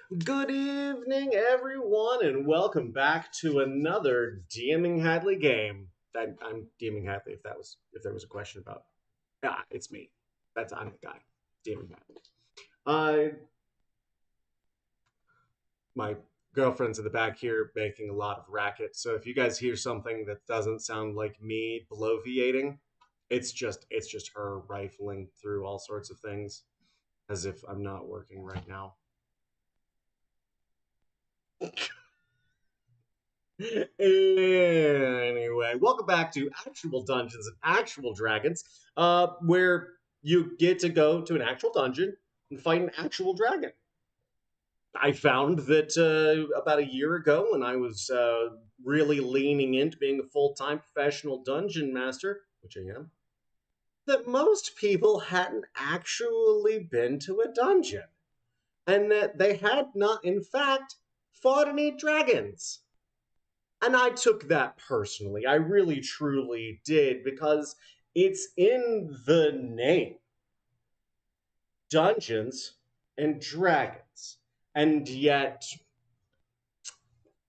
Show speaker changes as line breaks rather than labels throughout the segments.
Good evening, everyone, and welcome back to another DMing Hadley game. I'm DMing Hadley. If there was a question about, it's me. I'm the guy, DMing Hadley. My girlfriend's in the back here making a lot of racket. So if you guys hear something that doesn't sound like me bloviating, it's just her rifling through all sorts of things, as if I'm not working right now. Anyway, welcome back to Actual Dungeons and Actual Dragons, where you get to go to an actual dungeon and fight an actual dragon. I found that about a year ago, when I was really leaning into being a full-time professional dungeon master, which I am, that most people hadn't actually been to a dungeon, and that they had not, in fact, fought any dragons. And I took that personally. I really truly did, because it's in the name: Dungeons and Dragons. And yet,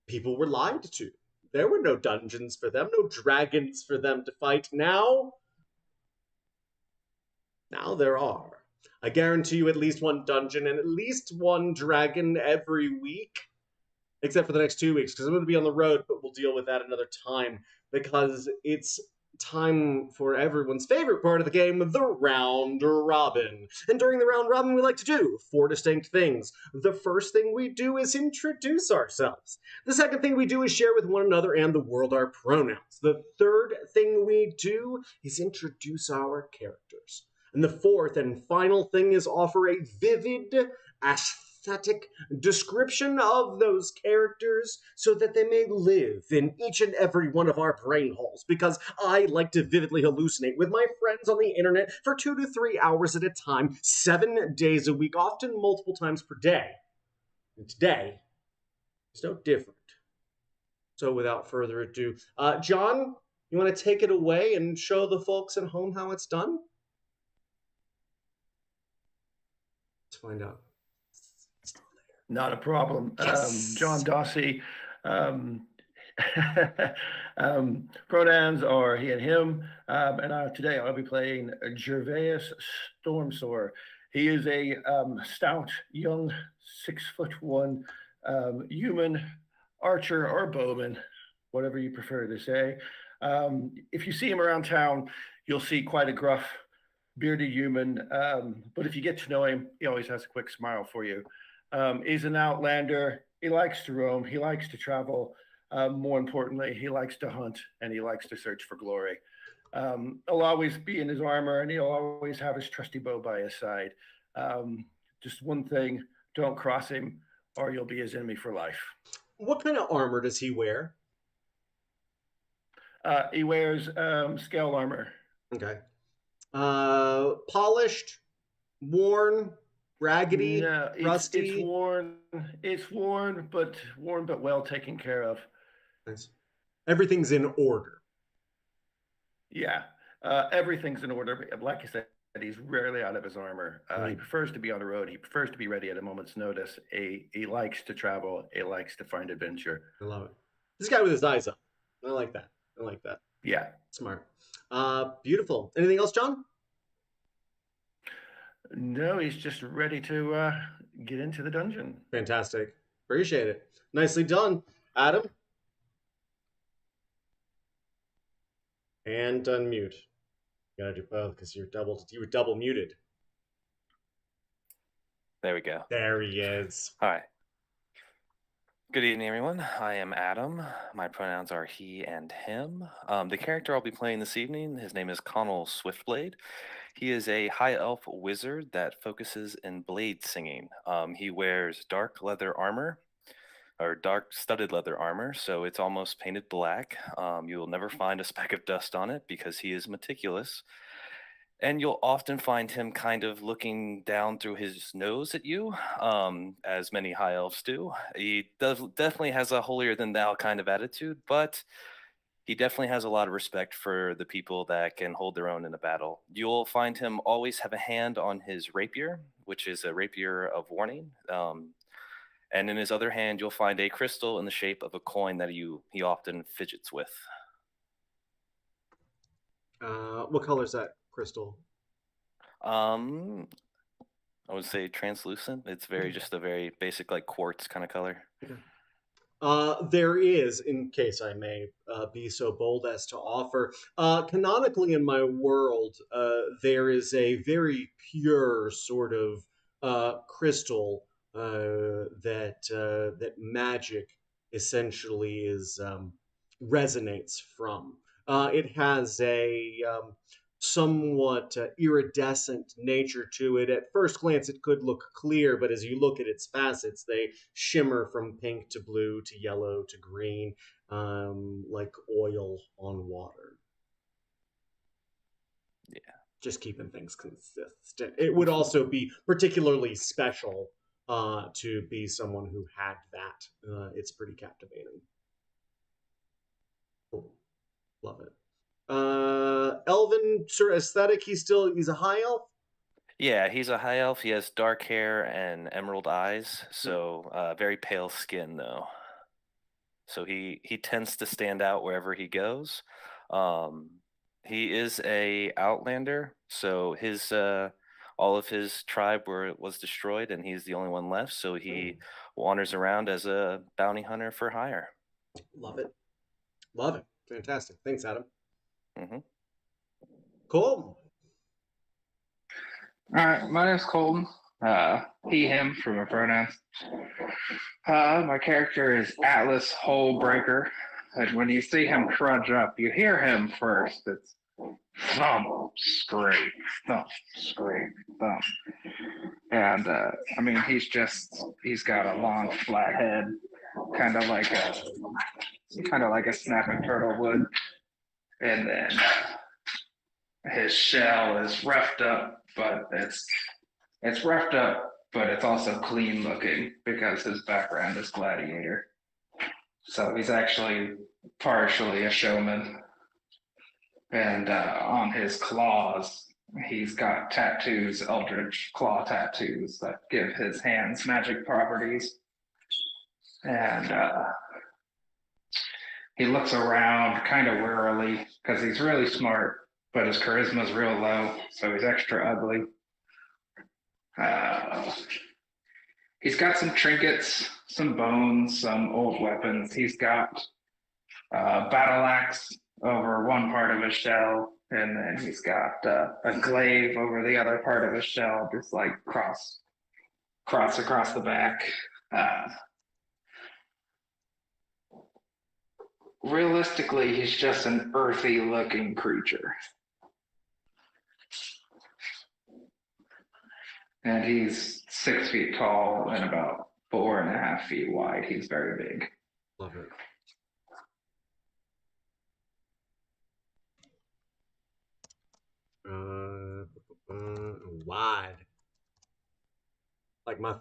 people were lied to. There were no dungeons for them, no dragons for them to fight. Now there are. I guarantee you at least one dungeon and at least one dragon every week, except for the next 2 weeks, because I'm going to be on the road, but we'll deal with that another time, because it's time for everyone's favorite part of the game, the round robin. And during the round robin, we like to do four distinct things. The first thing we do is introduce ourselves. The second thing we do is share with one another and the world our pronouns. The third thing we do is introduce our characters. And the fourth and final thing is offer a vivid, aesthetic description of those characters so that they may live in each and every one of our brain holes, because I like to vividly hallucinate with my friends on the internet for 2 to 3 hours at a time, 7 days a week, often multiple times per day. And today is no different. So without further ado, John, you want to take it away and show the folks at home how it's done? Let's find out.
Not a problem.
Yes.
John Dossie. Um, Pronouns are he and him. And today I'll be playing Gervais Stormsore. He is a stout, young, 6'1" human archer or bowman, whatever you prefer to say. If you see him around town, you'll see quite a gruff, bearded human. But if you get to know him, he always has a quick smile for you. He's an outlander. He likes to roam. He likes to travel. More importantly, he likes to hunt and he likes to search for glory. He'll always be in his armor and he'll always have his trusty bow by his side. Just one thing: don't cross him, or you'll be his enemy for life.
What kind of armor does he wear?
He wears scale armor.
Okay. Polished, worn, raggedy,
No, it's
rusty.
worn. It's worn but well taken care of.
Nice. Everything's in order.
Yeah, everything's in order. Like I said, he's rarely out of his armor. He prefers to be on the road. He prefers to be ready at a moment's notice. He likes to travel. He likes to find adventure.
I love it. This guy with his eyes up. I like that. I like that.
Yeah.
Smart. Beautiful. Anything else, John?
No, he's just ready to get into the dungeon.
Fantastic. Appreciate it. Nicely done. Adam? And unmute. You gotta do both because you were double muted.
There we go.
There he is.
All right. Good evening, everyone. I am Adam. My pronouns are he and him. The character I'll be playing this evening, his name is Connell Swiftblade. He is a high elf wizard that focuses in blade singing. He wears dark leather armor, or dark studded leather armor, so it's almost painted black. You will never find a speck of dust on it because he is meticulous. And you'll often find him kind of looking down through his nose at you, as many high elves do. He definitely has a holier than thou kind of attitude, but he definitely has a lot of respect for the people that can hold their own in a battle. You'll find him always have a hand on his rapier, which is a rapier of warning. And in his other hand, you'll find a crystal in the shape of a coin that he often fidgets with.
What color is that crystal?
I would say translucent. It's just a very basic, like quartz kind of color.
There is, in case I may be so bold as to offer, canonically in my world, there is a very pure sort of crystal that magic essentially is resonates from. It has a somewhat iridescent nature to it. At first glance, it could look clear, but as you look at its facets, they shimmer from pink to blue to yellow to green, like oil on water.
Yeah.
Just keeping things consistent. It would also be particularly special to be someone who had that. It's pretty captivating. Cool. Love it. Elven sort of aesthetic. He's a high elf.
Yeah, he's a high elf. He has dark hair and emerald eyes, so very pale skin though. So he tends to stand out wherever he goes. He is a outlander, so his all of his tribe was destroyed, and he's the only one left. So he wanders around as a bounty hunter for hire.
Love it. Love it. Fantastic. Thanks, Adam.
Mm-hmm.
Cool.
All right, my name's Colton. He, him for my pronouns. My character is Atlas Holebreaker. And when you see him trudge up, you hear him first. It's thump, scrape, thump, scrape, thump. And I mean, he's got a long flat head, kind of like a snapping turtle would. And then his shell is roughed up, but it's roughed up, but it's also clean looking because his background is gladiator. So he's actually partially a showman. And on his claws, he's got tattoos, eldritch claw tattoos that give his hands magic properties. And he looks around kind of warily because he's really smart, but his charisma's real low, so he's extra ugly. He's got some trinkets, some bones, some old weapons. He's got a battle axe over one part of his shell, and then he's got a glaive over the other part of his shell, just like cross across the back. Realistically, he's just an earthy looking creature. And he's 6 feet tall and about 4.5 feet wide. He's very big.
Love it. Wide. Like my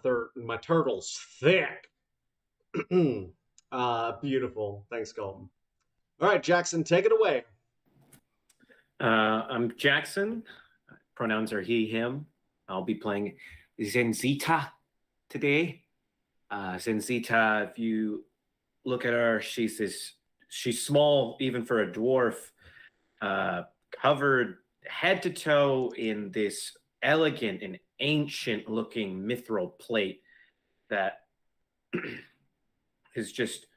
turtle's thick. Beautiful. Thanks, Colton. All right, Jackson, take it away.
I'm Jackson. Pronouns are he, him. I'll be playing Zenzita today. Zenzita, if you look at her, she's small even for a dwarf, covered head to toe in this elegant and ancient looking mithril plate that is just,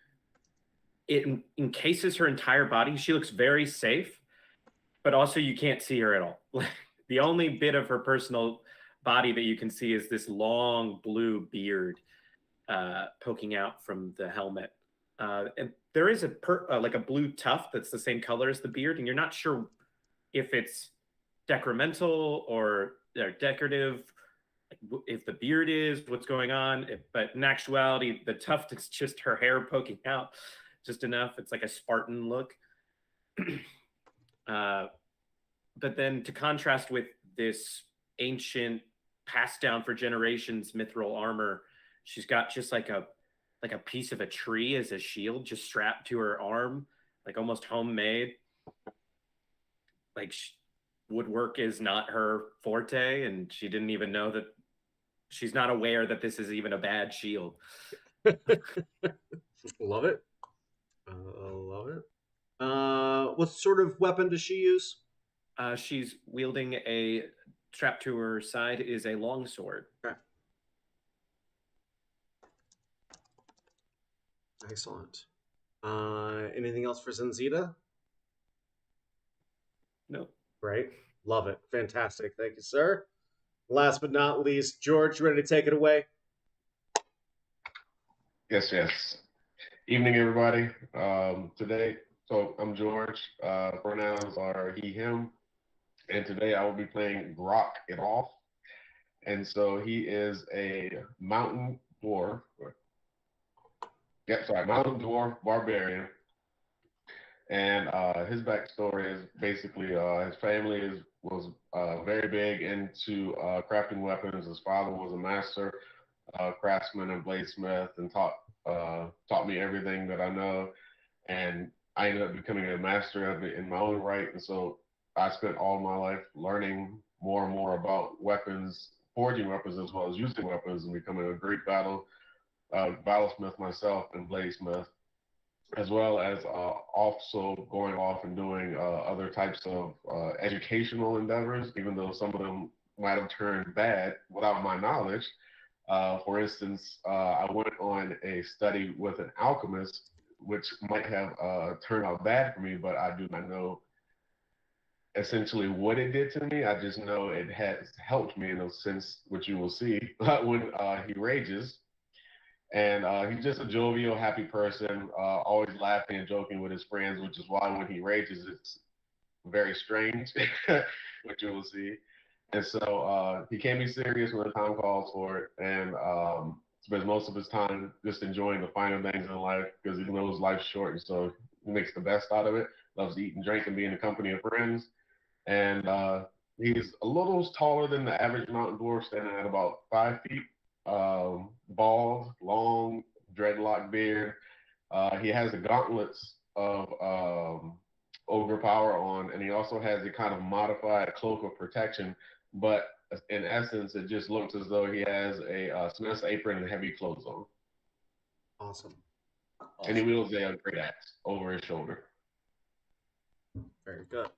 it encases her entire body. She looks very safe, but also you can't see her at all. The only bit of her personal body that you can see is this long blue beard poking out from the helmet. And there is like a blue tuft that's the same color as the beard, and you're not sure if it's decremental or decorative, if the beard is, what's going on. But in actuality, the tuft is just her hair poking out just enough. It's like a Spartan look. But then to contrast with this ancient, passed down for generations Mithral armor, she's got just like a piece of a tree as a shield just strapped to her arm, like almost homemade. Like woodwork is not her forte, and she didn't even know that She's not aware that this is even a bad shield.
Love it. Love it. What sort of weapon does she use?
She's wielding a strap to her side is a longsword.
Okay. Excellent. Anything else for Zenzita?
No.
Great. Love it. Fantastic. Thank you, sir. Last but not least, George, ready to take it away?
Yes, yes. Evening, everybody. Today, so I'm George. Pronouns are he, him. And today I will be playing Grok It Off. And so he is a mountain dwarf. Mountain dwarf barbarian. And his backstory is basically his family was very big into crafting weapons. His father was a master craftsman and bladesmith, and taught me everything that I know. And I ended up becoming a master of it in my own right. And so I spent all my life learning more and more about weapons, forging weapons as well as using weapons, and becoming a great battlesmith myself and bladesmith, as well as also going off and doing other types of educational endeavors, even though some of them might have turned bad without my knowledge. For instance, I went on a study with an alchemist, which might have turned out bad for me, but I do not know essentially what it did to me. I just know it has helped me in a sense, which you will see when he rages. And he's just a jovial, happy person, always laughing and joking with his friends, which is why when he rages, it's very strange, which you will see. And so he can be serious when the time calls for it, and spends most of his time just enjoying the finer things in life because he knows life's short, and so he makes the best out of it. Loves to eat and drink and be in the company of friends. And he's a little taller than the average mountain dwarf, standing at about 5 feet. Bald, long, dreadlock beard. He has the gauntlets of ogre power on, and he also has a kind of modified cloak of protection. But in essence, it just looks as though he has a smith's apron and heavy clothes on.
Awesome.
And he wields a great axe over his shoulder.
Very good.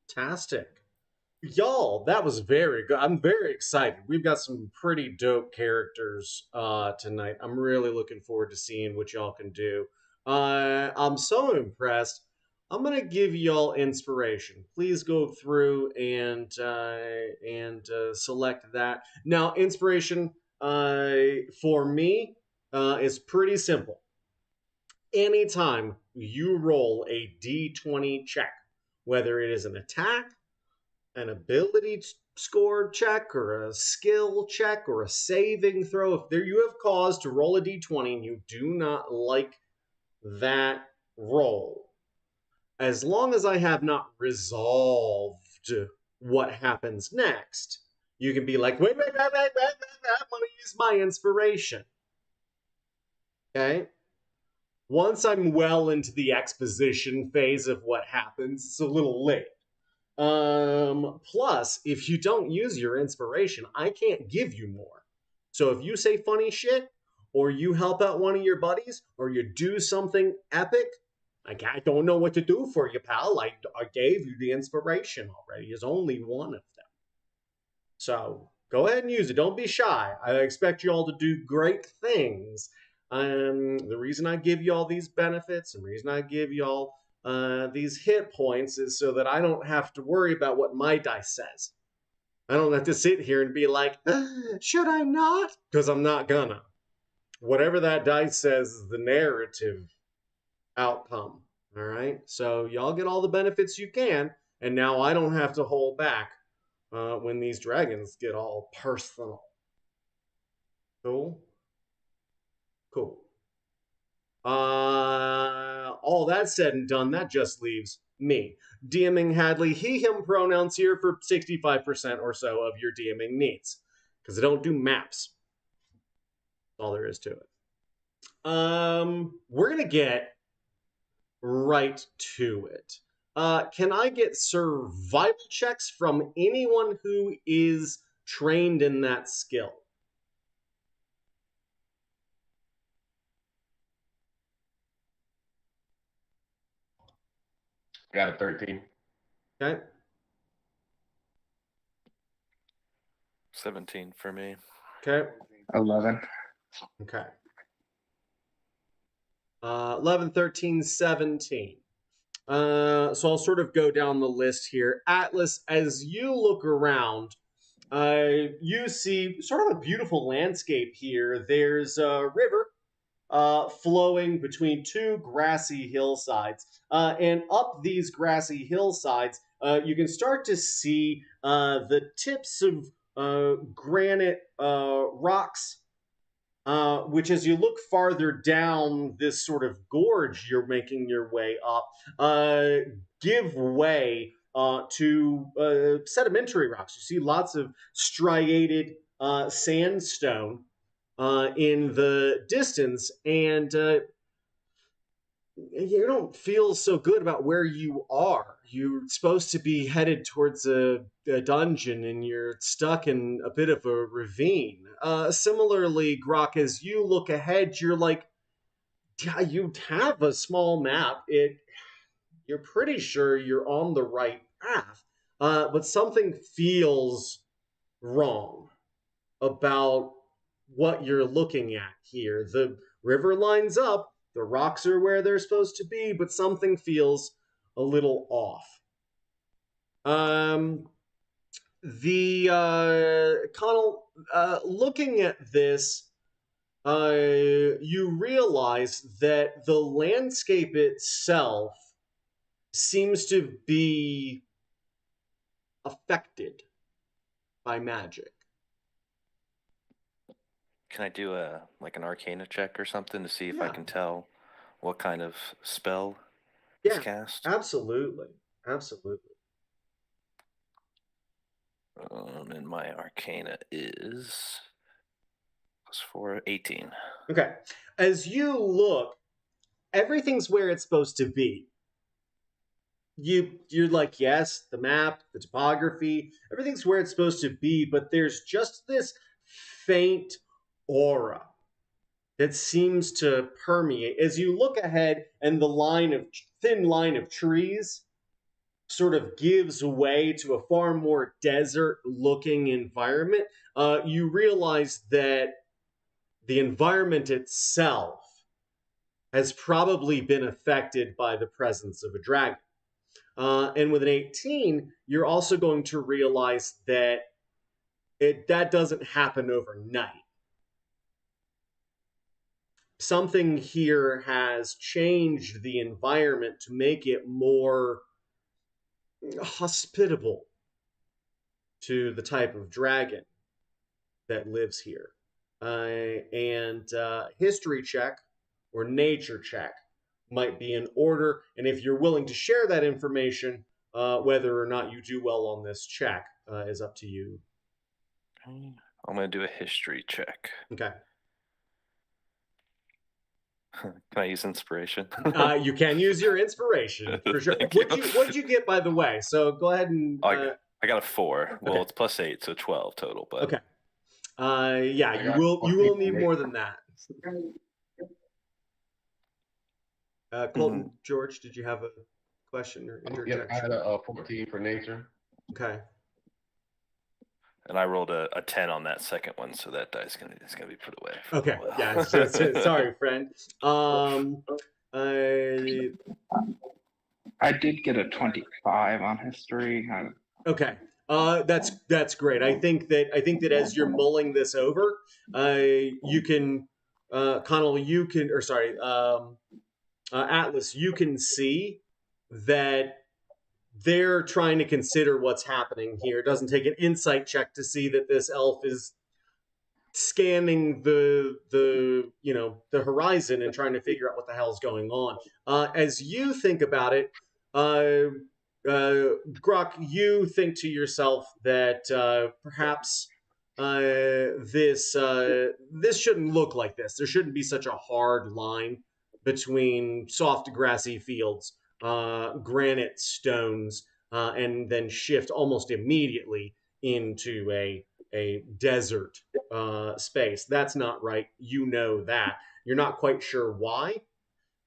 Fantastic. Y'all, that was very good. I'm very excited. We've got some pretty dope characters tonight. I'm really looking forward to seeing what y'all can do. I'm so impressed. I'm gonna give y'all inspiration. Please go through and select that. Now, inspiration for me is pretty simple. Anytime you roll a d20 check, whether it is an attack, an ability score check, or a skill check, or a saving throw, if there you have cause to roll a d20 and you do not like that roll, as long as I have not resolved what happens next, you can be like, wait, I want to use my inspiration. Okay? Once I'm well into the exposition phase of what happens, it's a little late. Plus, if you don't use your inspiration, I can't give you more. So if you say funny shit, or you help out one of your buddies, or you do something epic, I don't know what to do for you, pal. I gave you the inspiration already. There's only one of them. So go ahead and use it. Don't be shy. I expect you all to do great things. The reason I give you all these benefits, and the reason I give you all these hit points is so that I don't have to worry about what my dice says. I don't have to sit here and be like, should I not? Because I'm not gonna. Whatever that dice says is the narrative outcome. All right? So y'all get all the benefits you can, and now I don't have to hold back when these dragons get all personal. Cool? Cool. All that said and done, that just leaves me. DMing Hadley, he, him pronouns here for 65% or so of your DMing needs. Because I don't do maps. That's all there is to it. We're going to get right to it. Can I get survival checks from anyone who is trained in that skill?
Got a 13.
Okay.
17 for me.
Okay.
11.
Okay. 11, 13, 17. So I'll sort of go down the list here. Atlas, as you look around, you see sort of a beautiful landscape here. There's a river flowing between two grassy hillsides. And up these grassy hillsides, you can start to see the tips of granite rocks, which, as you look farther down this sort of gorge you're making your way up, give way to sedimentary rocks. You see lots of striated sandstone in the distance, and you don't feel so good about where you are. You're supposed to be headed towards a dungeon, and you're stuck in a bit of a ravine. Similarly, Grok, as you look ahead, you're like, yeah, you have a small map. You're pretty sure you're on the right path, but something feels wrong about what you're looking at here. The river lines up, the rocks are where they're supposed to be, but something feels a little off. Connell, looking at this, you realize that the landscape itself seems to be affected by magic.
Can I do an Arcana check or something to see if I
Yeah.
can tell what kind of spell is cast?
Absolutely. Absolutely.
And my Arcana is +4, 18.
Okay. As you look, everything's where it's supposed to be. You're like, yes, the map, the topography, everything's where it's supposed to be, but there's just this faint aura that seems to permeate as you look ahead, and the thin line of trees sort of gives way to a far more desert looking environment. You realize that the environment itself has probably been affected by the presence of a dragon. And with an 18, you're also going to realize that that doesn't happen overnight. Something here has changed the environment to make it more hospitable to the type of dragon that lives here. And history check or nature check might be in order. And if you're willing to share that information, whether or not you do well on this check is up to you.
I'm going to do a history check.
Okay.
Can I use inspiration?
You can use your inspiration for sure. What'd you get, by the way? So go ahead and.
I got a 4. Well,
Okay.
it's +8, so 12 total. But
okay. Yeah, you will need more than that. Colton, George, did you have a question or interjection?
Yeah, I had a 14 for nature.
Okay.
And I rolled a 10 on that second one, so that dice is gonna be put away.
Okay. Yeah. Sorry, friend.
I did get a 25 on history.
Okay. That's great. I think that as you're mulling this over, you can, Connell, you can, or sorry, Atlas, you can see that they're trying to consider what's happening here. It doesn't take an insight check to see that this elf is scanning the horizon and trying to figure out what the hell's going on. As you think about it, Grok, you think to yourself that perhaps this shouldn't look like this. There shouldn't be such a hard line between soft grassy fields granite stones, and then shift almost immediately into a desert space. That's not right. You know that. You're not quite sure why.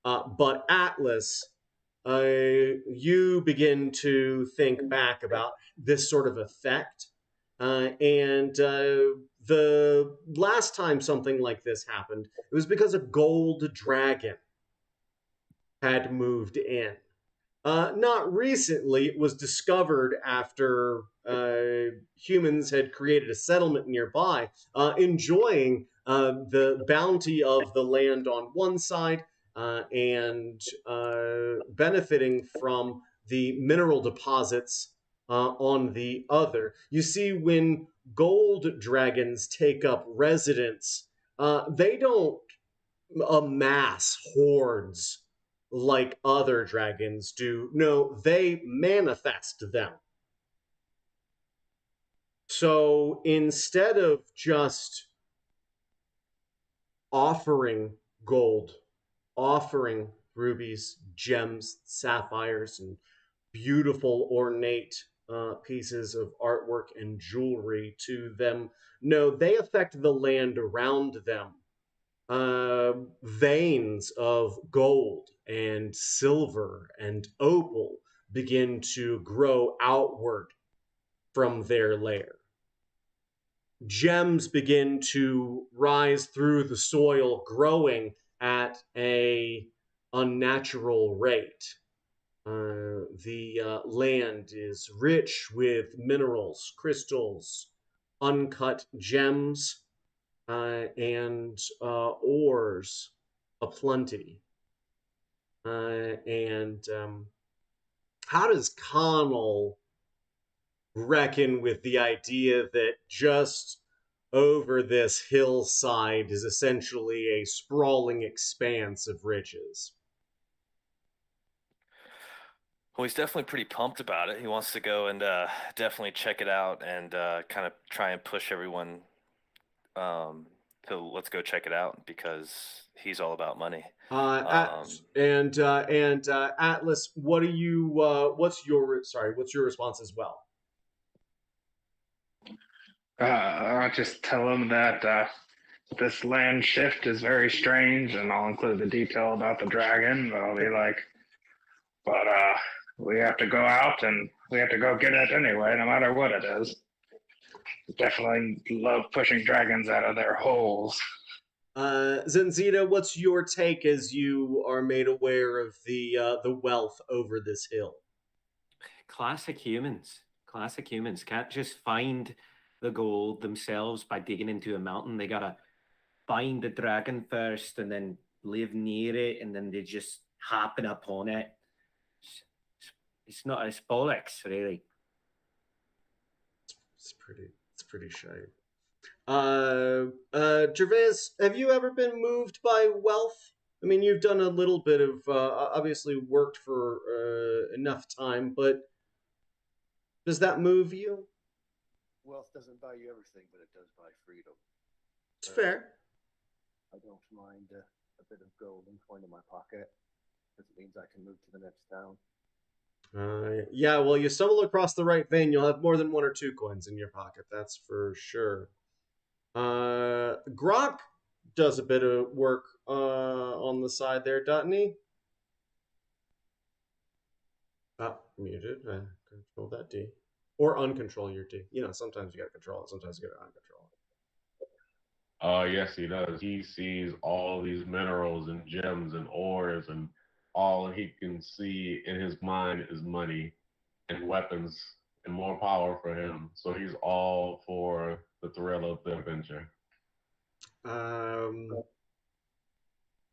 But Atlas, you begin to think back about this sort of effect. And the last time something like this happened, it was because a gold dragon had moved in. Not recently, it was discovered after humans had created a settlement nearby, enjoying the bounty of the land on one side and benefiting from the mineral deposits on the other. You see, when gold dragons take up residence, they don't amass hordes like other dragons do. No, they manifest them. So instead of just offering gold, offering rubies, gems, sapphires, and beautiful ornate pieces of artwork and jewelry to them, no, they affect the land around them. Veins of gold and silver and opal begin to grow outward from their lair. Gems begin to rise through the soil, growing at a unnatural rate. The land is rich with minerals, crystals, uncut gems, and ores aplenty. And how does Connell reckon with the idea that just over this hillside is essentially a sprawling expanse of riches?
Well, he's definitely pretty pumped about it. He wants to go and definitely check it out and kind of try and push everyone to let's go check it out because he's all about money.
And Atlas, what do you? What's your response as well?
I'll just tell him that this land shift is very strange, and I'll include the detail about the dragon. But I'll be like, but we have to go out and we have to go get it anyway, no matter what it is. Definitely love pushing dragons out of their holes.
Zenzita, what's your take as you are made aware of the wealth over this hill?
Classic humans. Classic humans can't just find the gold themselves by digging into a mountain. They gotta find the dragon first and then live near it, and then they just happen upon it. It's not, it's bollocks, really.
It's pretty shy. Gervais, have you ever been moved by wealth? I mean, you've done a little bit of, obviously worked for enough time, but does that move you?
Wealth doesn't buy you everything, but it does buy freedom.
It's fair.
I don't mind a bit of gold and coin in my pocket, because it means I can move to the next town.
Yeah, well, you stumble across the right vein, you'll have more than 1 or 2 coins in your pocket, that's for sure. Grok does a bit of work on the side there, doesn't he? Muted. Control that D. Or uncontrol your D. You know, sometimes you gotta control it, sometimes you gotta uncontrol it.
Yes, he does. He sees all these minerals and gems and ores, and all he can see in his mind is money and weapons and more power for him. So he's all for the thrill of the adventure.
I'll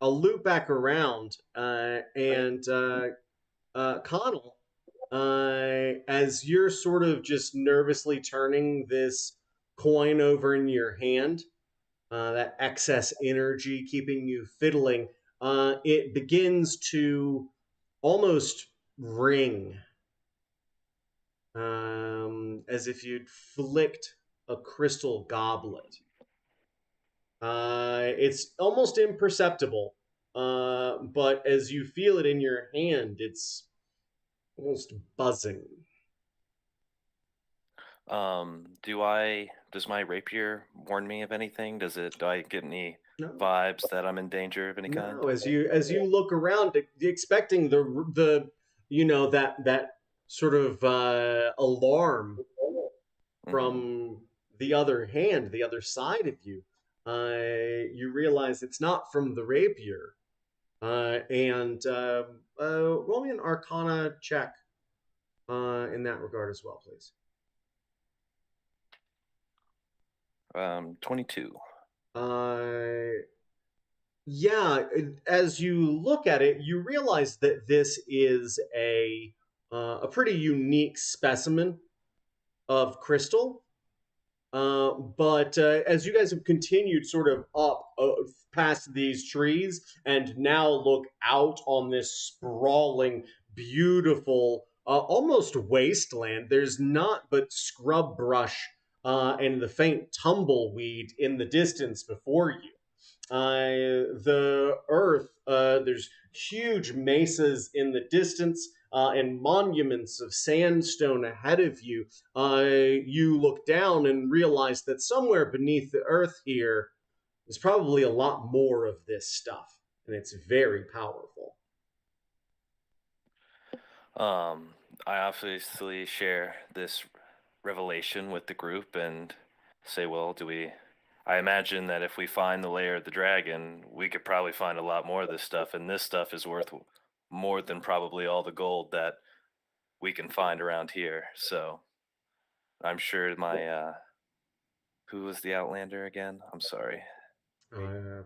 loop back around and Connell, as you're sort of just nervously turning this coin over in your hand, that excess energy keeping you fiddling, it begins to almost ring, as if you'd flicked a crystal goblet. It's almost imperceptible, but as you feel it in your hand, it's almost buzzing.
Does my rapier warn me of anything? Do I get any
No.
vibes that I'm in danger of any kind?
No, as you look around, expecting the that sort of alarm from the other hand, the other side of you, you realize it's not from the rapier. And roll me an Arcana check in that regard as well, please.
22.
Yeah, as you look at it, you realize that this is a pretty unique specimen of crystal. But as you guys have continued sort of up past these trees and now look out on this sprawling, beautiful, almost wasteland, there's not but scrub brush and the faint tumbleweed in the distance before you. The earth, there's huge mesas in the distance and monuments of sandstone ahead of you. You look down and realize that somewhere beneath the earth here is probably a lot more of this stuff, and it's very powerful.
I obviously share this revelation with the group and say, well, I imagine that if we find the lair of the dragon, we could probably find a lot more of this stuff, and this stuff is worth more than probably all the gold that we can find around here. So I'm sure my who was the Outlander again? I'm sorry.
I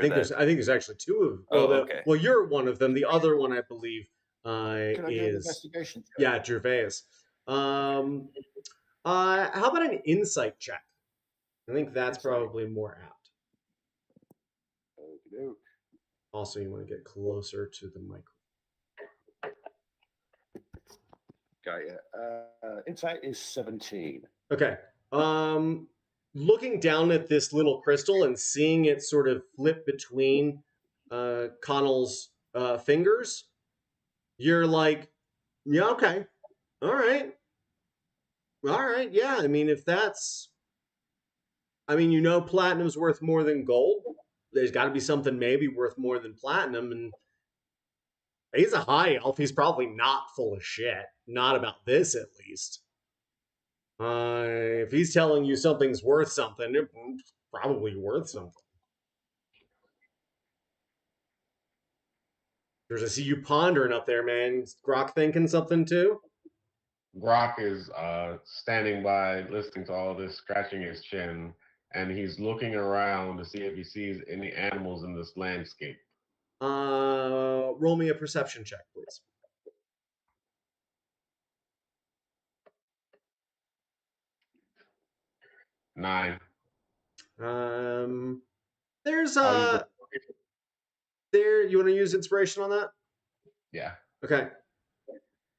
think there's actually two of.
Okay.
Well, you're one of them. The other one, I believe,
Can I do an
is
investigation check?
yeah, Gervais. How about an insight check? I think that's probably more apt.
Okey-doke.
Also, you want to get closer to the mic.
Got you. Insight is 17.
Okay. Looking down at this little crystal and seeing it sort of flip between Connell's fingers, you're like, yeah, okay, all right, yeah. I mean, if that's, platinum's worth more than gold. There's got to be something maybe worth more than platinum, and he's a high elf. He's probably not full of shit. Not about this, at least. If he's telling you something's worth something, it's probably worth something. I see you pondering up there, man. Is Grok thinking something too?
Grok is standing by, listening to all this, scratching his chin, and he's looking around to see if he sees any animals in this landscape.
Roll me a perception check, please.
9.
There's you want to use inspiration on that?
Yeah.
Okay.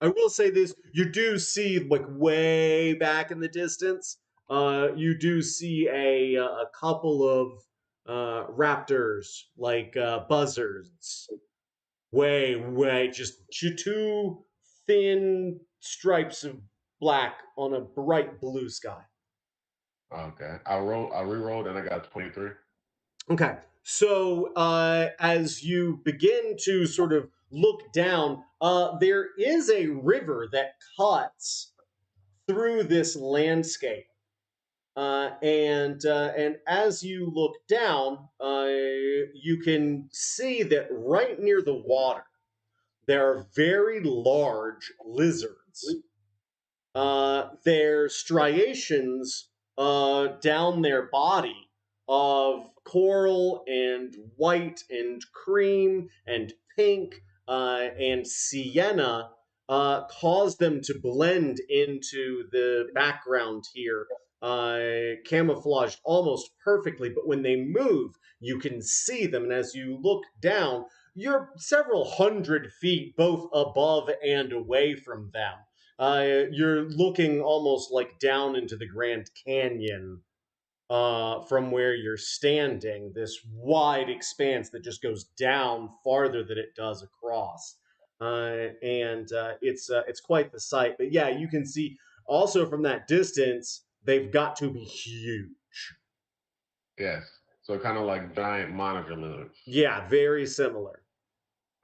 I will say this: you do see, like, way back in the distance, you do see a couple of raptors, like buzzards, way, just two thin stripes of black on a bright blue sky.
Okay. I re-rolled and I got 23.
Okay. So as you begin to sort of look down, there is a river that cuts through this landscape. And as you look down, you can see that right near the water, there are very large lizards. Their striations down their body of coral and white and cream and pink and sienna cause them to blend into the background here, camouflaged almost perfectly. But when they move, you can see them. And as you look down, you're several hundred feet both above and away from them. You're looking almost like down into the Grand Canyon from where you're standing, this wide expanse that just goes down farther than it does across. And it's quite the sight. But yeah, you can see also from that distance, they've got to be huge.
Yes. So kind of like giant monitor lizards.
Yeah, very similar.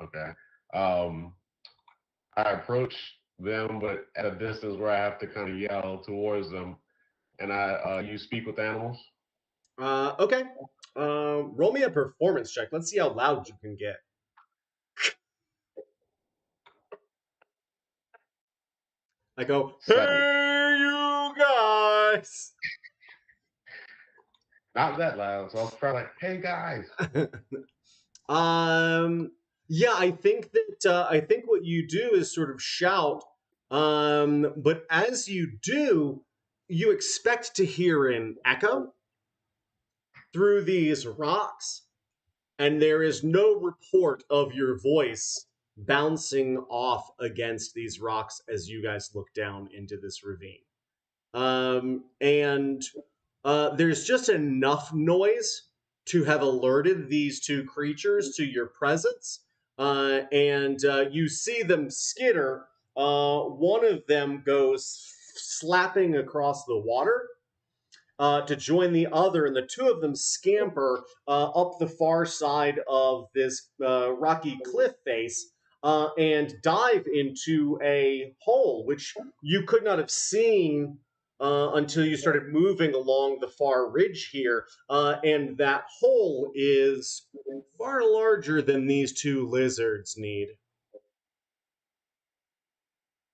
Okay. I approach them, but at a distance where I have to kind of yell towards them, and you speak with animals.
Okay. Roll me a performance check. Let's see how loud you can get. I go, hey,
7.
you guys.
Not that loud, so I was probably like, "Hey guys."
Yeah, I think what you do is sort of shout. But as you do, you expect to hear an echo through these rocks, and there is no report of your voice bouncing off against these rocks as you guys look down into this ravine. And there's just enough noise to have alerted these two creatures to your presence. And you see them skitter. One of them goes slapping across the water to join the other, and the two of them scamper up the far side of this rocky cliff face and dive into a hole, which you could not have seen until you started moving along the far ridge here. And that hole is far larger than these two lizards need.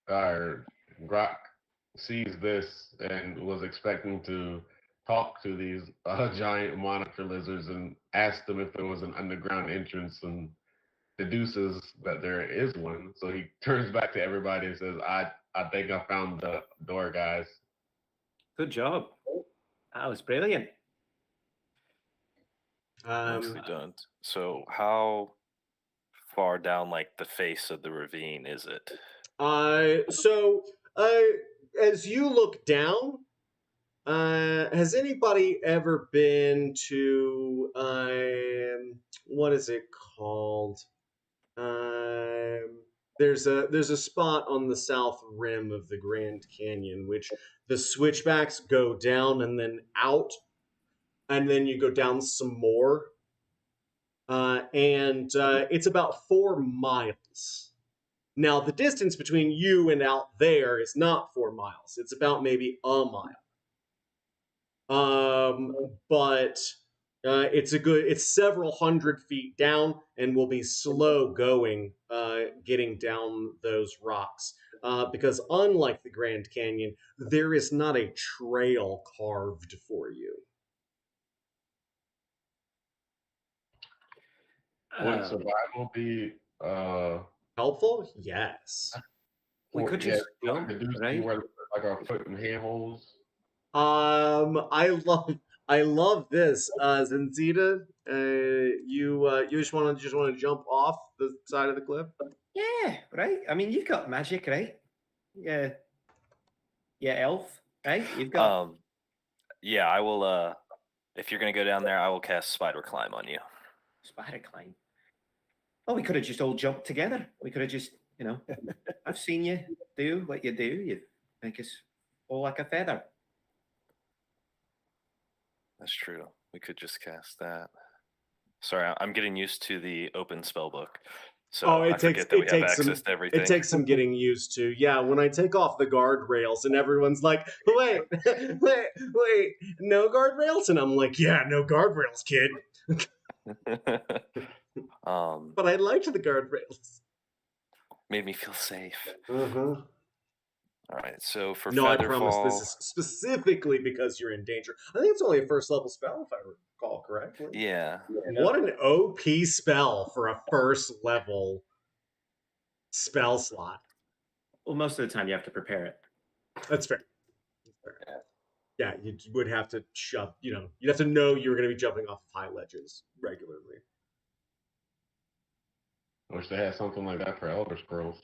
Grok sees this and was expecting to talk to these giant monitor lizards and ask them if there was an underground entrance, and deduces that there is one. So he turns back to everybody and says, I think I found the door, guys."
Good job. That was brilliant.
Nicely done. So how far down like the face of the ravine is it?
So as you look down, has anybody ever been to what is it called? There's a spot on the south rim of the Grand Canyon which the switchbacks go down and then out, and then you go down some more, and it's about 4 miles. Now, the distance between you and out there is not 4 miles. It's about maybe a mile. But it's several hundred feet down and will be slow going, getting down those rocks. Because unlike the Grand Canyon, there is not a trail carved for you.
Would survival be
Helpful? Yes.
We could just jump, right?
Where like our foot and handholds.
I love this, Zenzita. You just want to jump off the side of the cliff?
Yeah, right. I mean, you've got magic, right? Yeah, elf, right? You've got.
Yeah, I will. If you're gonna go down there, I will cast Spider Climb on you.
Spider Climb. Oh, we could have just all jumped together. We could have just, I've seen you do what you do. You make us all like a feather.
That's true. We could just cast that. Sorry, I'm getting used to the open spell book. So I forget that we have access to everything.
It takes some getting used to. Yeah, when I take off the guardrails and everyone's like, wait, no guardrails? And I'm like, yeah, no guardrails, kid. But I liked the guardrails.
Made me feel safe.
Uh-huh.
All right, so for
No, I
Featherfall,
promise this is specifically because you're in danger. I think it's only a first level spell, if I recall correctly.
Yeah.
What an OP spell for a first level spell slot.
Well, most of the time you have to prepare it.
That's fair. Yeah, you would have to shove, you'd have to know you were going to be jumping off of high ledges regularly.
I wish they had something like that for Elder Scrolls.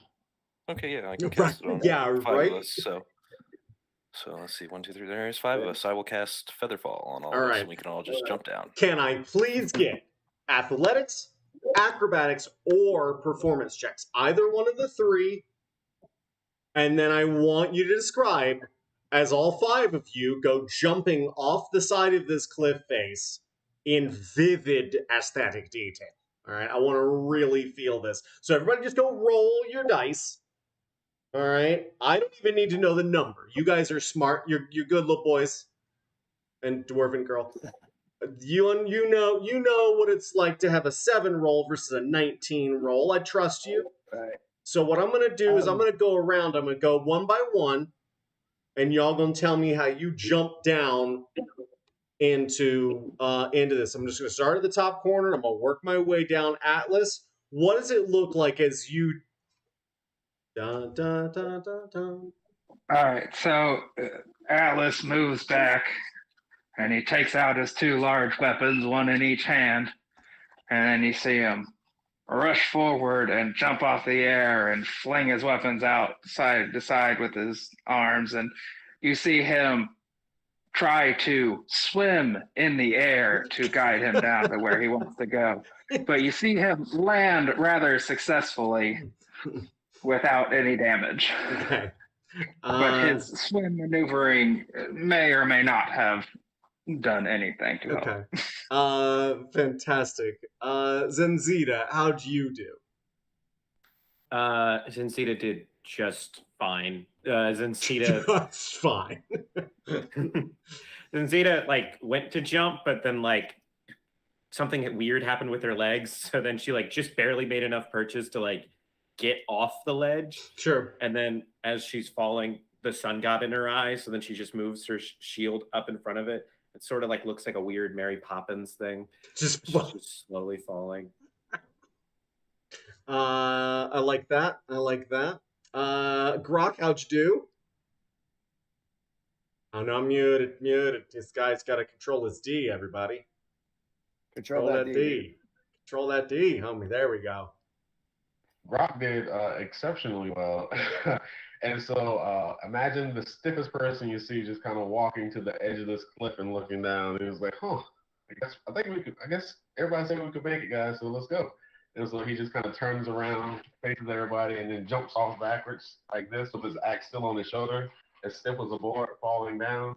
Okay, yeah, I can cast it on 5 of us, so So let's see, 1, 2, 3. There's 5 of us. I will cast Featherfall on all
All
of us,
right.
and we can all just jump down.
Can I please get athletics, acrobatics, or performance checks? Either one of the three. And then I want you to describe as all 5 of you go jumping off the side of this cliff face in vivid aesthetic detail. All right, I want to really feel this. So everybody just go roll your dice. All right, I don't even need to know the number. You guys are smart. You're good little boys and dwarven girl. You know what it's like to have a 7 roll versus a 19 roll. I trust you.
Right.
So what I'm gonna do is I'm gonna go around. I'm gonna go one by one, and y'all gonna tell me how you jump down into this. I'm just gonna start at the top corner. I'm gonna work my way down. Atlas, what does it look like as you? Dun, dun, dun, dun, dun.
All right, so Atlas moves back, and he takes out his 2 large weapons, one in each hand, and then you see him rush forward and jump off the air and fling his weapons out side to side with his arms, and you see him try to swim in the air to guide him down to where he wants to go. But you see him land rather successfully without any damage.
Okay.
But his swim maneuvering may or may not have done anything to him.
Okay. Fantastic. Zenzita, how'd you do?
Zenzita did just fine. Zenzita
That's fine.
Zenzita like went to jump, but then like something weird happened with her legs. So then she like just barely made enough purchase to like get off the ledge.
Sure.
And then as she's falling, the sun got in her eyes. So then she just moves her shield up in front of it. It sort of like looks like a weird Mary Poppins thing. She's just slowly falling.
I like that. Grok, how'd you do? Oh no, I'm muted. This guy's got to control his D, everybody.
Control that D.
Control that D, homie. There we go.
Grok did exceptionally well. And so imagine the stiffest person you see just kind of walking to the edge of this cliff and looking down. And he was like, I guess everybody said we could make it, guys, so let's go. And so he just kind of turns around, faces everybody, and then jumps off backwards like this with his axe still on his shoulder, as stiff as a board, falling down.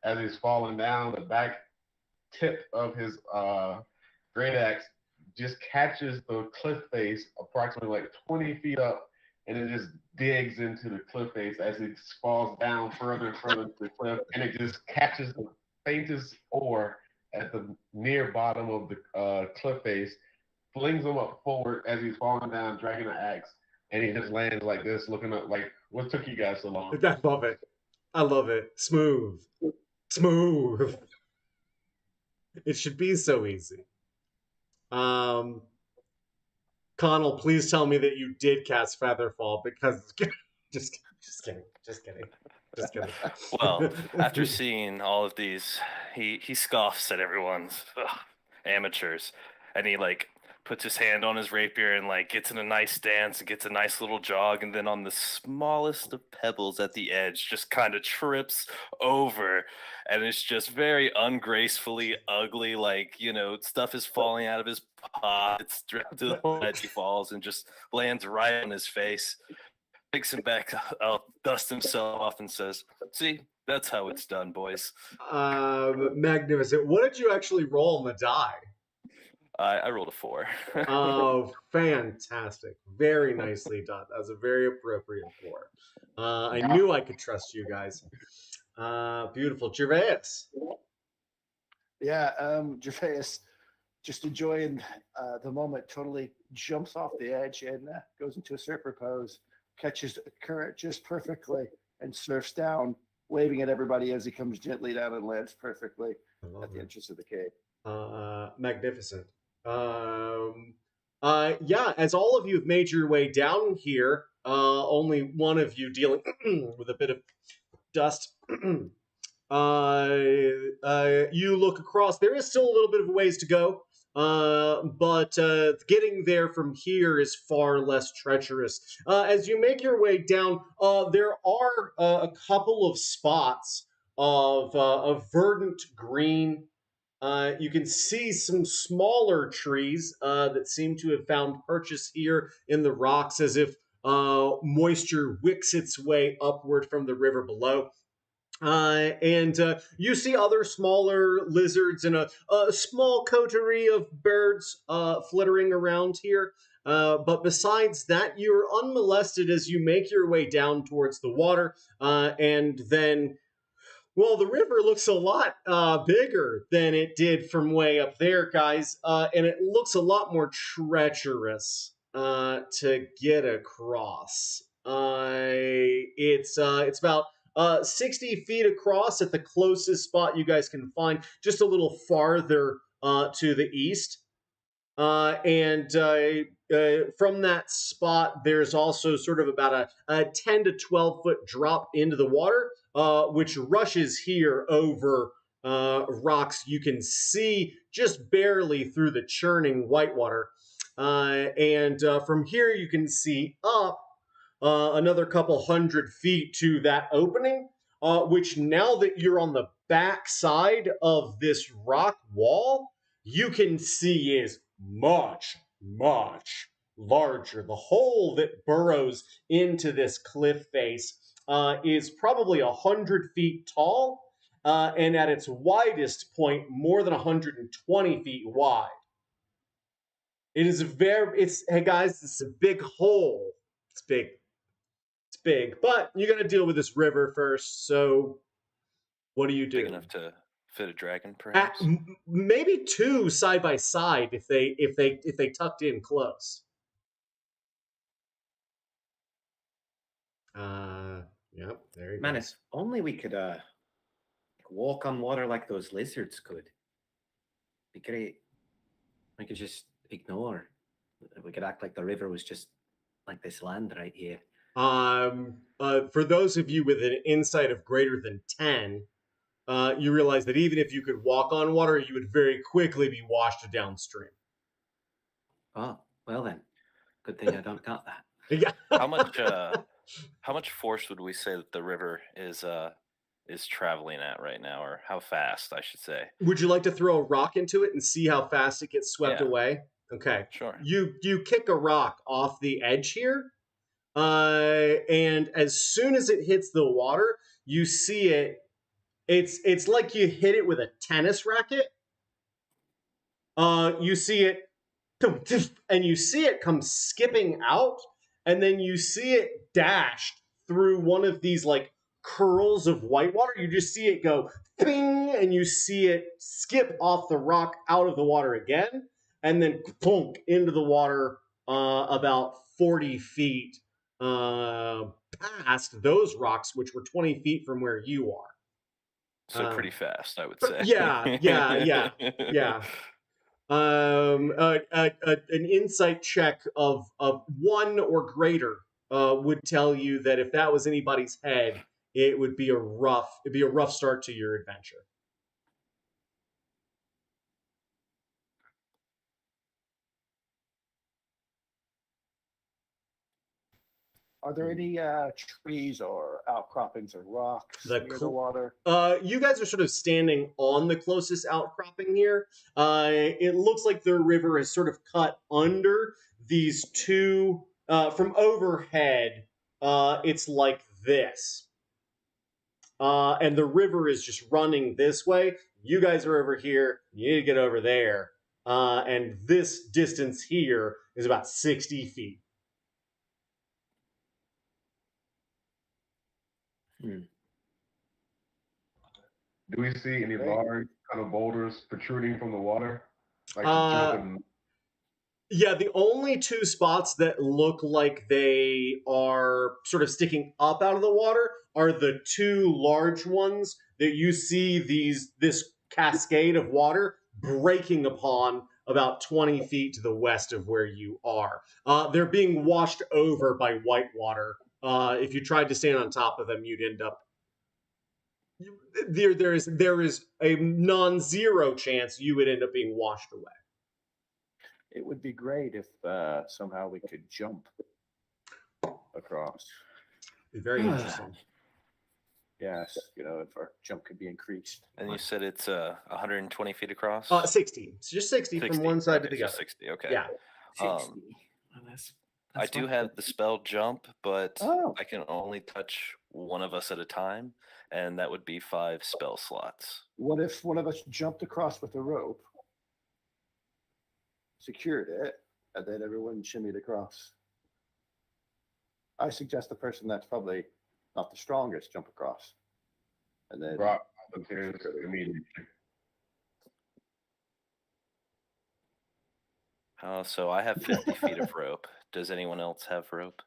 As he's falling down, the back tip of his great axe just catches the cliff face approximately like 20 feet up, and it just digs into the cliff face as it falls down further and further to the cliff, and it just catches the faintest oar at the near bottom of the cliff face, flings him up forward as he's falling down, dragging the axe, and he just lands like this, looking up like, what took you guys so long?
I love it. Smooth. It should be so easy. Connell, please tell me that you did cast Featherfall, because just kidding.
Well, after seeing all of these, he scoffs at everyone's amateurs, and he like puts his hand on his rapier and like gets in a nice stance and gets a nice little jog, and then on the smallest of pebbles at the edge just kind of trips over, and it's just very ungracefully ugly, like, you know, stuff is falling out of his pockets to the edge. He falls and just lands right on his face, picks him back up, dusts himself off, and says, "See, that's how it's done, boys."
Magnificent. What did you actually roll on the die?
I rolled a 4.
Oh, fantastic. Very nicely done. That was a very appropriate 4. I knew I could trust you guys. Beautiful. Gervais.
Yeah, Gervais, just enjoying the moment, totally jumps off the edge and goes into a serpent pose, catches the current just perfectly, and surfs down, waving at everybody as he comes gently down and lands perfectly at the entrance of the cave.
Magnificent. Yeah, as all of you have made your way down here, only one of you dealing with a bit of dust. You look across. There is still a little bit of a ways to go. but getting there from here is far less treacherous. As you make your way down, there are a couple of spots of verdant green. You can see some smaller trees that seem to have found purchase here in the rocks, as if moisture wicks its way upward from the river below. And you see other smaller lizards and a small coterie of birds flittering around here. But besides that, you're unmolested as you make your way down towards the water. And then, well, the river looks a lot bigger than it did from way up there, guys. And it looks a lot more treacherous to get across. It's about 60 feet across at the closest spot you guys can find, just a little farther to the east. And from that spot, there's also sort of about a 10 to 12 foot drop into the water, which rushes here over rocks you can see just barely through the churning whitewater. And from here, you can see up another couple 100 feet to that opening, which now that you're on the back side of this rock wall, you can see is much, much larger. The hole that burrows into this cliff face is probably 100 feet tall, and at its widest point, more than 120 feet wide. Hey guys, it's a big hole. It's big. It's big, but you got to deal with this river first. So, what do you do?
Big enough to fit a dragon, perhaps.
Maybe two side by side if they tucked in close. Yep, there you go.
Man, if only we could walk on water like those lizards could. Be great. We could just ignore. We could act like the river was just like this land right here.
For those of you with an insight of greater than 10, you realize that even if you could walk on water, you would very quickly be washed downstream.
Oh, well then. Good thing I don't got that.
Yeah.
How much force would we say that the river is traveling at right now, or how fast, I should say?
Would you like to throw a rock into it and see how fast it gets swept away? Okay.
Sure.
You kick a rock off the edge here. And as soon as it hits the water, you see it. It's like you hit it with a tennis racket. You see it, and you see it come skipping out, and then you see it dashed through one of these like curls of whitewater. You just see it go ping, and you see it skip off the rock out of the water again, and then plunk into the water about 40 feet past those rocks, which were 20 feet from where you are.
So pretty fast, I would say.
Yeah. An insight check of 1 or greater would tell you that if that was anybody's head, it'd be a rough start to your adventure.
Are there any trees or outcroppings or rocks near the water?
You guys are sort of standing on the closest outcropping here. It looks like the river is sort of cut under these two from overhead. It's like this. And the river is just running this way. You guys are over here. You need to get over there. And this distance here is about 60 feet.
Do we see any large kind of boulders protruding from the water? Like
yeah, the only two spots that look like they are sort of sticking up out of the water are the two large ones that you see this cascade of water breaking upon about 20 feet to the west of where you are. They're being washed over by whitewater. If you tried to stand on top of them, you'd end up. There is a non-zero chance you would end up being washed away.
It would be great if somehow we could jump across.
Very interesting.
Yes, if our jump could be increased.
And you said it's 120 feet across?
60. It's just 60 from one side to the
so
other.
60, okay.
Yeah.
60.
I do have the spell jump, but
Oh.
I can only touch one of us at a time, and that would be 5 spell slots.
What if one of us jumped across with a rope, secured it, and then everyone shimmied across? I suggest the person that's probably not the strongest jump across. And then
Brock volunteers immediately.
So I have 50 feet of rope. Does anyone else have rope?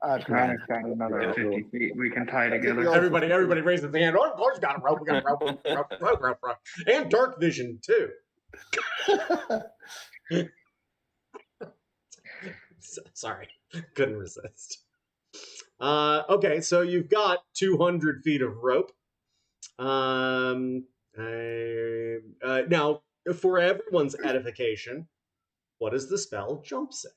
I've got
I've got another 50 feet we can tie together.
Everybody raises their hand. Oh, Clark's got a rope. We got a rope. And dark vision, too. Sorry. Couldn't resist. Okay, so you've got 200 feet of rope. Now, for everyone's edification, what does the spell jump say?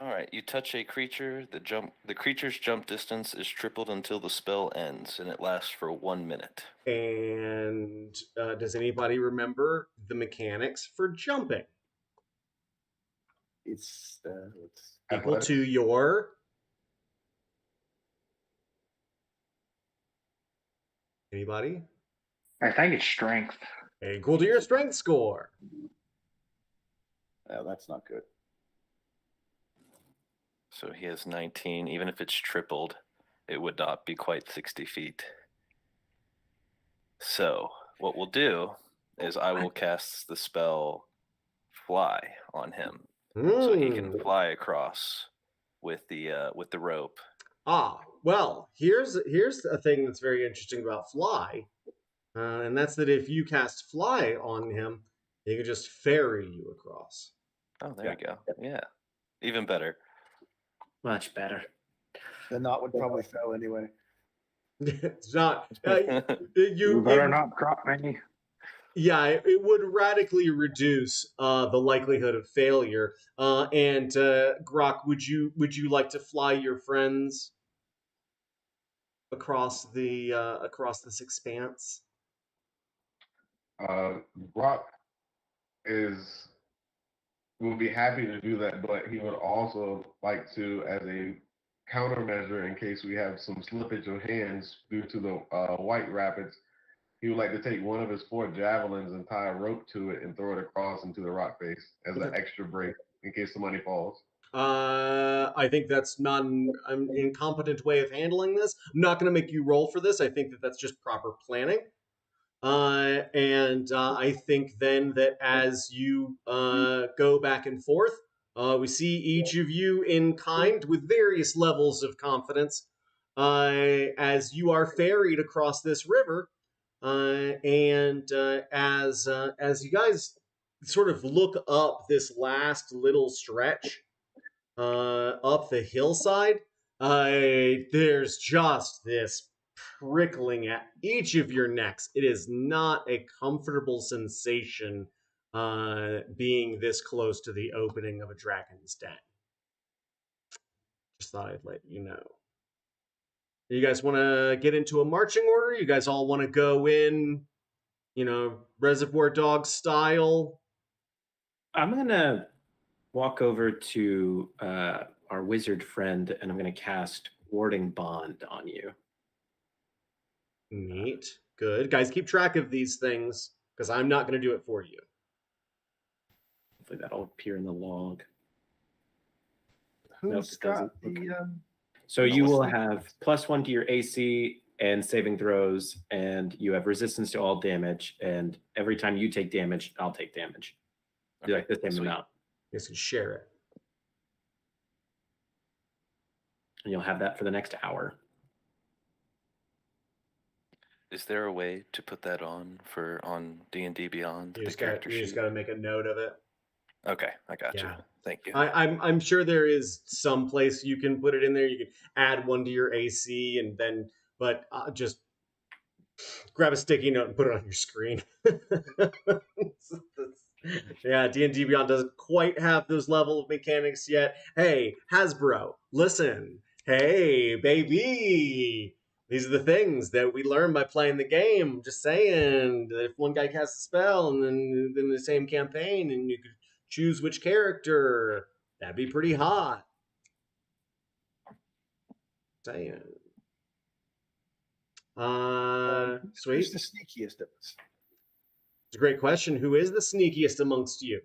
All right, you touch a creature, the creature's jump distance is tripled until the spell ends, and it lasts for 1 minute.
And does anybody remember the mechanics for jumping?
it's
Equal to your... Anybody?
I think it's strength.
Equal to your strength score.
Oh, that's not good.
So he has 19. Even if it's tripled, it would not be quite 60 feet. So what we'll do is I will cast the spell Fly on him, so he can fly across with the rope.
Well, here's a thing that's very interesting about Fly, and that's that if you cast Fly on him, he can just ferry you across.
Oh, there you go. Yeah, even better.
Much better.
The knot would probably fail anyway.
It's not.
You better not drop me.
Yeah, it would radically reduce the likelihood of failure. And Grok, would you like to fly your friends across this expanse?
Brock will be happy to do that, but he would also like to, as a countermeasure in case we have some slippage of hands due to the White Rapids, he would like to take one of his 4 javelins and tie a rope to it and throw it across into the rock face as an extra break in case somebody falls.
I think that's not an incompetent way of handling this. I'm not going to make you roll for this. I think that's just proper planning. And I think then that as you go back and forth, we see each of you in kind with various levels of confidence as you are ferried across this river. And as you guys sort of look up this last little stretch up the hillside, there's just this prickling at each of your necks. It is not a comfortable sensation being this close to the opening of a dragon's den. Just thought I'd let you know. You guys want to get into a marching order? You guys all want to go in, Reservoir Dogs style?
I'm going to walk over to our wizard friend, and I'm going to cast Warding Bond on you.
Neat. Good. Guys, keep track of these things, because I'm not going to do it for you.
Hopefully that'll appear in the log.
Who's got the...
So you will have +1 to your AC and saving throws, and you have resistance to all damage, and every time you take damage, I'll take damage. Do like the same amount.
You guys can share it.
And you'll have that for the next hour.
Is there a way to put that on D&D Beyond?
You just got to make a note of it.
Okay, I got you.
Yeah.
Thank you.
I'm sure there is some place you can put it in there. You can add 1 to your AC, and then, but just grab a sticky note and put it on your screen. Yeah, D&D Beyond doesn't quite have those level of mechanics yet. Hey, Hasbro, listen. Hey, baby. These are the things that we learn by playing the game. Just saying that if one guy casts a spell and then in the same campaign and you could choose which character, that'd be pretty hot. Saying. Sweet.
Who's the sneakiest of us?
It's a great question. Who is the sneakiest amongst you?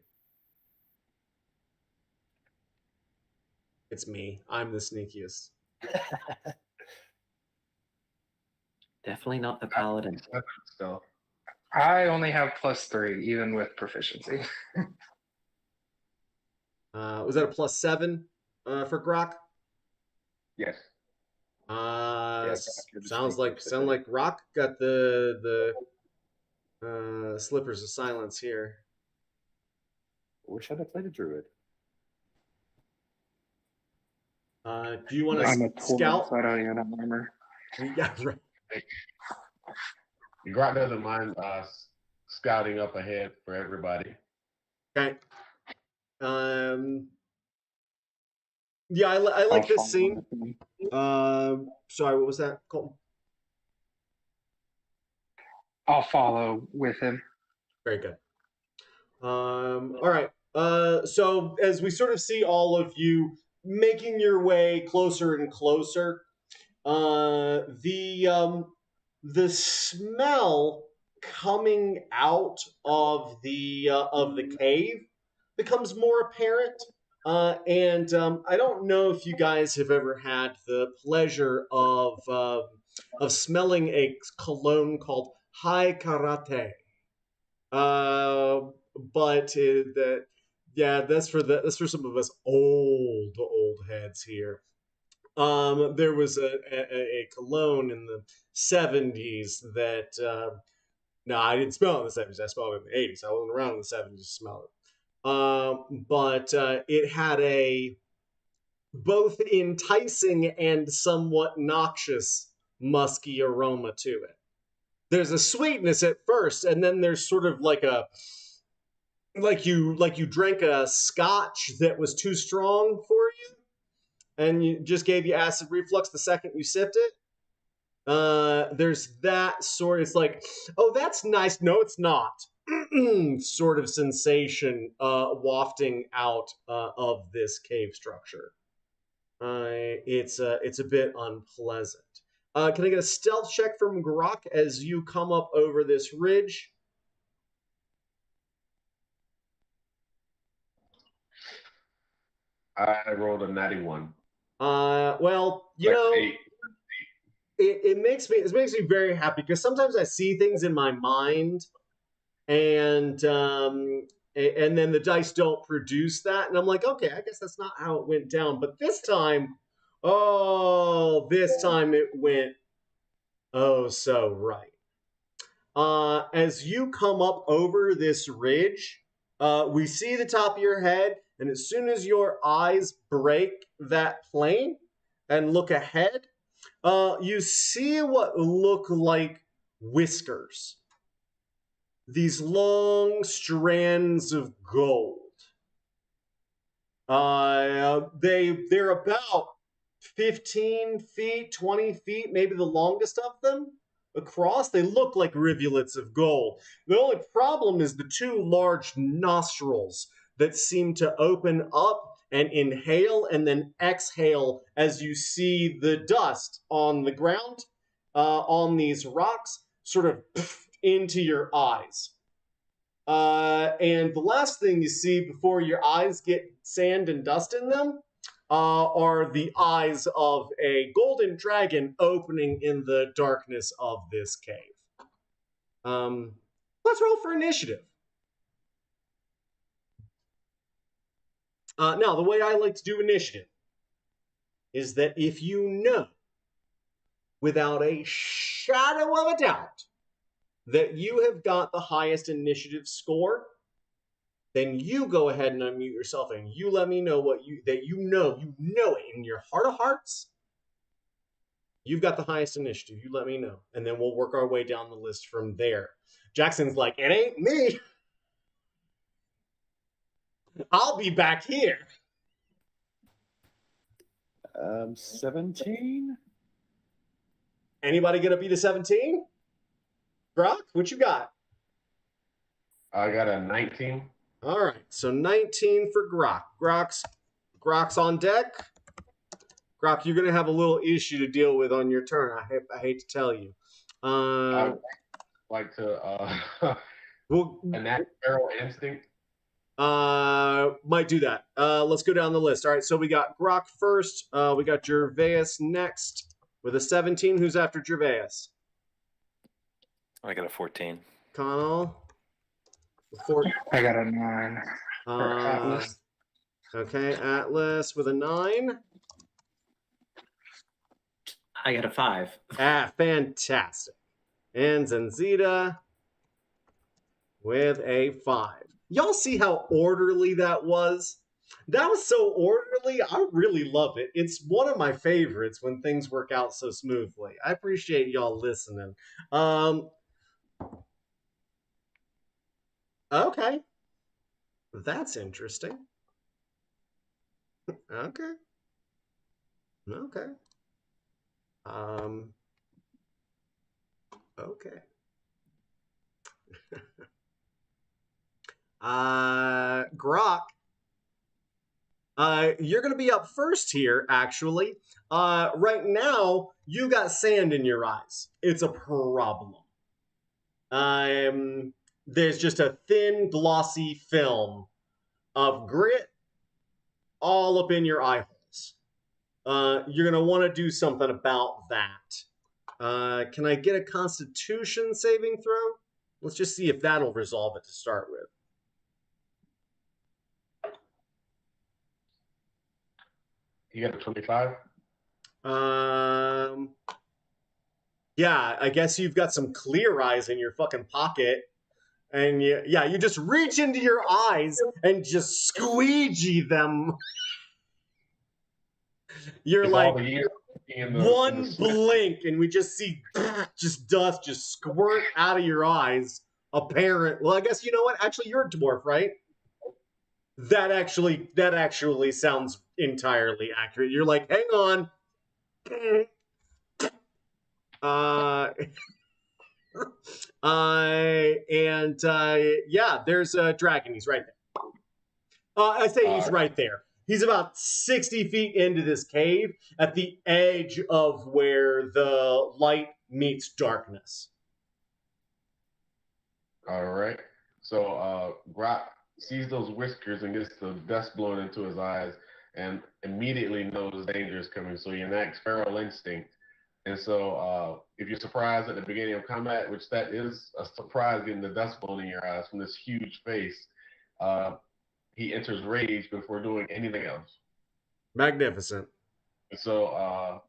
It's me. I'm the sneakiest.
Definitely not the paladin.
So
I only have +3, even with proficiency.
Was that a +7 for Grok?
yes.
Sounds like Rock got the slippers of silence here.
Wish I'd have played a druid.
Do you want
I'm a
to
dwarf,
scout?
so I don't even have armor.
Yeah, right.
Grok doesn't mind scouting up ahead for everybody.
Okay. Yeah, I like
I'll
this
follow
scene.
with him.
Sorry, what was that, Colton?
I'll follow with him.
Very good. All right. So as we sort of see all of you making your way closer and closer, the smell coming out of the cave becomes more apparent. And I don't know if you guys have ever had the pleasure of smelling a cologne called High Karate. But that's for some of us old heads here. There was a cologne in the 70s that no, I didn't smell it in the 70s. I smelled it in the 80s. I wasn't around in the 70s to smell it. But it had a both enticing and somewhat noxious musky aroma to it. There's a sweetness at first, and then there's sort of like you drank a scotch that was too strong for you, and you just gave you acid reflux the second you sipped it. There's that sort. It's like, oh, that's nice. No, it's not. Sort of sensation wafting out of this cave structure. It's a bit unpleasant. Can I get a stealth check from Grok as you come up over this ridge?
I rolled a natty 1.
Well,
Like 8.
it makes me very happy because sometimes I see things in my mind, and then the dice don't produce that, and I'm like, okay, I guess that's not how it went down. But this time it went oh so right. As you come up over this ridge, we see the top of your head, and as soon as your eyes break that plane and look ahead, you see what look like whiskers. These long strands of gold. They're about 15 feet, 20 feet, maybe the longest of them across. They look like rivulets of gold. The only problem is the two large nostrils that seem to open up and inhale and then exhale as you see the dust on the ground, on these rocks, sort of into your eyes. And the last thing you see before your eyes get sand and dust in them are the eyes of a golden dragon opening in the darkness of this cave. Let's roll for initiative. Now, the way I like to do initiative is that if you know, without a shadow of a doubt, that you have got the highest initiative score, then you go ahead and unmute yourself and you let me know you know it in your heart of hearts. You've got the highest initiative. You let me know, and then we'll work our way down the list from there. Jackson's like, it ain't me. I'll be back here.
17.
Anybody gonna beat a 17? Grok, what you got?
I got a 19.
All right, so 19 for Grok. Grok's on deck. Grok, you're gonna have a little issue to deal with on your turn. I hate to tell you.
I would like to
Well,
enact feral instinct.
might do that. Let's go down the list. All right, so we got Grok first. We got Gervais next with a 17. Who's after Gervais?
I got a 14.
Connell.
I got a 9 for Atlas.
Okay, Atlas with a 9.
I got a 5.
Fantastic. And Zanzita with a 5. Y'all see how orderly that was? That was so orderly. I really love it. It's one of my favorites when things work out so smoothly. I appreciate y'all listening. Okay. That's interesting. Okay. Okay. Okay. Grok. You're gonna be up first here, actually. Right now, you got sand in your eyes. It's a problem. There's just a thin, glossy film of grit all up in your eye holes. You're gonna want to do something about that. Can I get a Constitution saving throw? Let's just see if that'll resolve it to start with.
You got a 25?
Yeah, I guess you've got some clear eyes in your fucking pocket. And you just reach into your eyes and just squeegee them. You're
It's
like,
all the years in the,
one
in the sweat.
blink, and we just see just dust just squirt out of your eyes. Well, I guess you know what? Actually, you're a dwarf, right? That actually sounds entirely accurate. You're like, hang on. Yeah, there's a dragon. He's right there. I say he's right there. He's about 60 feet into this cave at the edge of where the light meets darkness.
All right. So Grok sees those whiskers and gets the dust blown into his eyes and immediately knows danger is coming. So he enacts feral instinct. And so if you're surprised at the beginning of combat, which that is a surprise getting the dust blown in your eyes from this huge face, he enters rage before doing anything else.
Magnificent.
So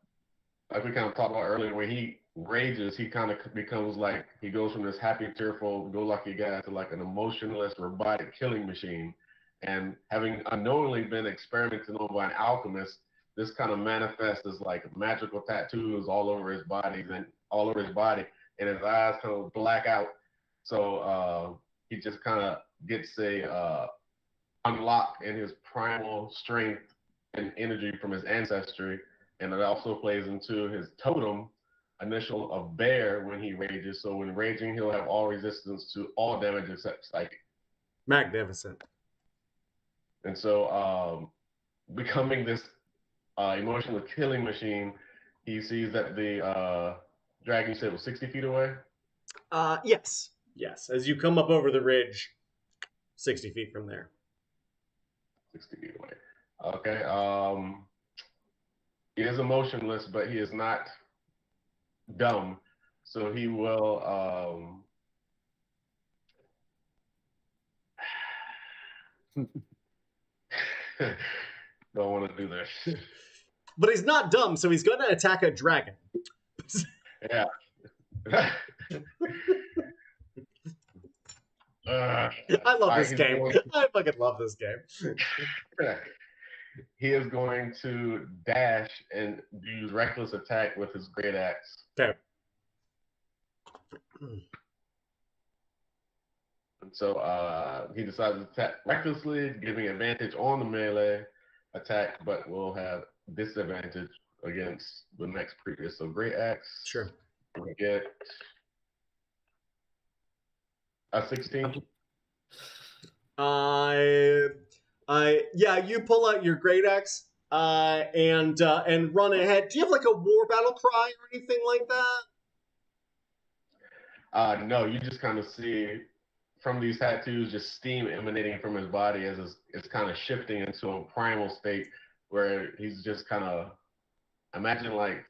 like we kind of talked about earlier, when he rages, he kind of becomes like, he goes from this happy, cheerful, go-lucky guy to like an emotionless, robotic killing machine. And having unknowingly been experimented on by an alchemist, this kind of manifests as like magical tattoos all over his body, and his eyes kind of black out. So he just kind of gets a unlock in his primal strength and energy from his ancestry, and it also plays into his totem initial of bear when he rages. So when raging, he'll have all resistance to all damage except psychic.
Magnificent.
And so becoming this emotional killing machine, he sees that the dragon, you said, was 60 feet away?
Yes. As you come up over the ridge, 60 feet from there.
60 feet away. Okay. He is emotionless, but he is not dumb. So he will don't want to do this.
But he's not dumb, so he's going to attack a dragon.
Yeah.
I love this game. I fucking love this game.
He is going to dash and use reckless attack with his great axe.
Okay.
And so he decides to attack recklessly, giving advantage on the melee attack, but will have disadvantage against the next previous. So great axe.
Sure.
We get a 16.
Yeah, you pull out your great axe and run ahead. Do you have like a war battle cry or anything like that?
No, you just kind of see from these tattoos just steam emanating from his body as it's kind of shifting into a primal state where he's just kind of imagine like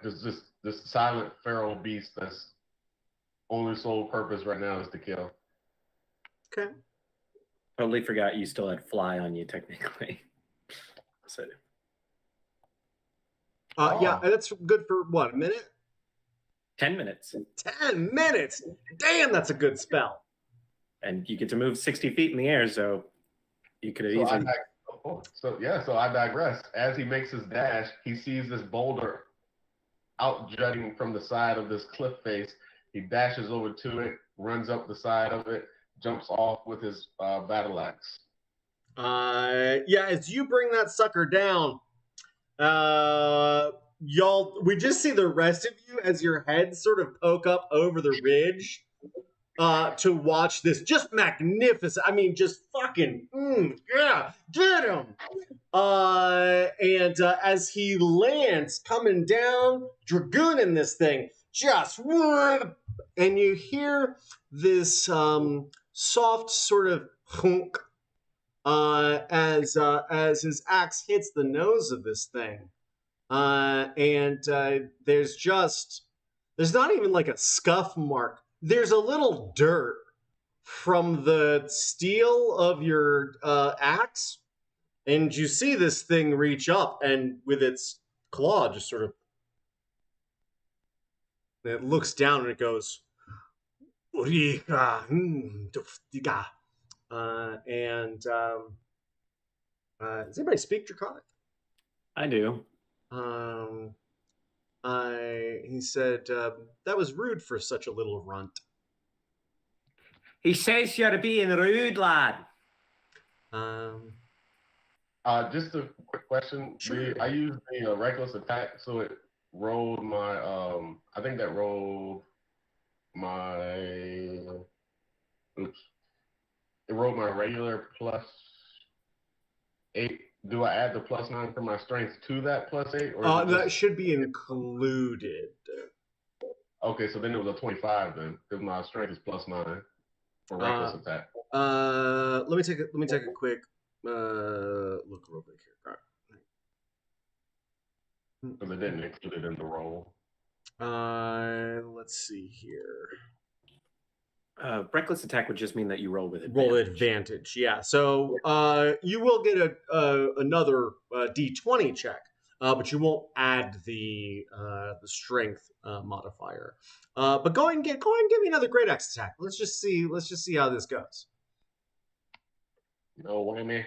this silent feral beast that's only sole purpose right now is to kill.
Okay.
Totally forgot you still had fly on you technically. So
Yeah, and that's good for what, a minute?
10 minutes.
10 minutes. Damn, that's a good spell.
And you get to move 60 feet in the air, so you could have easily.
So I digress. As he makes his dash, he sees this boulder out jutting from the side of this cliff face. He dashes over to it, runs up the side of it, jumps off with his battle axe.
Yeah, as you bring that sucker down, we just see the rest of you as your heads sort of poke up over the ridge to watch this just magnificent. I mean, just fucking, yeah, get him. And as he lands, coming down, dragooning this thing, just, and you hear this soft sort of hunk as his axe hits the nose of this thing. There's not even like a scuff mark. There's a little dirt from the steel of your axe, and you see this thing reach up and with its claw just sort of, it looks down and it goes, does anybody speak Draconic?
I do.
He said, that was rude for such a little runt.
He says you're being rude, lad.
Just a quick question.
Sure.
I used the reckless attack, so it rolled my, I think that rolled my, it rolled my regular +8. Do I add the +9 for my strength to that +8? Or
that should be included.
Okay, so then it was a 25 then, because my strength is +9 for reckless attack.
Let me take a quick look real quick here. All
right. Because it didn't include it in the roll.
Let's see here.
Reckless attack would just mean that you roll with advantage.
Roll advantage, yeah. So you will get another D20 check, but you won't add the strength modifier. But go ahead and give me another great axe attack. Let's just see how this goes.
No whammy.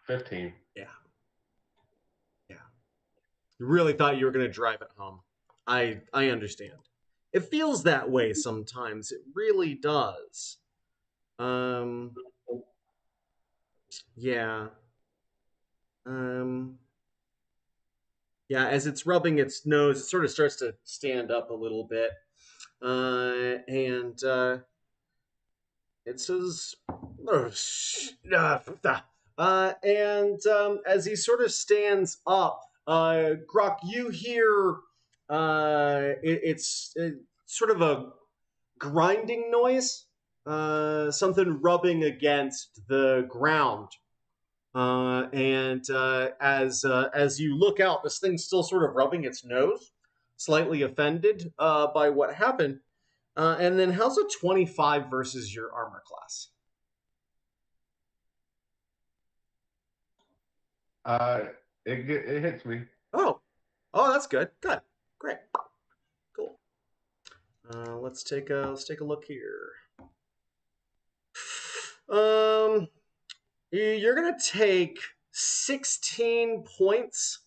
15.
Yeah. You really thought you were going to drive it home. I understand. It feels that way sometimes. It really does. Yeah. Yeah, as it's rubbing its nose, it sort of starts to stand up a little bit. And it says, as he sort of stands up, Grok, you hear it's sort of a grinding noise, something rubbing against the ground. As you look out, this thing's still sort of rubbing its nose, slightly offended by what happened. And then how's a 25 versus your armor class?
It hits me.
Oh, that's good. Good, great, cool. Let's take a look here. You're gonna take 16 points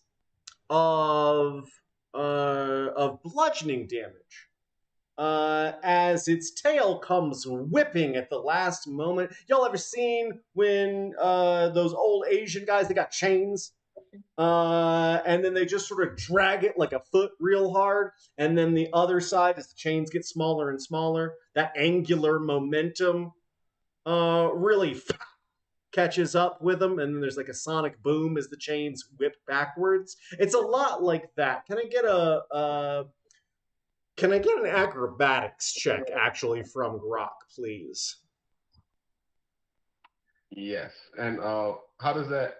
of bludgeoning damage. as its tail comes whipping at the last moment. Y'all ever seen when those old Asian guys, they got chains? And then they just sort of drag it like a foot real hard. And then the other side, as the chains get smaller and smaller, that angular momentum really catches up with them. And then there's like a sonic boom as the chains whip backwards. It's a lot like that. Can I get an acrobatics check actually from Grok, please?
Yes. And how does that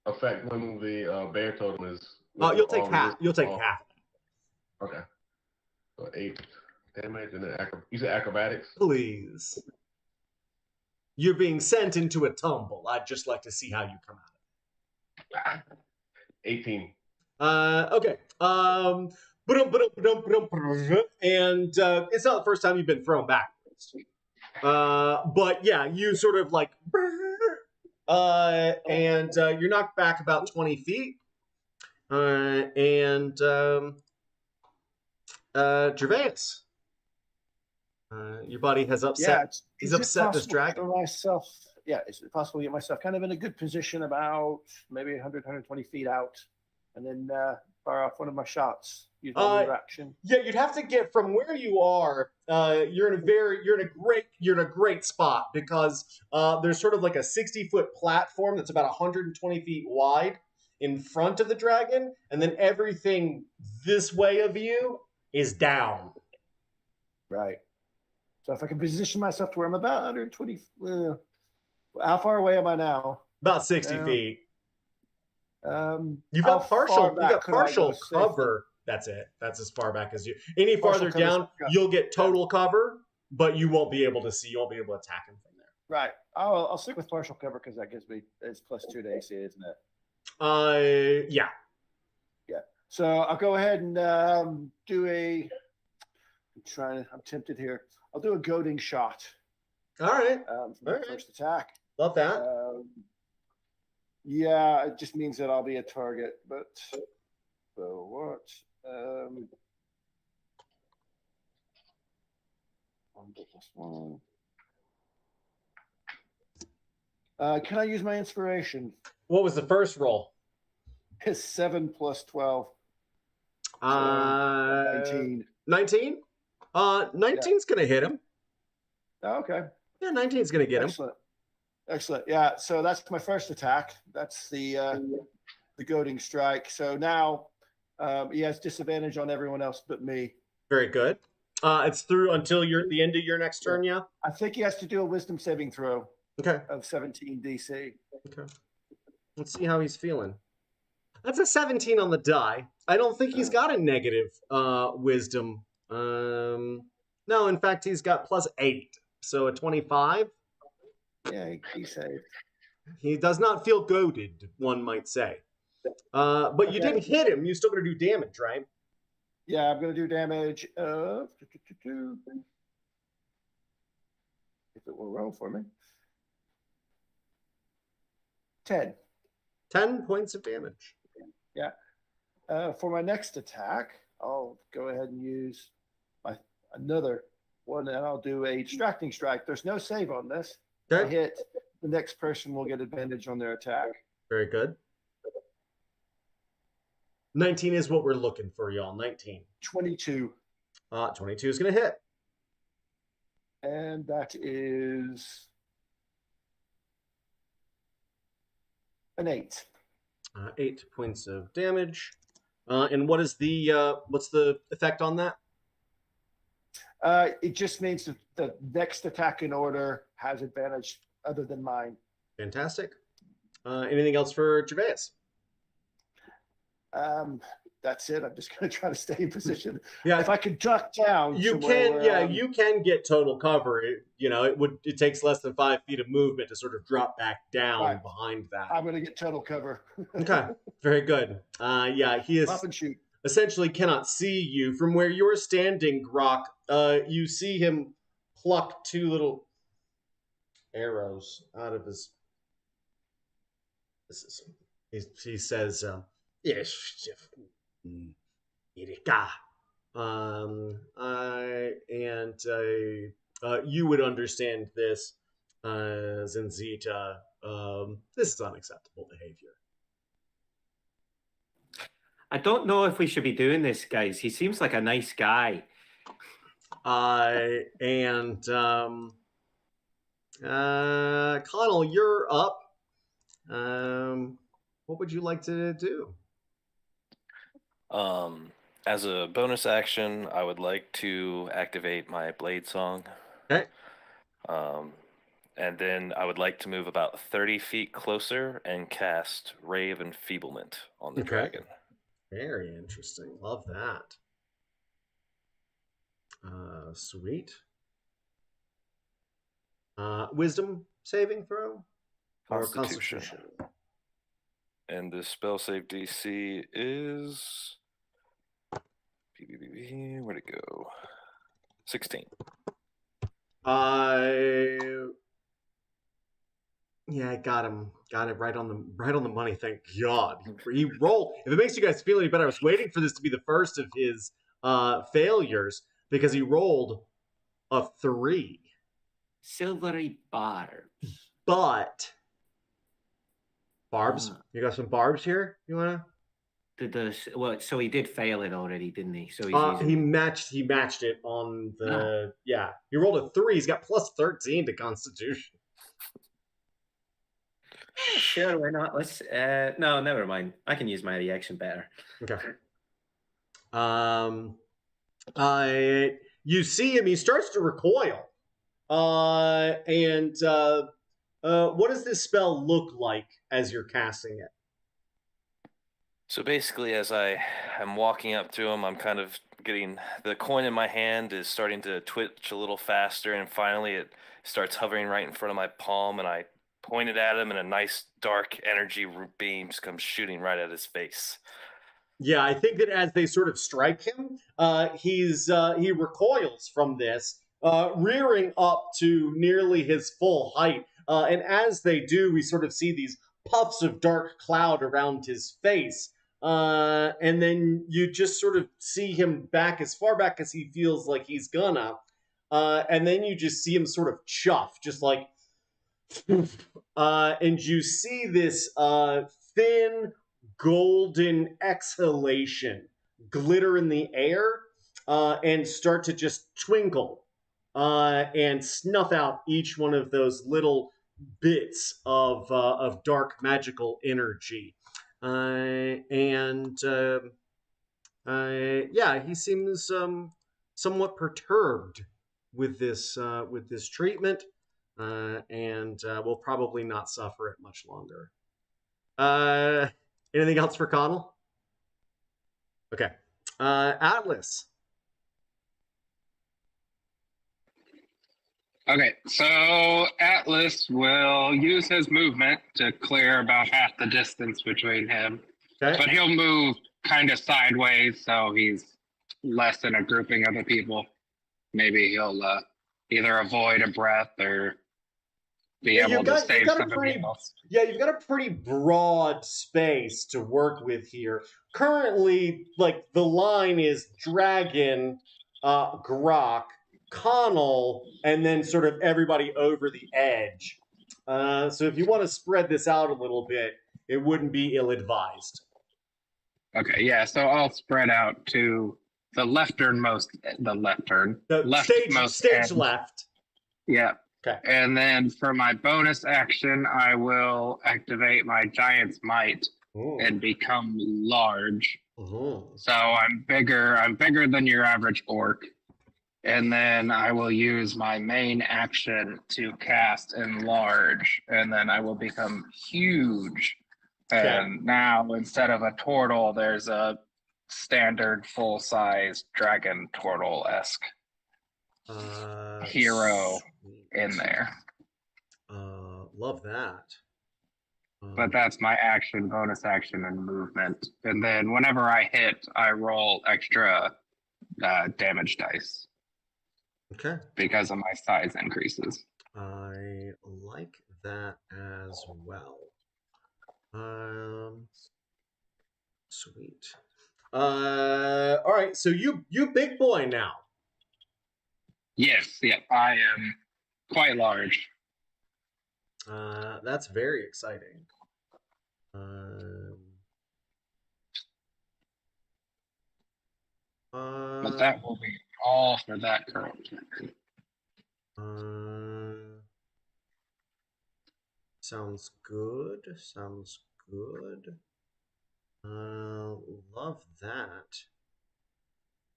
affect when the bear totem is?
You'll take half. You'll take half.
Okay. So 8 damage and then you said acrobatics?
Please. You're being sent into a tumble. I'd just like to see how you come out.
18.
Okay. And it's not the first time you've been thrown backwards. But yeah, you sort of like, and you're knocked back about 20 feet. Gervais, your buddy has upset. He's upset this dragon.
Myself, yeah, is it possible to get myself kind of in a good position about maybe 100, 120 feet out, and then fire off one of my shots? Use my action.
Yeah, you'd have to get from where you are. You're in a great spot because there's sort of like a 60-foot platform that's about 120 feet wide in front of the dragon, and then everything this way of you is down.
Right. So if I can position myself to where I'm about 120, how far away am I now?
About 60 feet. You've
got
partial cover. That's it. That's as far back as you. Any farther down, you'll get total cover, but you won't be able to see. You won't be able to attack him from there.
Right. I'll stick with partial cover because that gives me it's +2 to AC, isn't it?
Yeah.
Yeah. So I'll go ahead and do a. I'm tempted here. I'll do a goading shot.
All right.
First attack.
Love that.
Yeah, it just means that I'll be a target, but so what? One. Can I use my inspiration?
What was the first roll?
It's 7 + 12. 19.
19? 19's gonna hit him.
Oh, okay.
Yeah, 19's gonna get him.
Excellent. Yeah. So that's my first attack. That's the goading strike. So now he has disadvantage on everyone else but me.
Very good. It's through until the end of your next turn. Yeah.
I think he has to do a wisdom saving throw.
Okay.
Of 17 DC.
Okay. Let's see how he's feeling. That's a 17 on the die. I don't think he's got a negative wisdom. No, in fact, he's got +8, so a 25.
Yeah, he saved.
He does not feel goaded, one might say. But you didn't hit him. You're still going to do damage, right?
Yeah, I'm going to do damage of... If it will roll for me. 10.
10 points of damage.
Yeah. For my next attack, I'll go ahead and use another one, and I'll do a distracting strike. There's no save on this.
Okay.
I hit, the next person will get advantage on their attack.
Very good. 19 is what we're looking for, y'all. 19.
22.
22 is going to hit.
And that is an 8.
8 points of damage. And what is what's the effect on that?
It just means that the next attack in order has advantage other than mine.
Fantastic. Anything else for Gervais?
That's it. I'm just going to try to stay in position.
Yeah.
If I could duck down,
you can. Yeah, you can get total cover. It takes less than 5 feet of movement to sort of drop back down behind that.
I'm going to get total cover.
Okay, very good. Yeah, he is.
Pop and shoot.
Essentially cannot see you from where you're standing, Grok. You see him pluck 2 little arrows out of his. He says, "Yes, Erika. You would understand this, Zinzita. This is unacceptable behavior.
I don't know if we should be doing this, guys. He seems like a nice guy.
Connell, you're up. What would you like to do?
As a bonus action, I would like to activate my blade song.
Okay.
And then I would like to move about 30 feet closer and cast Ray of Enfeeblement on the dragon.
Very interesting. Love that. Sweet. Wisdom saving throw? Or
Constitution. And the spell save DC is... Where'd it go? 16.
Yeah, I got him. Got it right on the money. Thank God. He rolled. If it makes you guys feel any better, I was waiting for this to be the first of his failures because he rolled a 3.
Silvery barbs.
But barbs. You got some barbs here? You wanna?
So he did fail it already, didn't he? So
he matched it on the yeah. He rolled a 3. He's got plus 13 to Constitution.
Sure, why not? Let's no, never mind. I can use my reaction better.
Okay. You see him, he starts to recoil. What does this spell look like as you're casting it?
So basically, as I am walking up to him, I'm kind of getting the coin in my hand is starting to twitch a little faster, and finally it starts hovering right in front of my palm, and I point it at him, and a nice dark energy beam comes shooting right at his face.
Yeah, I think that as they sort of strike him, he recoils from this, rearing up to nearly his full height. And as they do, we sort of see these puffs of dark cloud around his face. And then you just sort of see him back as far back as he feels like he's gonna. And then you just see him sort of chuff, just like, and you see this thin golden exhalation glitter in the air and start to just twinkle and snuff out each one of those little bits of dark magical energy. Yeah, he seems somewhat perturbed with this treatment, and will probably not suffer it much longer. Anything else for Connell? Okay. Atlas.
Okay, so Atlas will use his movement to clear about half the distance between him. Okay. But he'll move kind of sideways, so he's less in a grouping of the people. Maybe he'll either avoid a breath or be able to save somebody else.
Yeah, you've got a pretty broad space to work with here. Currently, like, the line is Dragon, Grok, Connell, and then sort of everybody over the edge. So if you want to spread this out a little bit, it wouldn't be ill-advised.
Okay, yeah, so I'll spread out to the
stage left.
Yeah.
Okay.
And then for my bonus action, I will activate my Giant's Might and become large. So I'm bigger than your average orc. And then I will use my main action to cast Enlarge, and then I will become huge. And now instead of a turtle, there's a standard full-size dragon turtle-esque hero in there.
Love that.
But that's my action, bonus action, and movement. And then whenever I hit, I roll extra damage dice.
Okay.
Because of my size increases.
I like that as well. Sweet. All right, so you big boy now.
Yes, yep, I am quite large.
That's very exciting. Um,
But that will be all for that current turn.
Sounds good. Sounds good. Love that.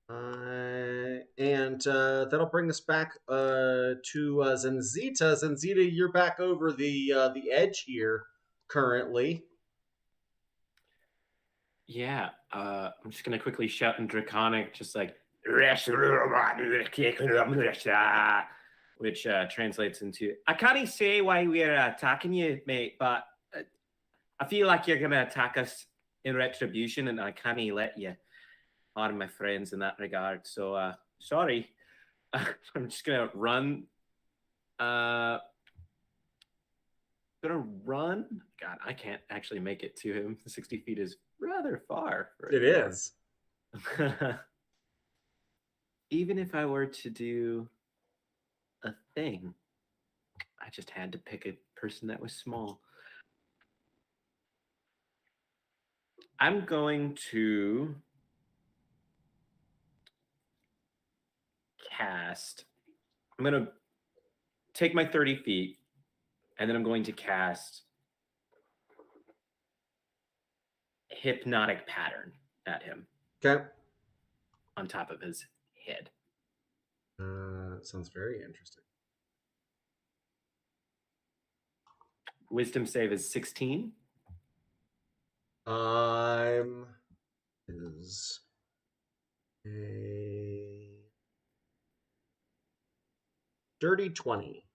And that'll bring us back to Zenzita. Zenzita, you're back over the edge here currently.
Yeah, I'm just gonna quickly shout in Draconic, just like, which translates into, I can't say why we're attacking you, mate, but I feel like you're gonna attack us in retribution, and I can't let you harm my friends in that regard. So sorry. I'm just gonna run. Gonna run. God, I can't actually make it to him. 60 feet is rather far.
It is.
Even if I were to do a thing, I just had to pick a person that was small. I'm going to cast. I'm going to take my 30 feet, and then I'm going to cast Hypnotic Pattern at him.
Okay.
On top of his head.
Sounds very interesting.
Wisdom save is 16.
Is a dirty 20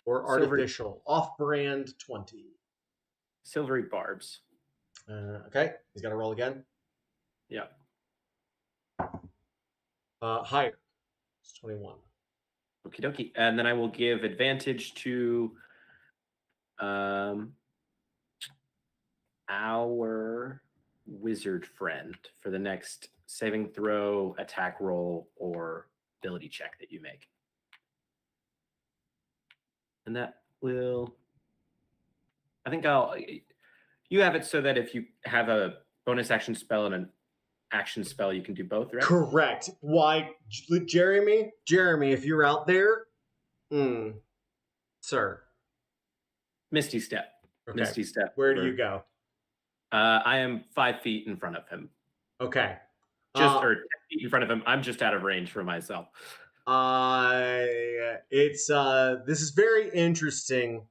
or artificial off-brand 20.
Silvery barbs.
Okay, he's got to roll again.
Yeah.
Higher. It's 21.
Okie dokie. And then I will give advantage to our wizard friend for the next saving throw, attack roll, or ability check that you make. And that will, I think you have it so that if you have a bonus action spell and an action spell, you can do both, right?
Correct. Why, Jeremy, if you're out there, sir.
Misty Step.
Okay.
Misty Step.
Where do you go?
I am 5 feet in front of him.
Okay.
Or 10 feet in front of him. I'm just out of range for myself.
This is very interesting.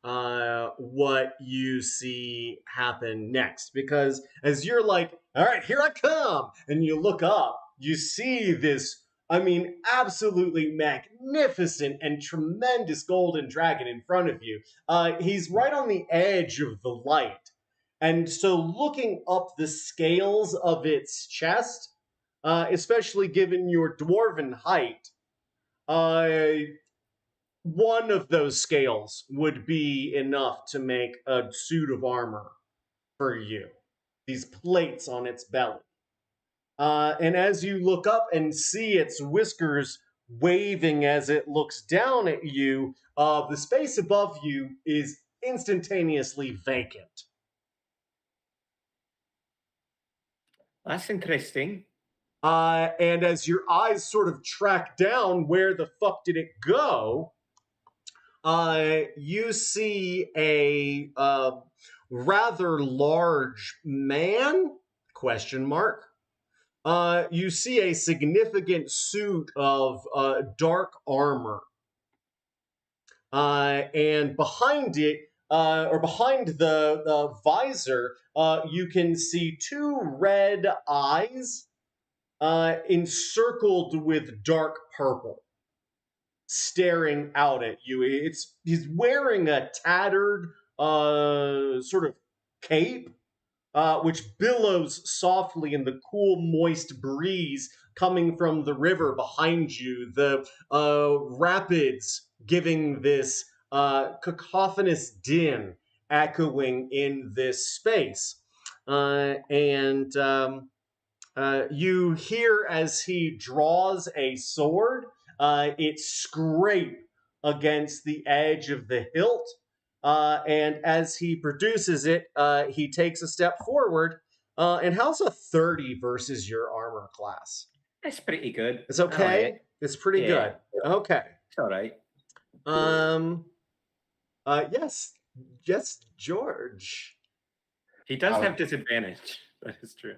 What you see happen next, because as you're like, all right, here I come, and you look up, you see this, absolutely magnificent and tremendous golden dragon in front of you. He's right on the edge of the light, and so looking up the scales of its chest, especially given your dwarven height, one of those scales would be enough to make a suit of armor for you. These plates on its belly. And as you look up and see its whiskers waving as it looks down at you, the space above you is instantaneously vacant.
That's interesting.
And as your eyes sort of track down, where the fuck did it go? You see a rather large man? Question mark. You see a significant suit of dark armor. And behind it, or behind the visor, you can see two red eyes encircled with dark purple, staring out at you. He's wearing a tattered sort of cape, which billows softly in the cool, moist breeze coming from the river behind you. The rapids giving this cacophonous din echoing in this space. And You hear as he draws a sword, it scrape against the edge of the hilt, and as he produces it, he takes a step forward. And how's a 30 versus your armor class?
That's pretty good.
It's okay.
Alright.
It's pretty
Yeah.
good. Okay.
It's all right.
Yes, George.
He does have disadvantage. That is true.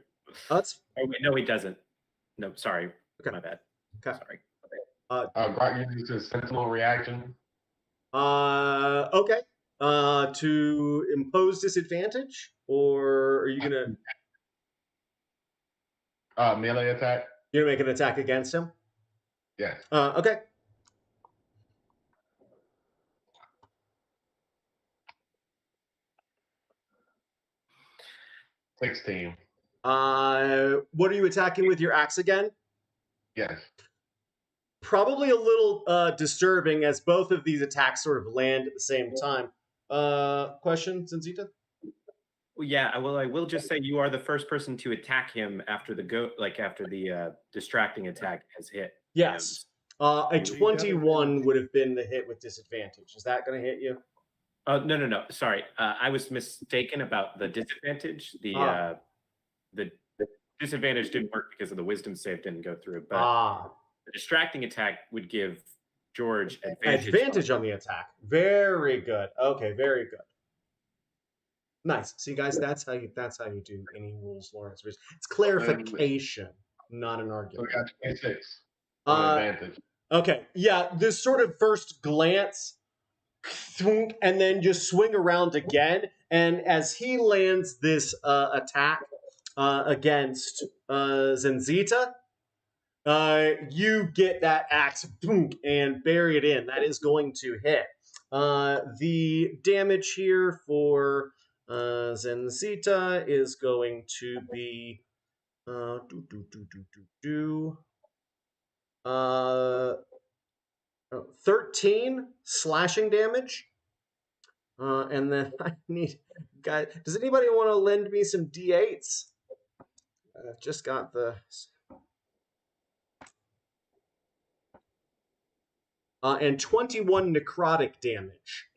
That's
Oh, wait, no, he doesn't. No, sorry.
Okay.
My bad.
Okay.
Sorry.
Grok uses his sentinel reaction.
Okay. To impose disadvantage, or are you gonna
Melee attack.
you're gonna make an attack against him?
Yes.
Okay.
$16.
What are you attacking with your axe again?
Yes.
Probably a little disturbing, as both of these attacks sort of land at the same time. Question, Zinzita?
Well, yeah, I will just say you are the first person to attack him after the distracting attack has hit.
Yes. A
You got
21 would have been the hit with disadvantage. Is that going to hit you?
No. Sorry, I was mistaken about the disadvantage. The disadvantage didn't work because of the wisdom save didn't go through. But the distracting attack would give George
advantage on the attack. Very good. Okay, very good. Nice. See, guys, that's how you do any rules, Lawrence. It's clarification, not an
So
argument.
we got 26 on advantage.
Okay, yeah, this sort of first glance, thunk, and then just swing around again. And as he lands this attack against Zenzita, you get that axe thunk, and bury it in. That is going to hit. The damage here for Zenzita is going to be 13 slashing damage. And then I need, guys, does anybody want to lend me some D8s? I've just got the. And 21 necrotic damage.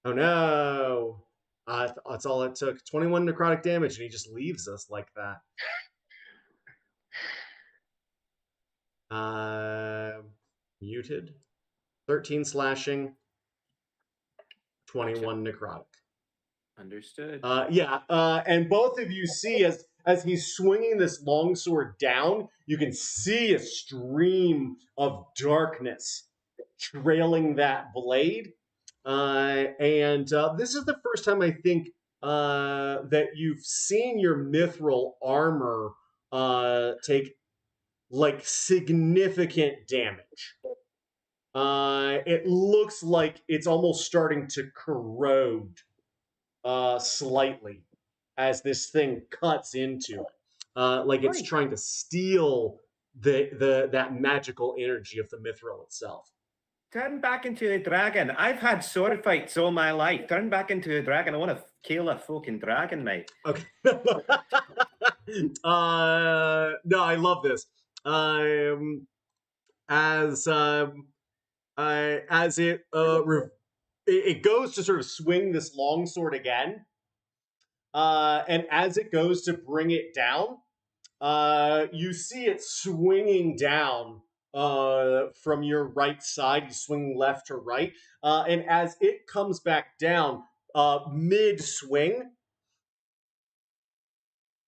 Oh no. That's all it took. 21 necrotic damage, and he just leaves us like that. Muted. 13 slashing. 21 necrotic.
Understood.
And both of you see as he's swinging this longsword down, you can see a stream of darkness trailing that blade. And this is the first time I think that you've seen your Mithral Armor take like significant damage. It looks like it's almost starting to corrode slightly as this thing cuts into it, like it's trying to steal that magical energy of the Mithril itself.
Turn back into a dragon. I've had sword fights all my life. Turn back into a dragon. I want to kill a fucking dragon, mate.
Okay. No, I love this. As it goes to sort of swing this longsword again, and as it goes to bring it down, you see it swinging down from your right side. You swing left to right, and as it comes back down mid-swing,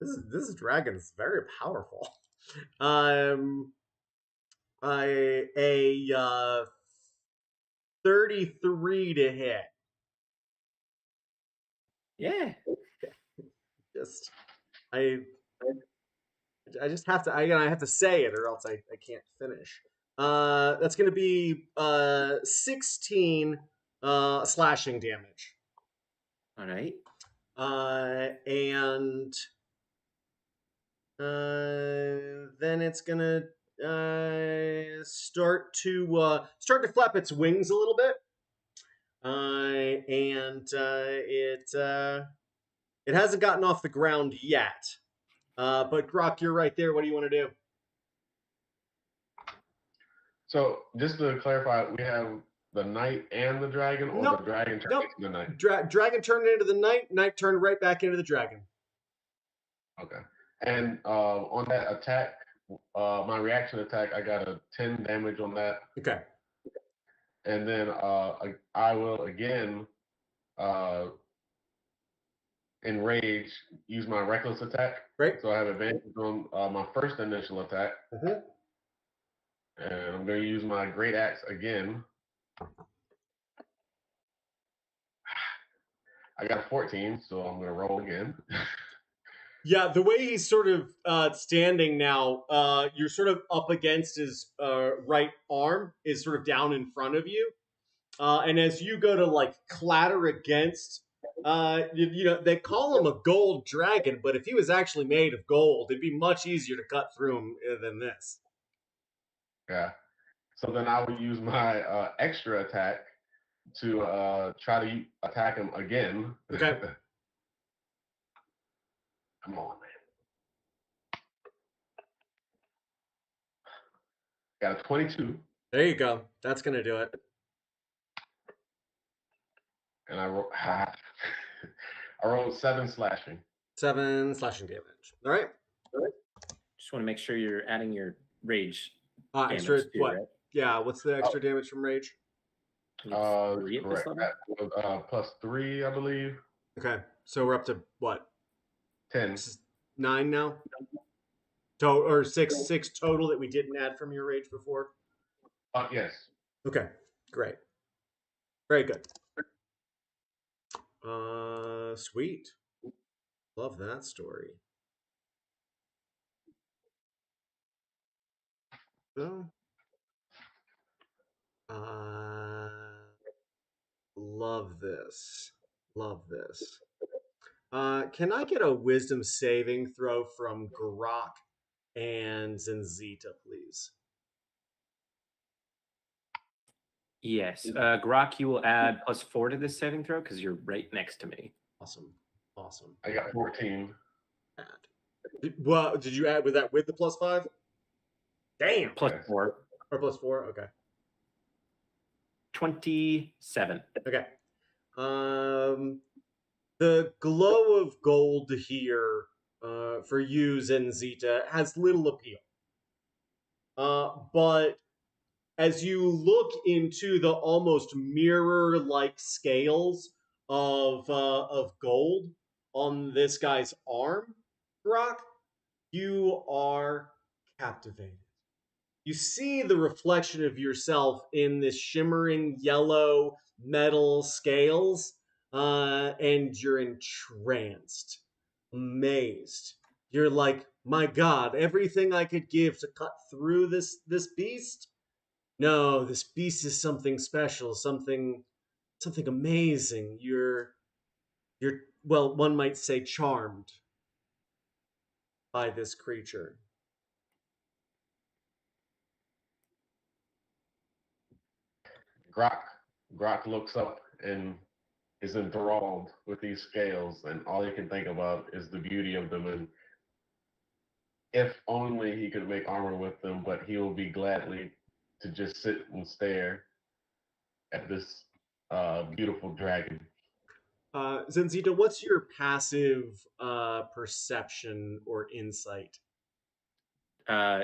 this dragon is very powerful. A 33 to hit.
Yeah.
I just have to. I have to say it, or else I can't finish. That's going to be 16 slashing damage.
All right.
And then it's gonna start to flap its wings a little bit, and it hasn't gotten off the ground yet. But Grok, you're right there. What do you want to do?
So just to clarify, we have the knight and the dragon, or
Nope.
the dragon turning
Nope.
into the knight?
Dragon turned into the knight. Knight turned right back into the dragon.
Okay. And on that attack, my reaction attack, I got a 10 damage on that.
Okay.
And then I will again enrage, use my reckless attack.
Great.
So I have advantage on my first initial attack.
Mm-hmm.
And I'm going to use my great axe again. I got a 14, so I'm going to roll again.
Yeah, the way he's sort of standing now, you're sort of up against his right arm is sort of down in front of you. And as you go to like clatter against, you know, they call him a gold dragon, but if he was actually made of gold, it'd be much easier to cut through him than this.
Yeah. So then I will use my extra attack to try to attack him again.
Okay.
Come on, man. Got a 22.
There you go. That's going to do it.
And I rolled 7 slashing.
7 slashing damage. All right.
Just want to make sure you're adding your rage.
Extra
damage too,
what?
right?
Yeah. What's the extra damage from rage?
It's 3 at this
Correct.
level?
That was +3, I believe.
Okay. So we're up to what?
10.
This is 9 now. Or six total that we didn't add from your rage before.
Yes.
Okay. Great. Very good. Sweet. Love that story. So, love this. Love this. Can I get a wisdom saving throw from Grok and Zinzita, please?
Yes. Grok, you will add +4 to this saving throw because you're right next to me.
Awesome. Awesome.
I got 14.
Well, did you add with that with the +5? Damn.
+4.
Or +4? Okay.
27.
Okay. The glow of gold here for you, Zenzita, has little appeal. But as you look into the almost mirror-like scales of gold on this guy's arm, Grok, you are captivated. You see the reflection of yourself in this shimmering yellow metal scales, and you're entranced, amazed. You're like, my God, everything I could give to cut through this beast. No, this beast is something special, something amazing. You're well, one might say charmed by this creature.
Grok looks up and is enthralled with these scales, and all he can think about is the beauty of them, and if only he could make armor with them, but he will be gladly to just sit and stare at this beautiful dragon.
Zenzita, what's your passive perception or insight?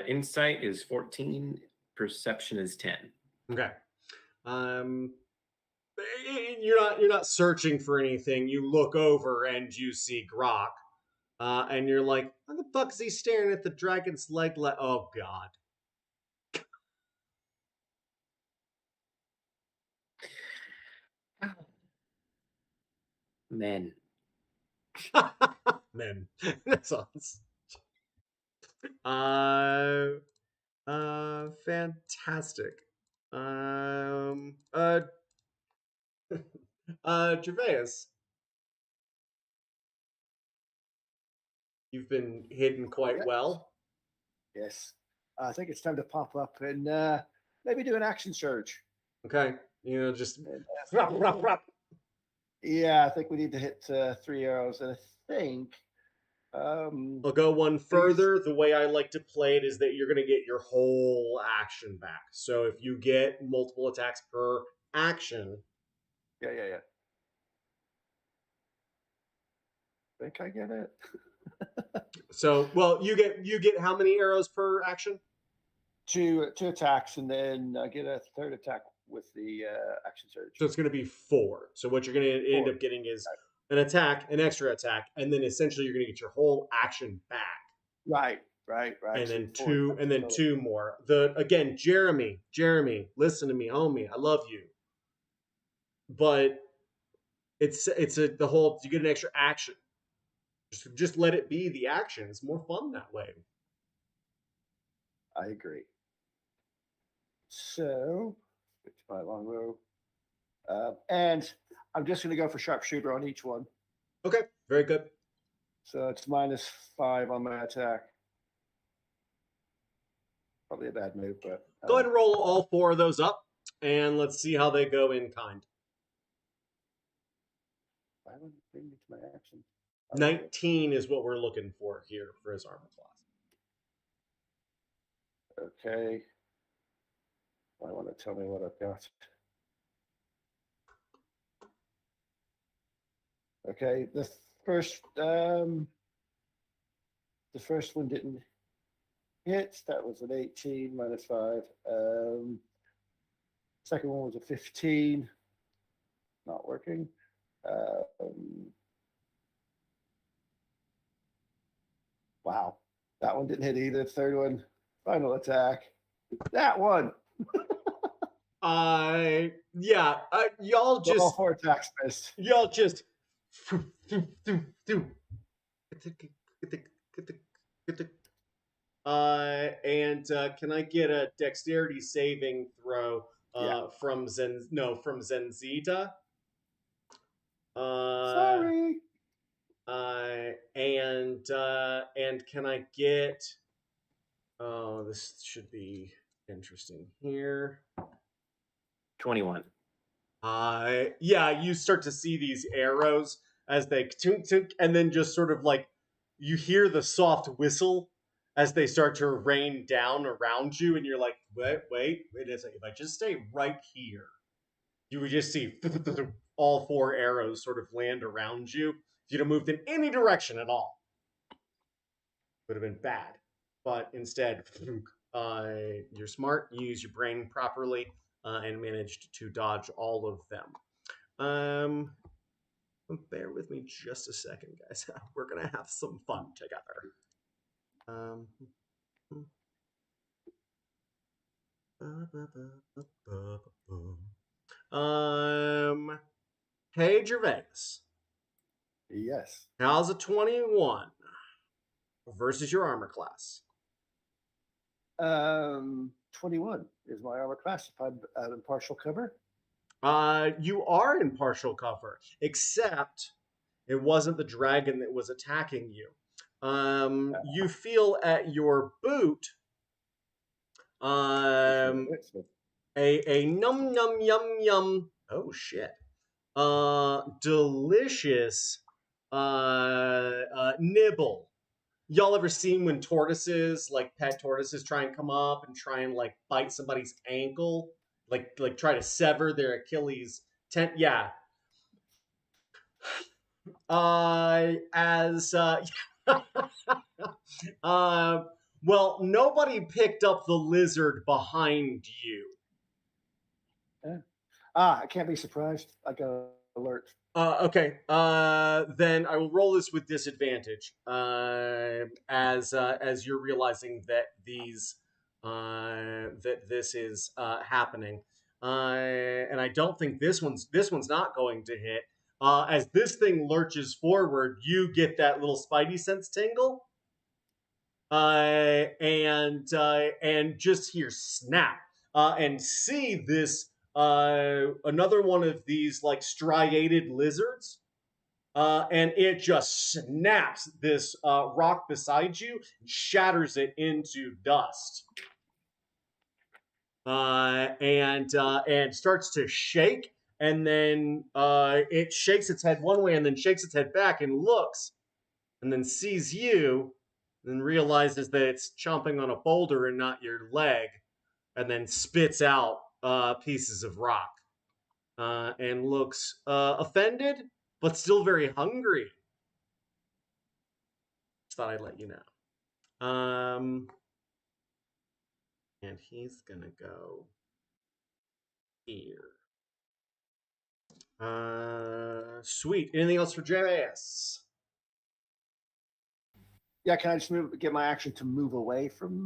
Insight is 14. Perception is 10.
Okay. You're not searching for anything. You look over and you see Grok, and you're like, "How the fuck is he staring at the dragon's leg?" Oh God.
Men.
Men. That's awesome. Fantastic. Gervais, you've been hidden quite well.
Yes. I think it's time to pop up and maybe do an action surge.
Okay, just
Yeah, I think we need to hit 3 arrows, and I think
I'll go one further. The way I like to play it is that you're going to get your whole action back. So if you get multiple attacks per action,
Yeah. Think I get it.
so you get how many arrows per action?
Two attacks, and then I get a third attack with the action surge.
So it's going to be 4. So what you're going to end up getting is an attack, an extra attack, and then essentially you're going to get your whole action back.
Right.
And
So
then
four attacks total.
2 more. Again, Jeremy, listen to me, homie. I love you. But it's the whole, you get an extra action. Just let it be the action. It's more fun that way.
I agree. So, it's my longbow. And I'm just going to go for sharpshooter on each one.
Okay, very good.
So it's -5 on my attack. Probably a bad move, but
Go ahead and roll all 4 of those up, and let's see how they go in kind.
why would it bring me to my action?
19 is what we're looking for here for his armor class.
Okay. I want to tell me what I've got. Okay, the first one didn't hit. That was an 18 -5. Second one was a 15. Not working. Wow, that one didn't hit either. Third one, final attack. That one.
Y'all
All
just
4 attacks missed.
y'all just can I get a dexterity saving throw from Zenzita?
Sorry.
And can I get this should be interesting here.
21.
You start to see these arrows as they tink tink, and then just sort of like you hear the soft whistle as they start to rain down around you, and you're like, wait a second. If I just stay right here, you would just see all 4 arrows sort of land around you. If you'd have moved in any direction at all, would have been bad. But instead, you're smart, you use your brain properly, and managed to dodge all of them. Bear with me just a second, guys. We're going to have some fun together. Hey, Gervais.
Yes.
How's a 21 versus your armor class?
21 is my armor class. If I'm in partial cover.
You are in partial cover, except it wasn't the dragon that was attacking you. You feel at your boot a num num yum yum. Oh shit! Delicious nibble. Y'all ever seen when tortoises, like pet tortoises, try and come up and try and like bite somebody's ankle, like try to sever their Achilles tent? Yeah. Well, nobody picked up the lizard behind you.
I can't be surprised. I got an alert.
Okay. Then I will roll this with disadvantage. As you're realizing that this is happening. And I don't think this one's not going to hit. As this thing lurches forward, you get that little spidey sense tingle. And just hear snap. And see this another one of these like striated lizards, and it just snaps this rock beside you, shatters it into dust, and starts to shake, and then it shakes its head one way and then shakes its head back and looks, and then sees you, and realizes that it's chomping on a boulder and not your leg, and then spits out pieces of rock, and looks offended, but still very hungry. Just thought I'd let you know. And he's gonna go here. Sweet. Anything else for JS?
Yeah, can I just get my action to move away from?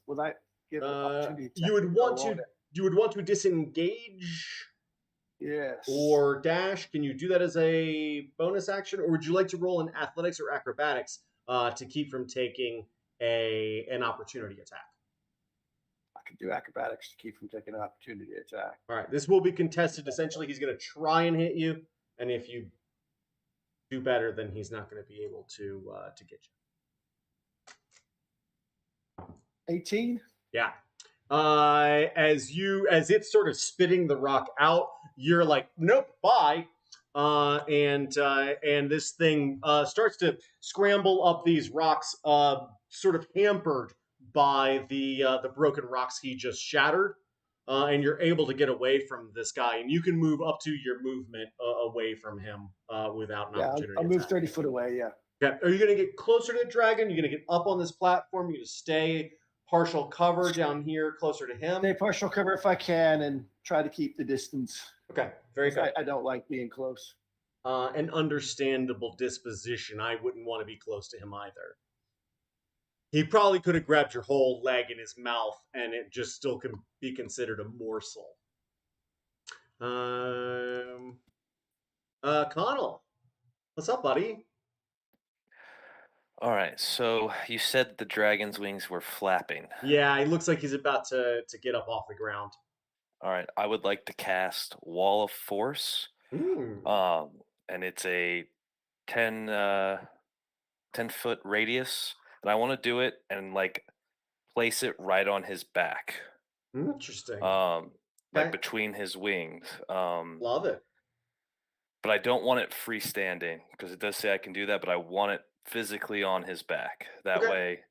Will I give an opportunity? To
You would want
go
to. You would want to disengage
Yes.
or dash. Can you do that as a bonus action, or would you like to roll in athletics or acrobatics to keep from taking an opportunity attack?
I can do acrobatics to keep from taking an opportunity attack.
All right. This will be contested. Essentially, he's going to try and hit you, and if you do better, then he's not going to be able to get you.
18.
Yeah. As it's sort of spitting the rock out, you're like, nope, bye. And this thing starts to scramble up these rocks, sort of hampered by the broken rocks he just shattered. And you're able to get away from this guy, and you can move up to your movement away from him without an opportunity.
I'll move
attack.
30 foot away. Yeah.
Okay. Are you going to get closer to the dragon? You're going to get up on this platform? You're going to stay partial cover down here closer to him?
Stay partial cover if I can and try to keep the distance.
Okay, very good.
I don't like being close.
An understandable disposition. I wouldn't want to be close to him either. He probably could have grabbed your whole leg in his mouth, and it just still can be considered a morsel. Connell, what's up, buddy?
All right, so you said the dragon's wings were flapping.
Yeah, he looks like he's about to get up off the ground.
All right, I would like to cast Wall of Force. And it's a 10-foot radius, and I want to do it and like place it right on his back.
Interesting.
Like between his wings.
Love it.
But I don't want it freestanding because it does say I can do that, but I want it physically on his back. That way,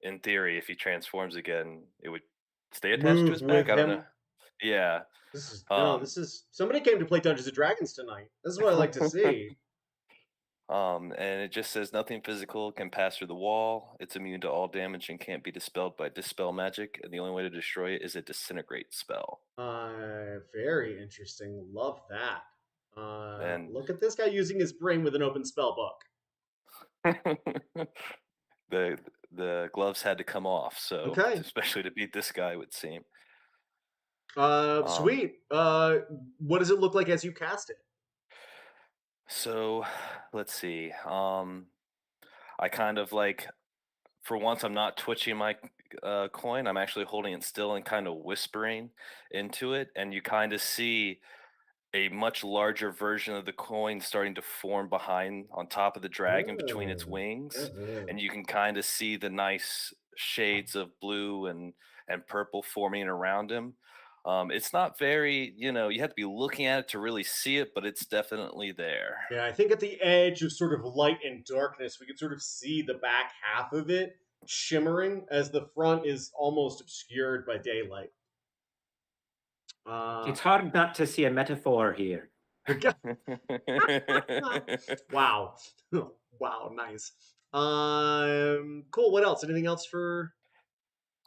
in theory, if he transforms again, it would stay attached to his back. I don't know. Yeah.
This is somebody came to play Dungeons and Dragons tonight. This is what I like to see.
And it just says nothing physical can pass through the wall. It's immune to all damage and can't be dispelled by dispel magic. And the only way to destroy it is a disintegrate spell.
Very interesting. Love that.
And
look at this guy using his brain with an open spell book.
the gloves had to come off, so especially to beat this guy, it would seem.
Sweet. What does it look like as you cast it?
So let's see. I kind of like, for once, I'm not twitching my coin. I'm actually holding it still and kind of whispering into it, and you kind of see a much larger version of the coin starting to form on top of the dragon between its wings, and you can kind of see the nice shades of blue and purple forming around him. It's not very, you have to be looking at it to really see it, but it's definitely there.
Yeah, I think at the edge of sort of light and darkness, we can sort of see the back half of it shimmering as the front is almost obscured by daylight.
It's hard not to see a metaphor here.
Wow. Wow, nice. Cool. What else? Anything else for...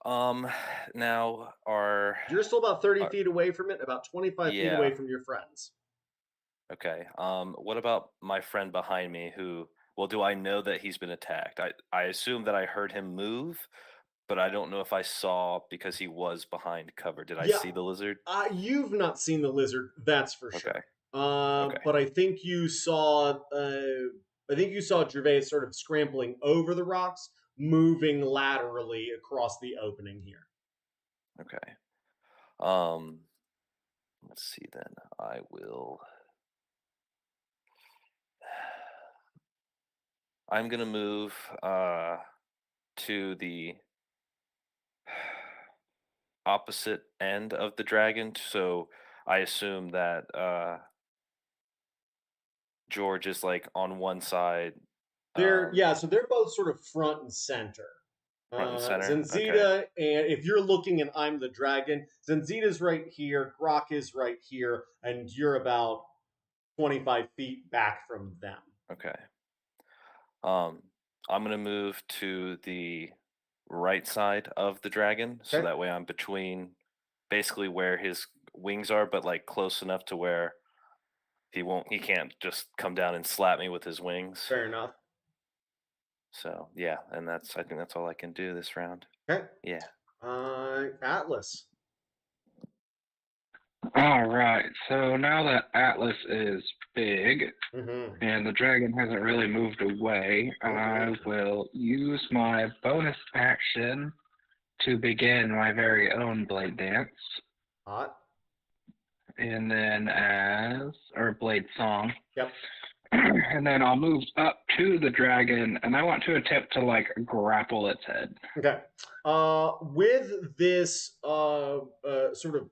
Now
you're still about 30 feet away from it, about 25 feet away from your friends.
Okay. What about my friend behind me do I know that he's been attacked? I assume that I heard him move, but I don't know if I saw because he was behind cover. Did I see the lizard?
You've not seen the lizard, that's for sure. But I think you saw Gervais sort of scrambling over the rocks, moving laterally across the opening here.
Okay. Let's see then. I will. I'm gonna move to the opposite end of the dragon, so I assume that George is like on one side
So they're both sort of front and center.
Front and center.
Zenzita,
Okay.
and if you're looking and I'm the dragon, Zenzita's right here, Grok is right here, and you're about 25 feet back from them.
Okay. I'm gonna move to the right side of the dragon, so
Okay.
that way I'm between basically where his wings are, but like close enough to where he can't just come down and slap me with his wings.
Fair enough.
So yeah, and I think that's all I can do this round.
Okay.
Yeah.
Atlas.
All right. So now that Atlas is big
Mm-hmm.
and the dragon hasn't really moved away, I will use my bonus action to begin my very own blade dance.
Hot.
And then or blade song.
Yep.
And then I'll move up to the dragon, and I want to attempt to like grapple its head.
Okay. With this sort of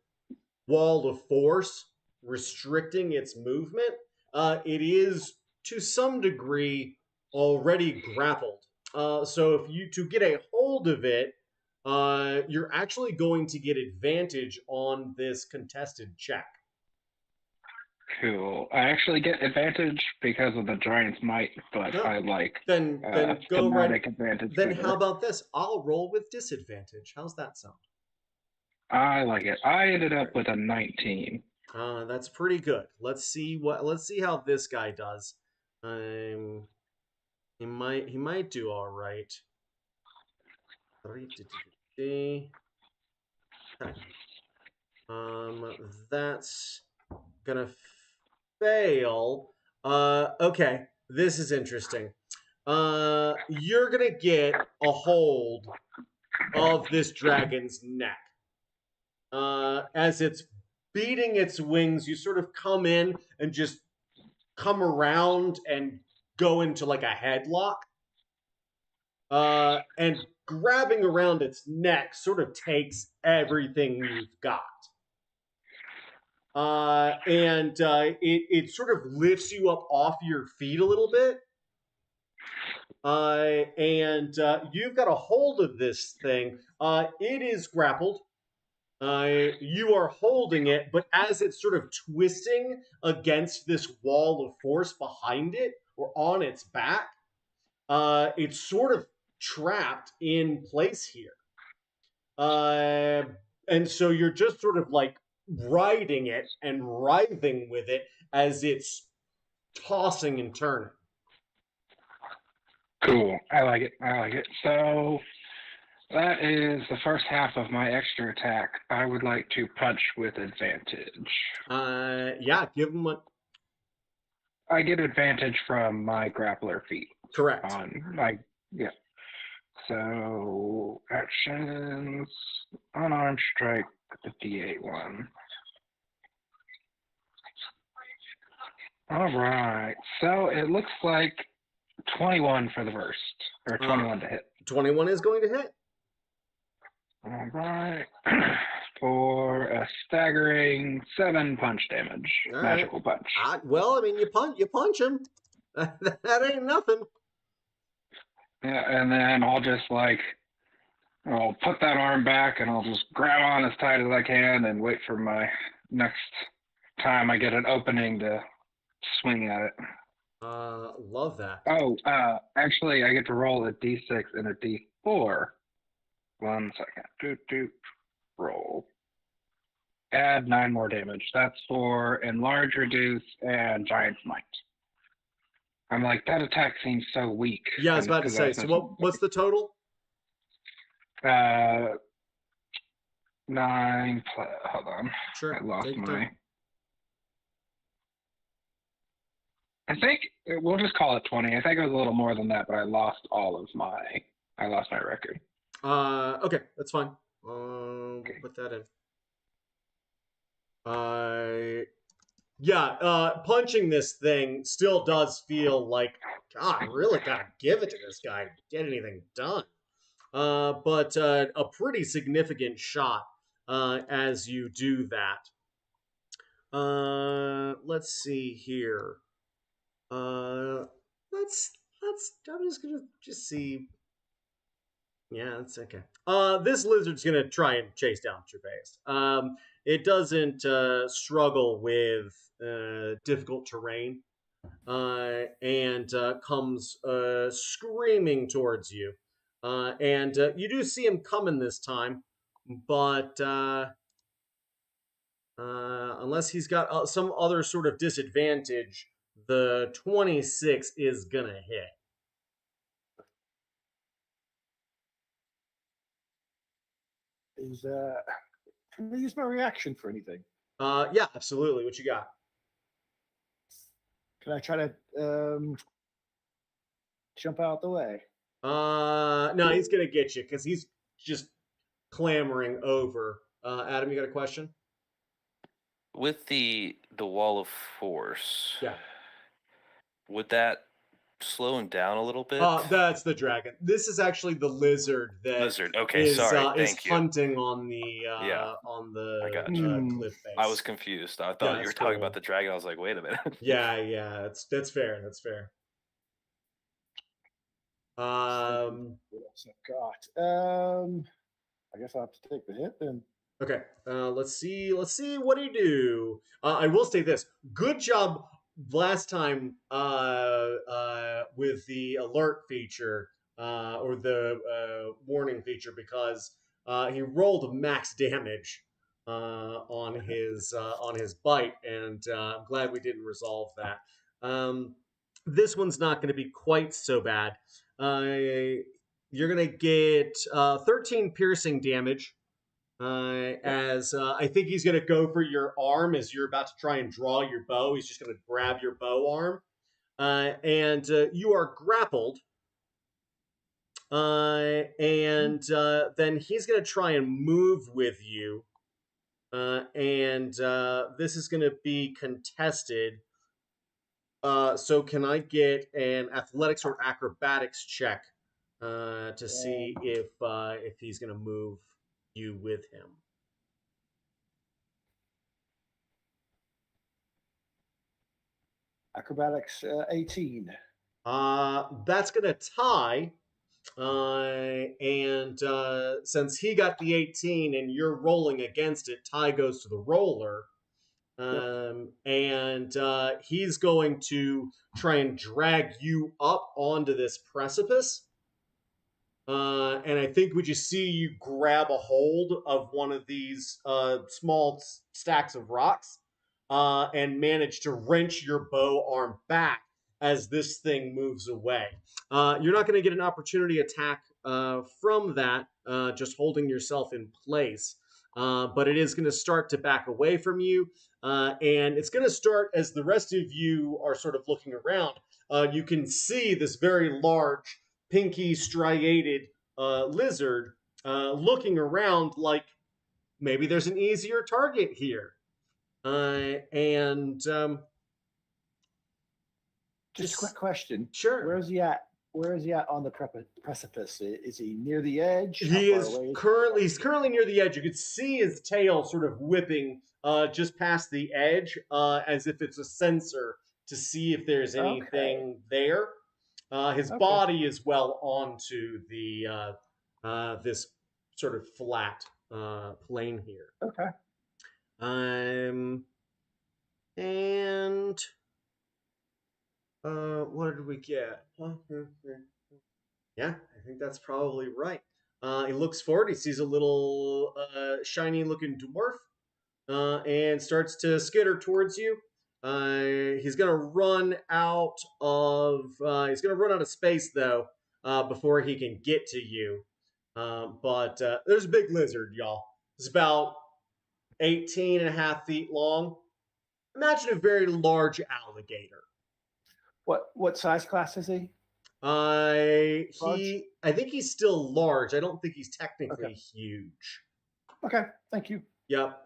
wall of force restricting its movement, it is to some degree already grappled. So if you to get a hold of it, you're actually going to get advantage on this contested check.
Cool. I actually get advantage because of the giant's might, but
No.
I like
Then go right.
thematic advantage.
Then
better.
how about this? I'll roll with disadvantage. How's that sound?
I like it. I ended up with a 19.
That's pretty good. Let's see how this guy does. He might do all right. That's gonna fail. Okay, this is interesting. You're gonna get a hold of this dragon's neck. As it's beating its wings, you sort of come in and just come around and go into like a headlock. And grabbing around its neck sort of takes everything you've got. It sort of lifts you up off your feet a little bit. You've got a hold of this thing. It is grappled. You are holding it, but as it's sort of twisting against this wall of force behind it or on its back, it's sort of trapped in place here. And so you're just sort of like riding it and writhing with it as it's tossing and turning.
Cool. I like it. So that is the first half of my extra attack. I would like to punch with advantage.
Yeah, give him what.
I get advantage from my grappler feat.
Correct.
Yeah. So actions, unarmed strike, the D8 one. All right. So it looks like 21 for the burst, or 21 to hit.
21 is going to hit.
All right. For a staggering 7 punch damage.
All
Magical punch.
Well, I mean, you punch him. That ain't nothing.
Yeah, and then I'll put that arm back and I'll just grab on as tight as I can and wait for my next time I get an opening to swing at it.
Love that.
Oh, actually, I get to roll a D6 and a D4. 1 second. Roll. Add 9 more damage. That's for Enlarge, Reduce, and Giant's Might. I'm like, that attack seems so weak.
Yeah, I was about to say. So what's the total?
9 hold on.
Sure.
I lost
Take
my...
time.
I think we'll just call it 20. I think it was a little more than that, but I lost my record.
Okay, that's fine. We'll put that in. Punching this thing still does feel like, God, I really gotta give it to this guy to get anything done. But a pretty significant shot as you do that. Let's see here. Let's I'm just gonna see. Yeah, that's okay. This lizard's gonna try and chase down Gervais. It doesn't struggle with difficult terrain, and comes screaming towards you. And you do see him coming this time, but unless he's got some other sort of disadvantage, the 26 is gonna hit.
Can I use my reaction for anything?
Yeah, absolutely. What you got?
Can I try to jump out the way?
No, he's gonna get you because he's just clamoring over. Adam, you got a question?
With the wall of force,
Yeah.
would that slow him down a little bit?
That's the dragon. This is actually the lizard that
Lizard. Okay,
is
sorry.
is
Thank you.
hunting on the
Yeah, I got
cliff face.
I was confused. I
Yeah,
thought you were
that's
talking
cool.
about the dragon. I was like, wait a minute.
Yeah. That's fair. That's fair.
What else I've got? I guess I'll have to take the hit then.
Okay. Let's see. What do you do? I will say this. Good job last time with the alert feature or the warning feature because he rolled max damage on his bite, and I'm glad we didn't resolve that. This one's not going to be quite so bad. You're going to get 13 piercing damage. As I think he's going to go for your arm as you're about to try and draw your bow. He's just going to grab your bow arm. And you are grappled. And then he's going to try and move with you. And this is going to be contested. So can I get an athletics or acrobatics check to see if he's going to move you with him?
Acrobatics 18.
That's gonna tie. And since he got the 18 and you're rolling against it, tie goes to the roller. And he's going to try and drag you up onto this precipice. And I think we just see you grab a hold of one of these small stacks of rocks and manage to wrench your bow arm back as this thing moves away. You're not going to get an opportunity attack from that, just holding yourself in place. But it is going to start to back away from you. And it's going to start as the rest of you are sort of looking around. You can see this very large, pinky striated lizard looking around like maybe there's an easier target here. And
Just a quick question.
Sure.
Where is he at? Where is he at on the precipice? Is he near the edge?
He's currently near the edge. You could see his tail sort of whipping just past the edge, as if it's a sensor to see if there's anything there. His body is well onto the this sort of flat plane here.
Okay.
And what did we get? Yeah, I think that's probably right. He looks forward. He sees a little shiny looking dwarf and starts to skitter towards you. He's gonna run out of space though before he can get to you. But there's a big lizard, y'all. It's about 18 and a half feet long. Imagine a very large alligator.
What size class is he?
I think he's still large. I don't think he's technically huge.
Okay, thank you.
Yep.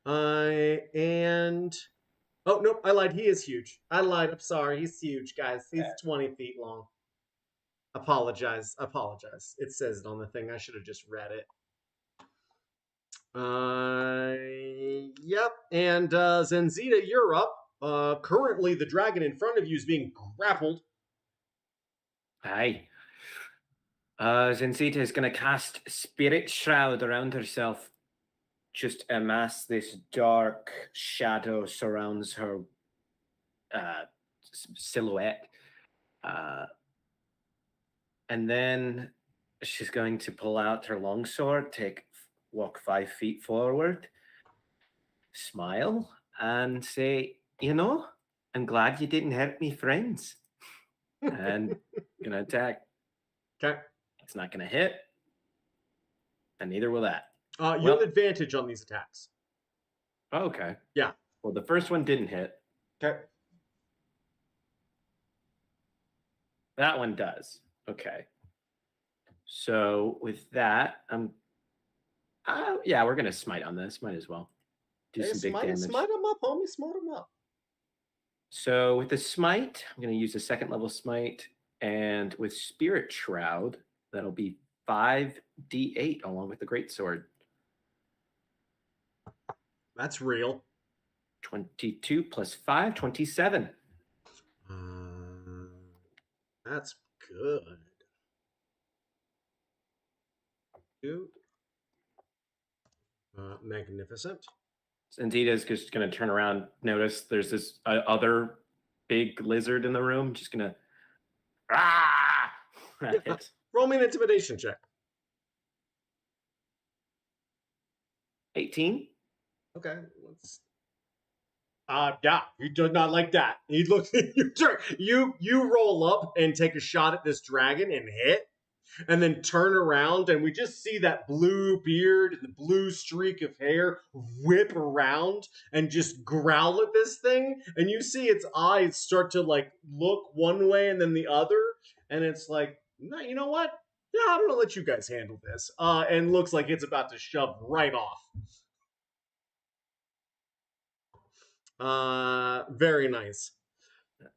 And oh nope, I lied. He is huge. I lied. I'm sorry. He's huge, guys. He's 20 feet long. Apologize. It says it on the thing. I should have just read it. Yep. And Zenzita, you're up. Currently, the dragon in front of you is being grappled.
Aye. Zincita is going to cast Spirit Shroud around herself. Just a mass, this dark shadow surrounds her silhouette. And then she's going to pull out her longsword, walk 5 feet forward, smile, and say, I'm glad you didn't hurt me friends. And gonna attack.
Okay.
It's not gonna hit. And neither will that.
You have advantage on these attacks.
Oh, okay.
Yeah.
Well, the first one didn't hit.
Okay.
That one does. Okay. So with that, we're gonna smite on this. Might as well do some big damage.
Smite them up, homie. Smite them up.
So with the smite, I'm gonna use a 2nd level smite, and with Spirit Shroud, that'll be 5d8 along with the greatsword.
That's real.
22 plus 5, 27.
That's good. Magnificent.
Zendita's just going to turn around, notice there's this other big lizard in the room, just going to...
Roll me an intimidation check.
18.
Okay, let's... yeah, you do not like that. He looks... you roll up and take a shot at this dragon and hit, and then turn around, and we just see that blue beard and the blue streak of hair whip around and just growl at this thing, and you see its eyes start to, like, look one way and then the other, and it's like, no, you know what? Yeah, I'm gonna let you guys handle this. And looks like it's about to shove right off. Very nice.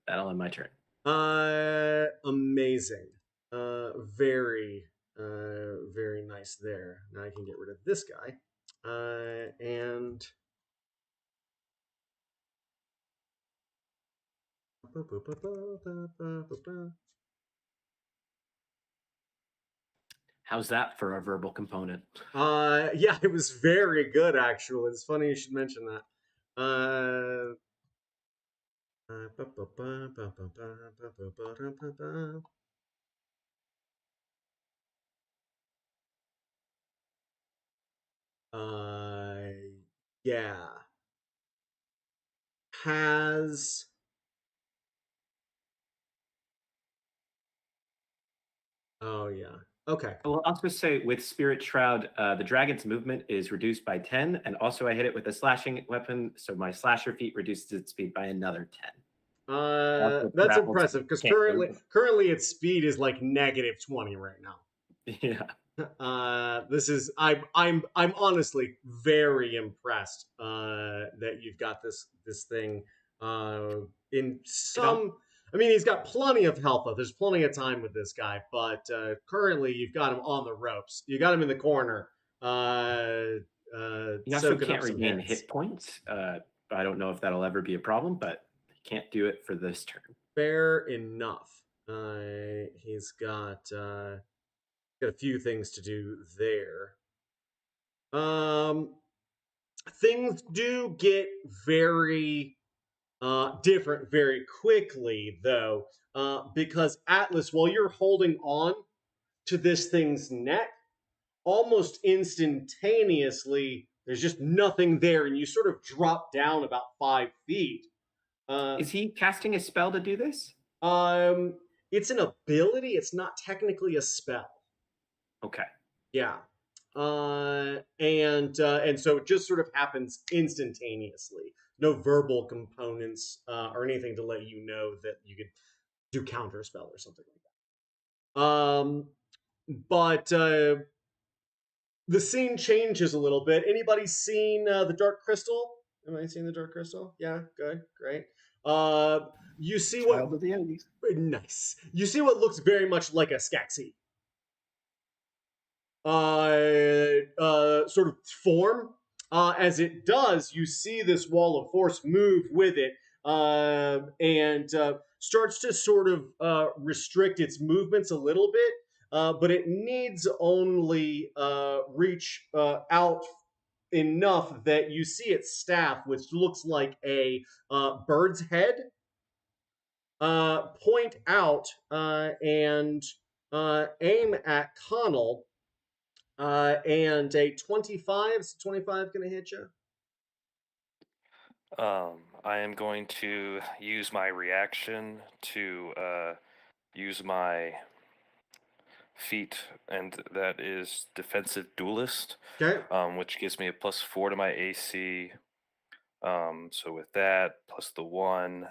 That'll end my turn.
Amazing. Very nice there. Now I can get rid of this guy. And
how's that for a verbal component?
Yeah, it was very good actually. It's funny you should mention that. Yeah. Has Oh yeah. Okay.
I will also say with Spirit Shroud, the dragon's movement is reduced by 10, and also I hit it with a slashing weapon, so my slasher feat reduces its speed by another 10.
That's impressive because currently its speed is like -20 right now.
Yeah.
This is I'm honestly very impressed that you've got this thing in some. I mean, he's got plenty of health left. There's plenty of time with this guy, but currently you've got him on the ropes. You got him in the corner.
You also can't regain hit points. I don't know if that'll ever be a problem, but can't do it for this turn.
Fair enough. He's got a few things to do there. Things do get very different very quickly, though, because Atlas, while you're holding on to this thing's neck, almost instantaneously, there's just nothing there, and you sort of drop down about 5 feet.
Is he casting a spell to do this?
It's an ability. It's not technically a spell.
Okay.
Yeah. And so it just sort of happens instantaneously. No verbal components or anything to let you know that you could do counter spell or something like that. But the scene changes a little bit. Anybody seen the Dark Crystal? Am I seeing the Dark Crystal? Yeah, good, great. You see what?
Child of the 80s.
Nice. You see what looks very much like a Skeksis. Sort of form. As it does, you see this wall of force move with it, and starts to sort of restrict its movements a little bit, but it needs only reach out enough that you see its staff, which looks like a bird's head, point out and aim at Connell. And a 25. Is 25 going to hit you?
I am going to use my reaction to use my feat, and that is Defensive Duelist,
Okay.
which gives me a +4 to my AC. So with that, plus the 1,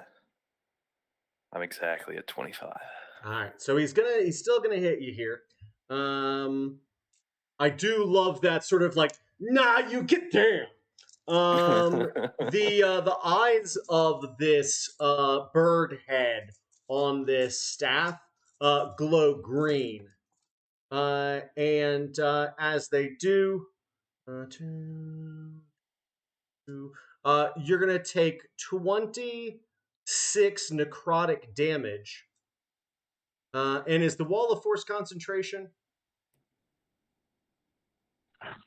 I'm exactly at 25.
All right. So he's still gonna hit you here. I do love that sort of like, nah, you get down. The eyes of this bird head on this staff glow green, and as they do, you're gonna take 26 necrotic damage. And is the wall of force concentration?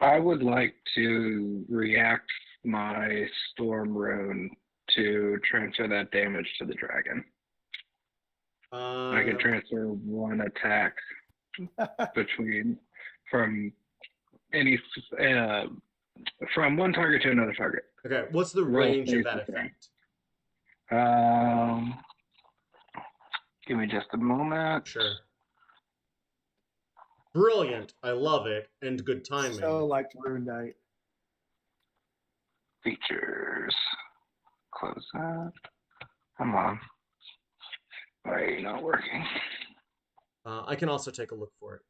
I would like to react my storm rune to transfer that damage to the dragon. I can transfer one attack from any from one target to another target.
Okay, what's the range of that effect?
Give me just a moment.
Sure. Brilliant. I love it. And good timing.
So like Rune Knight.
Features. Close that. Come on. Why are you not working?
I can also take a look for it.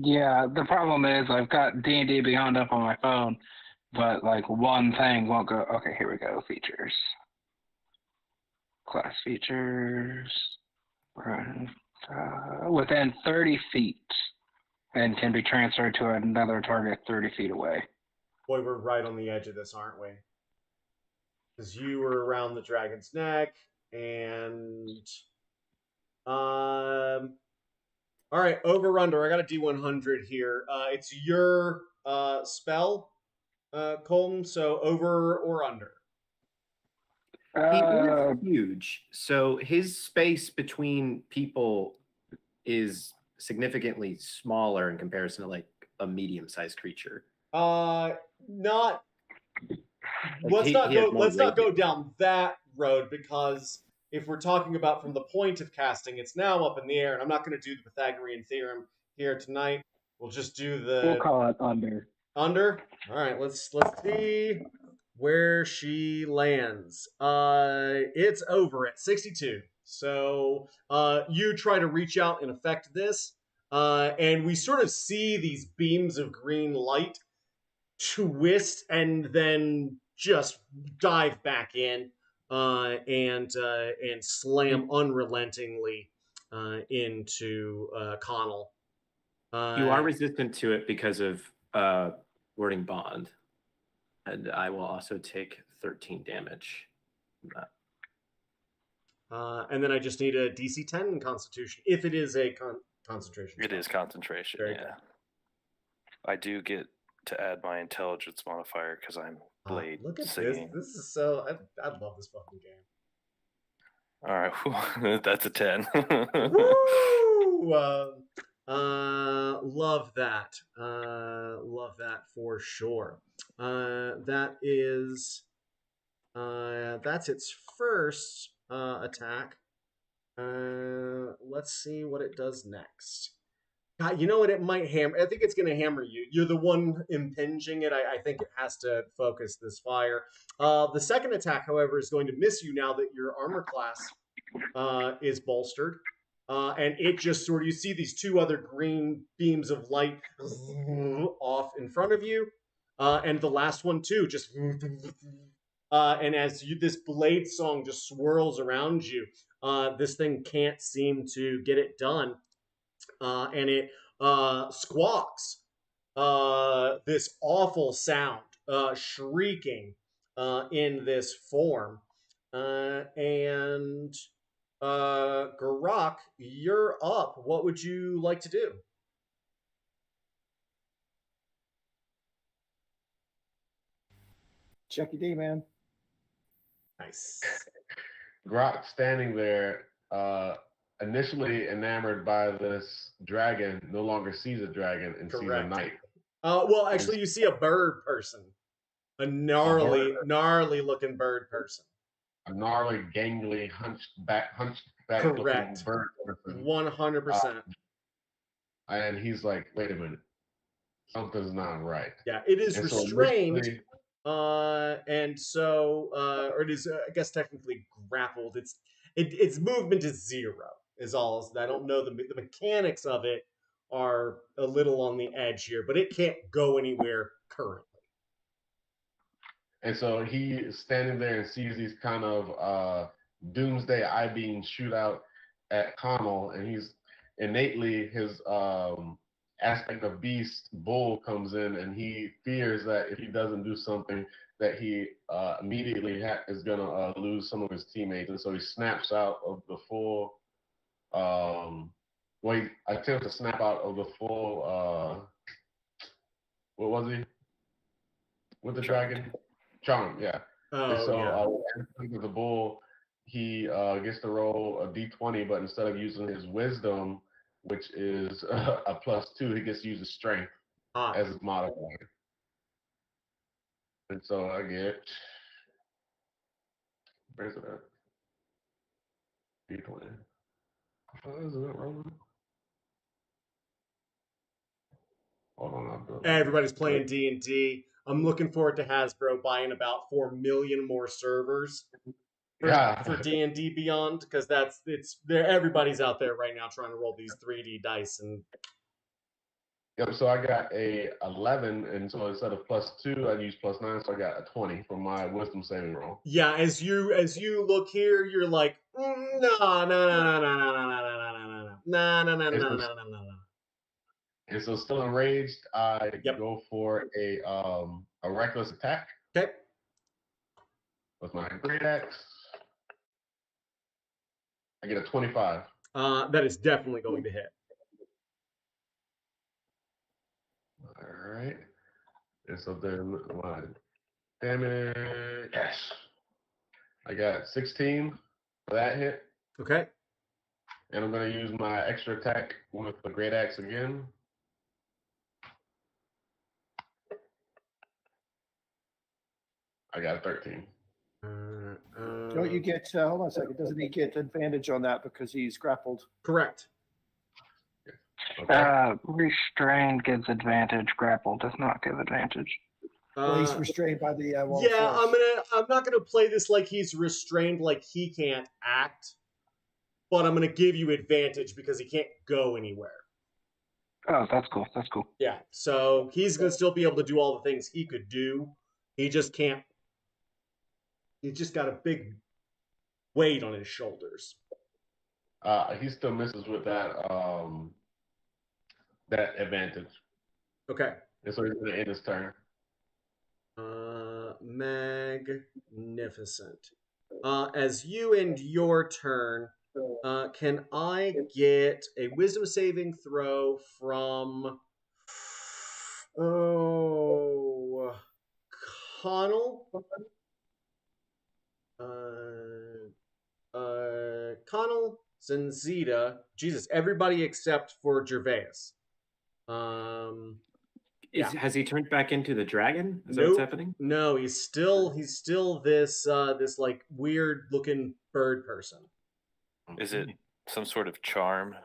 Yeah, the problem is I've got D&D Beyond up on my phone, but like one thing won't go. Okay, here we go. Features. Class features. Within 30 feet and can be transferred to another target 30 feet away.
Boy, we're right on the edge of this, aren't we? Because you were around the dragon's neck, and all right, over under. I got a D100 here. It's your spell, Colton. So over or under?
He is huge, so his space between people is significantly smaller in comparison to like a medium-sized creature.
Not.
Like
Let's not
has
go.
more
Let's not go
radius.
down that road, because if we're talking about from the point of casting, it's now up in the air, and I'm not going to do the Pythagorean theorem here tonight. We'll just do the
We'll call it under.
under. All right, let's see where she lands. It's over at 62. So you try to reach out and affect this, and we sort of see these beams of green light twist and then just dive back in and slam unrelentingly into Connell.
You are resistant to it because of wording bond, and I will also take 13 damage from that.
And then I just need a DC 10 Constitution if it is a concentration.
It is concentration.
Very
yeah.
good.
I do get to add my intelligence modifier because I'm blade
Look at
singing.
this. This is so. I love this fucking game.
All right, that's a 10.
Woo! Love that. Love that for sure. That is. That's its first attack. Let's see what it does next. God, you know what? It might hammer. I think it's going to hammer you. You're the one impinging it. I think it has to focus this fire. The second attack, however, is going to miss you now that your armor class is bolstered. And it just sort of, you see these two other green beams of light off in front of you. And the last one, too, just. And as this blade song just swirls around you, this thing can't seem to get it done. And it squawks this awful sound, shrieking in this form. And Garak, you're up. What would you like to do?
Check your D, man.
Nice.
Grok standing there, initially enamored by this dragon, no longer sees a dragon and sees a
Correct.
knight.
Well, actually, you see a bird person. A gnarly,
bird.
gnarly looking bird person.
A gnarly, gangly, hunchback looking
Correct.
bird person.
100%.
And he's like, wait a minute. Something's not right.
Yeah, it is
And so
restrained.
initially-
And so, or it is, I guess, technically grappled. Its movement is 0. Is all. I don't know the mechanics of it are a little on the edge here, but it can't go anywhere currently.
And so he is standing there and sees these kind of doomsday I-beam shoot out at Connell, and he's innately his aspect of beast bull comes in, and he fears that if he doesn't do something, that he immediately is gonna lose some of his teammates, and so he snaps out of the full. He attempts to snap out of the full. What was he? With the dragon? Charm, yeah. And so with the bull, he gets to roll a d20, but instead of using his wisdom, which is a +2, he gets to use his strength as his modifier. And so I get, where's it at? D20. Isn't it rolling? Hold on,
Everybody's playing D&D. I'm looking forward to Hasbro buying about 4 million more servers for D&D Beyond, because everybody's out there right now trying to roll these 3D dice. And
yep, so I got a 11, and so instead of +2, I use +9, so I got a 20 for my wisdom saving roll.
yeah, as you look here, you're like, no.
And so still enraged, I go for a reckless attack.
Okay.
With my great axe. I get a 25.
That is definitely going to hit.
All right. And so then my damage, yes. I got 16 for that hit.
Okay.
And I'm going to use my extra attack with the great axe again. I got a 13.
Don't you get, hold on a second, doesn't he get advantage on that because he's grappled?
Correct.
Okay.
Restrained gives advantage. Grapple does not give advantage.
Well, he's restrained by the wall of
yeah,
force.
I'm not gonna play this like he's restrained, like he can't act, but I'm gonna give you advantage because he can't go anywhere.
Oh, that's cool. That's cool.
Yeah, so he's gonna still be able to do all the things he could do. He just can't. He's just got a big weight on his shoulders.
He still misses with that that advantage.
Okay.
And so he's going to end his turn.
Magnificent. As you end your turn, can I get a wisdom saving throw from Connell? Connell, Zanzita, Jesus, everybody except for Gervais.
Has he turned back into the dragon? Is that
Nope.
what's happening?
No, he's still this this like weird looking bird person.
Is it some sort of charm?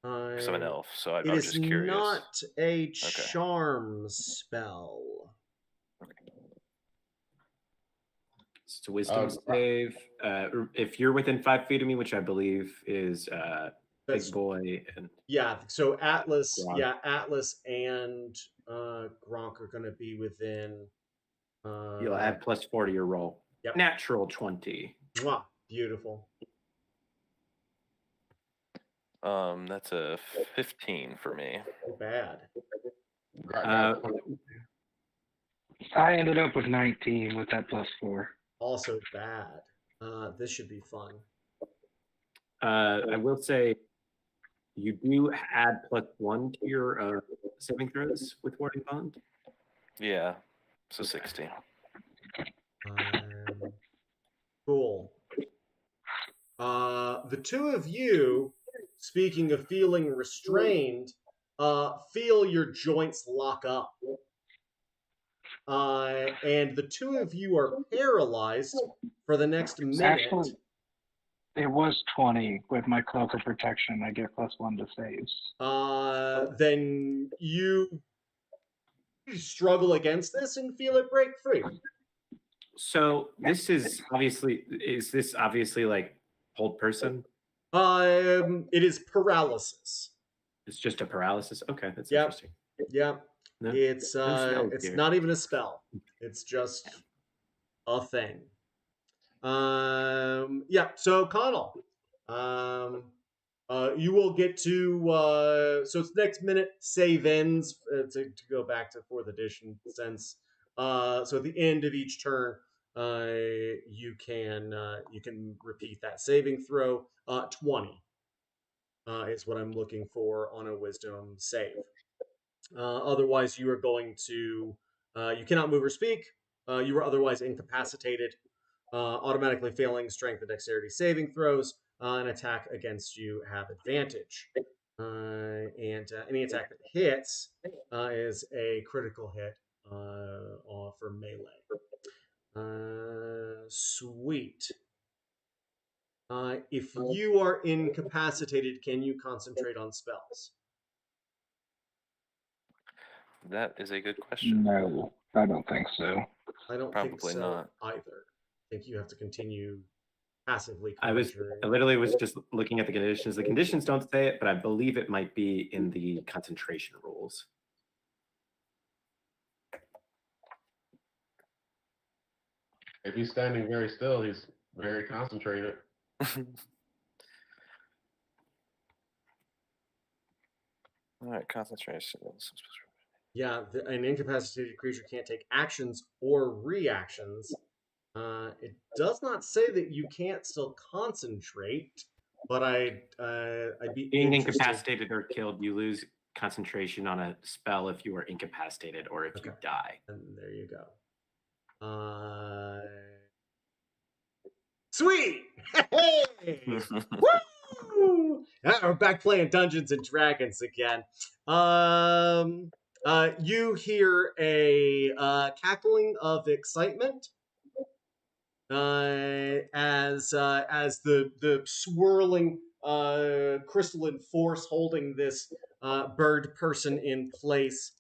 Because I'm an elf, so I was just curious.
It is not a charm spell.
It's a wisdom save. If you're within 5 feet of me, which I believe is Big Boy and
so Atlas,
Gronk.
Atlas and Gronk are going to be within.
You'll add +4 to your roll.
Yep.
Natural 20.
Mwah, beautiful.
That's a 15 for me.
Too bad.
I ended up with 19 with that +4.
Also bad. This should be fun.
I will say you do add +1 to your saving throws with Warding Bond.
Yeah. So 16.
Cool. The two of you, speaking of feeling restrained, feel your joints lock up. And the two of you are paralyzed for the next minute.
Actually, it was 20 with my cloak of protection. I get +1 to saves.
Then you struggle against this and feel it break free.
So this is obviously like hold person?
It is paralysis.
It's just a paralysis. Okay, that's
Yep.
interesting.
Yeah.
No,
It's
no spells
it's
here.
not even a spell. It's just a thing. Yeah, so Connell. You will get to so it's next minute save ends to go back to 4th edition sense. So at the end of each turn, you can repeat that saving throw. 20 is what I'm looking for on a wisdom save. Otherwise, you are going to you cannot move or speak. You are otherwise incapacitated, automatically failing strength and dexterity saving throws. An attack against you have advantage. And any attack that hits is a critical hit for melee. Sweet. If you are incapacitated, can you concentrate on spells?
That is a good question.
No, I don't think so.
I don't think
Probably
so
not.
either. I think you have to continue passively
I
conjuring.
literally was just looking at the conditions. The conditions don't say it, but I believe it might be in the concentration rules.
If he's standing very still, he's very concentrated.
All right, concentration.
Yeah, an incapacitated creature can't take actions or reactions. It does not say that you can't still concentrate, but I'd be
Being
interested.
incapacitated or killed, you lose concentration on a spell if you are incapacitated or if you die.
And there you go. Sweet! Hey! Woo! We're back playing Dungeons and Dragons again. You hear a cackling of excitement as the swirling crystalline force holding this bird person in place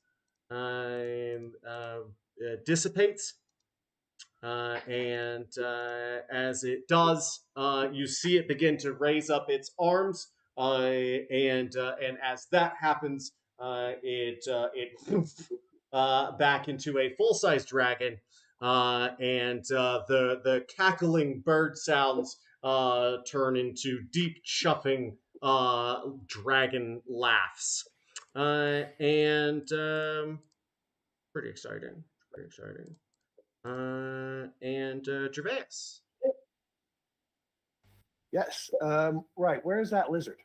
dissipates. And as it does, you see it begin to raise up its arms, and as that happens, it back into a full size dragon, and the cackling bird sounds turn into deep chuffing dragon laughs, and pretty exciting, pretty exciting. And Gervais.
Yes. Right. Where is that lizard?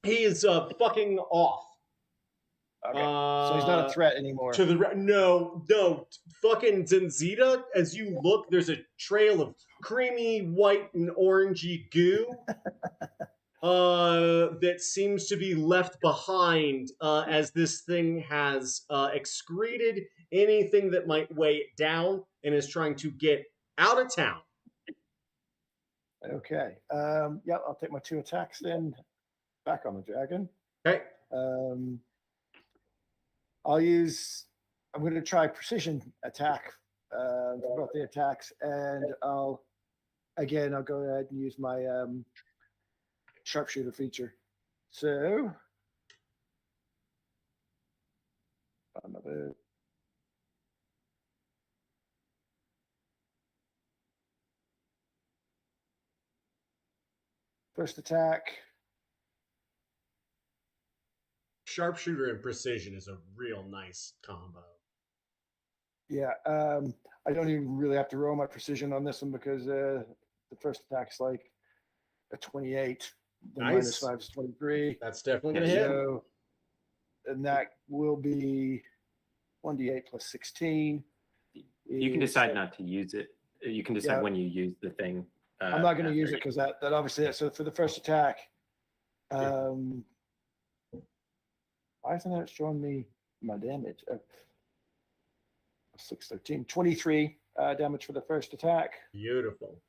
He is fucking off.
Okay. So he's not a threat anymore.
To the no, fucking Zenzita. As you look, there's a trail of creamy white and orangey goo. That seems to be left behind as this thing has excreted anything that might weigh it down and is trying to get out of town.
Okay. Yeah, I'll take my 2 attacks then. Back on the dragon.
Okay.
I'm going to try precision attack for both the attacks, and I'll go ahead and use my sharpshooter feature. So, first attack.
Sharpshooter and precision is a real nice combo.
Yeah, I don't even really have to roll my precision on this one because the first attack's like a 28. The
Nice.
minus 5 is 23.
That's definitely going
Yeah,
to hit.
So, and that will be 1d8 plus 16.
You can
is,
decide not to use it. You can decide
Yeah.
when you use the thing.
I'm not going to use
after
it because that obviously, so for the first attack,
Yeah.
why isn't that showing me my damage? 6, 13, 23 damage for the first attack.
Beautiful.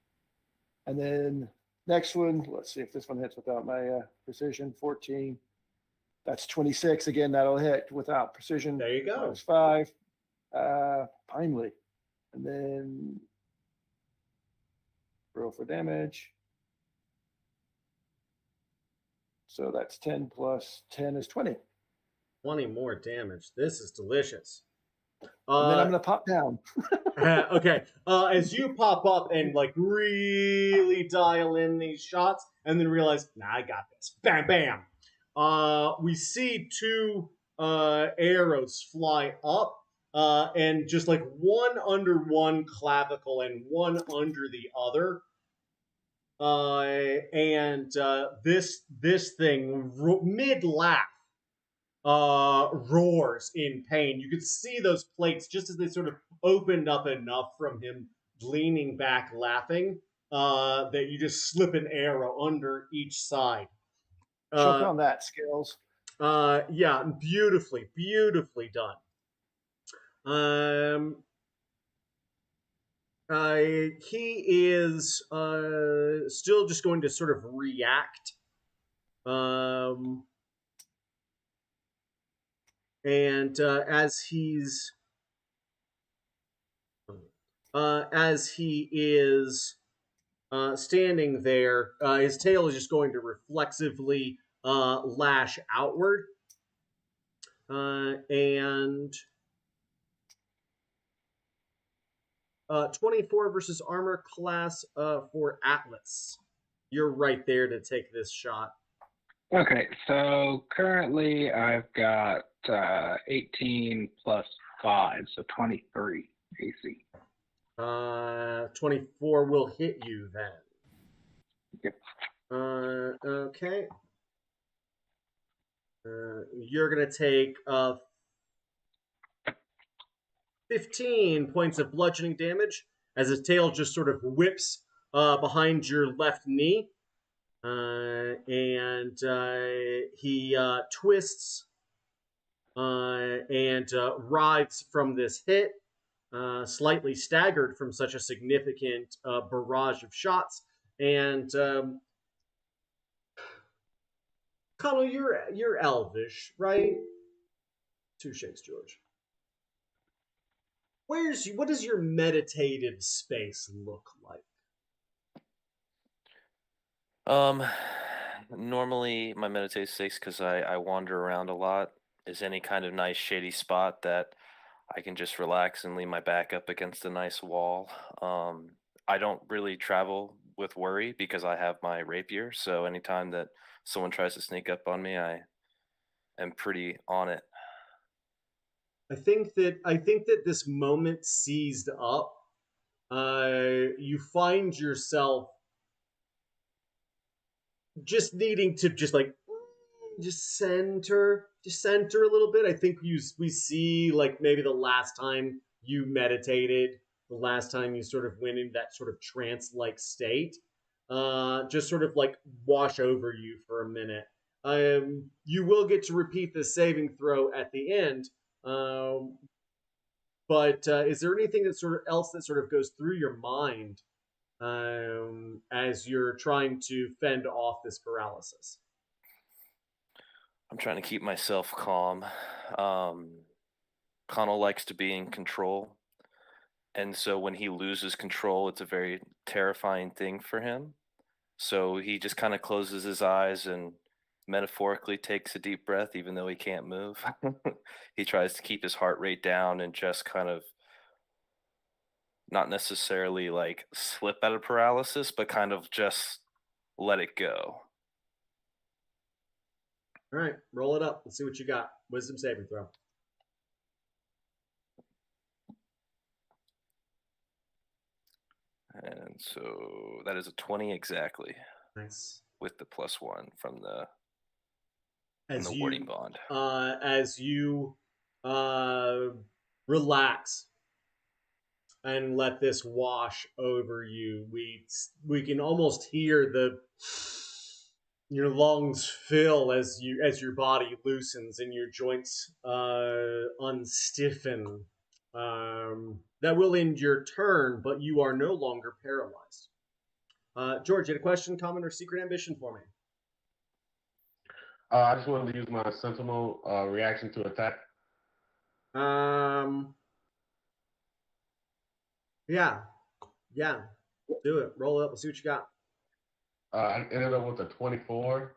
And then next one, let's see if this one hits without my precision. 14. That's 26. Again, that'll hit without precision.
There you go.
Minus 5. Finally. And then roll for damage. So that's 10 plus 10 is 20.
20 more damage. This is delicious.
And then I'm going to pop down.
Okay. As you pop up and like really dial in these shots, and then realize, nah, I got this. Bam, bam. We see 2 arrows fly up, and just like one under one clavicle and one under the other. And this thing mid laugh roars in pain. You could see those plates just as they sort of opened up enough from him leaning back laughing, that you just slip an arrow under each side.
Choke on that, Skills.
Yeah, beautifully done. He is still just going to sort of react. And as he is standing there, his tail is just going to reflexively lash outward. And 24 versus armor class for Atlas. You're right there to take this shot.
Okay, so currently I've got 18 plus 5, so 23 AC.
24 will hit you then.
Yep.
Okay. You're going to take 15 points of bludgeoning damage as his tail just sort of whips behind your left knee. And he twists and writhes from this hit, slightly staggered from such a significant barrage of shots. And Connell, you're elvish, right? 2 shakes, George. What does your meditative space look like?
Normally my meditative space, because I wander around a lot, is any kind of nice shady spot that I can just relax and lean my back up against a nice wall. I don't really travel with worry because I have my rapier, so anytime that someone tries to sneak up on me, I am pretty on it.
I think that this moment seized up. You find yourself just needing to just center a little bit. I think we see like maybe the last time you meditated, the last time you sort of went into that sort of trance-like state, just sort of like wash over you for a minute. You will get to repeat the saving throw at the end. But is there anything that sort of else that sort of goes through your mind as you're trying to fend off this paralysis?
I'm trying to keep myself calm. Connell likes to be in control, and so when he loses control, it's a very terrifying thing for him. So he just kind of closes his eyes and metaphorically takes a deep breath, even though he can't move. He tries to keep his heart rate down and just kind of not necessarily like slip out of paralysis, but kind of just let it go.
All right, roll it up. Let's see what you got. Wisdom saving throw.
And so that is a 20 exactly.
Nice.
with the +1 from the
As
warding bond.
As you relax and let this wash over you, we can almost hear your lungs fill as your body loosens and your joints unstiffen. That will end your turn, but you are no longer paralyzed. George, you had a question, comment, or secret ambition for me?
I just wanted to use my Sentinel reaction to attack.
Yeah, do it. Roll it up. Let's see what you got.
I ended up with a 24,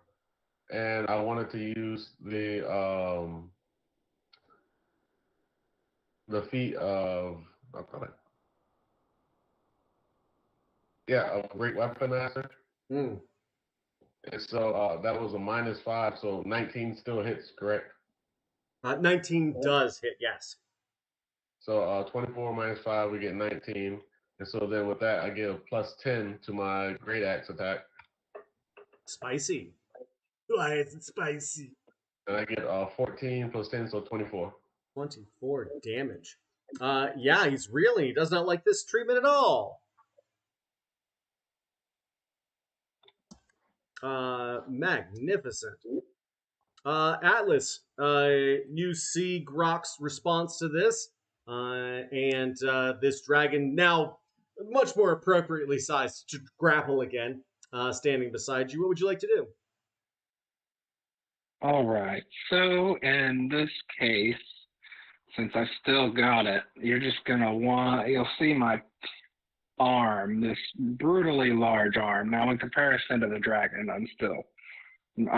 and I wanted to use the feat of a great weapon master.
Mm.
And so that was a -5, so 19 still hits, correct?
19 does hit, yes.
So 24 -5, we get 19. And so then with that, I get a +10 to my great axe attack.
Spicy. Why is it spicy?
And I get 14 + 10, so 24.
24 damage. Yeah, he's reeling. He does not like this treatment at all. Magnificent. Atlas, you see Grok's response to this, and this dragon, now much more appropriately sized to grapple again, standing beside you. What would you like to do?
All right. So in this case, since I still got it, you're just you'll see my arm, this brutally large arm. Now, in comparison to the dragon, I'm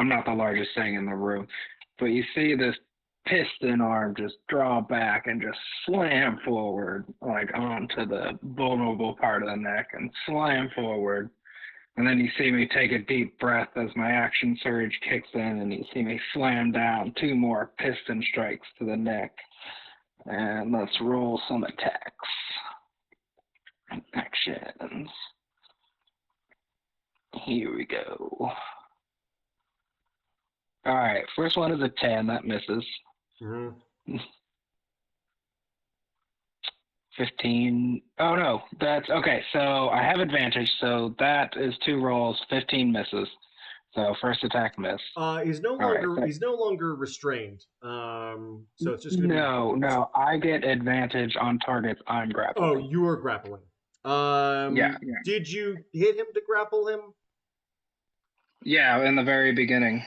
not the largest thing in the room, but you see this piston arm just draw back and just slam forward, like onto the vulnerable part of the neck and slam forward. And then you see me take a deep breath as my action surge kicks in, and you see me slam down 2 more piston strikes to the neck. And let's roll some attacks. Actions. Here we go. All right, first one is a 10. That misses.
Mm-hmm.
15. Oh, no. That's okay. So I have advantage. So that is 2 rolls. 15 misses. So first attack miss.
He's no longer restrained. So it's just gonna
No. I get advantage on targets I'm grappling.
Oh, you are grappling.
Yeah.
Did you hit him to grapple him?
Yeah, in the very beginning.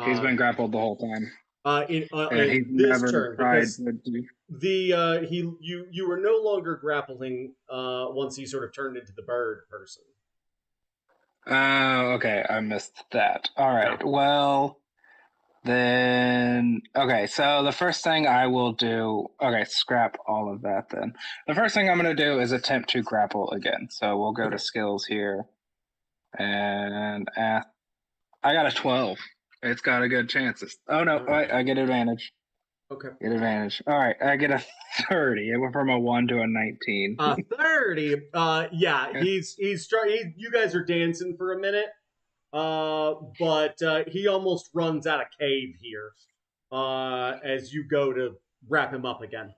He's been grappled the whole time.
In this turn, because
to
you were no longer grappling once he sort of turned into the bird person.
Oh, okay. I missed that. All right. Yeah. Well, then, okay. So the first thing I will do, okay, scrap all of that then. The first thing I'm going to do is attempt to grapple again. So we'll go to skills here. And I got a 12. It's got a good chance. Oh, no. I get advantage.
Okay.
Get advantage. All right. I get a 30. It went from a 1 to a 19.
30. Yeah, you guys are dancing for a minute. But he almost runs out of cave here as you go to wrap him up again.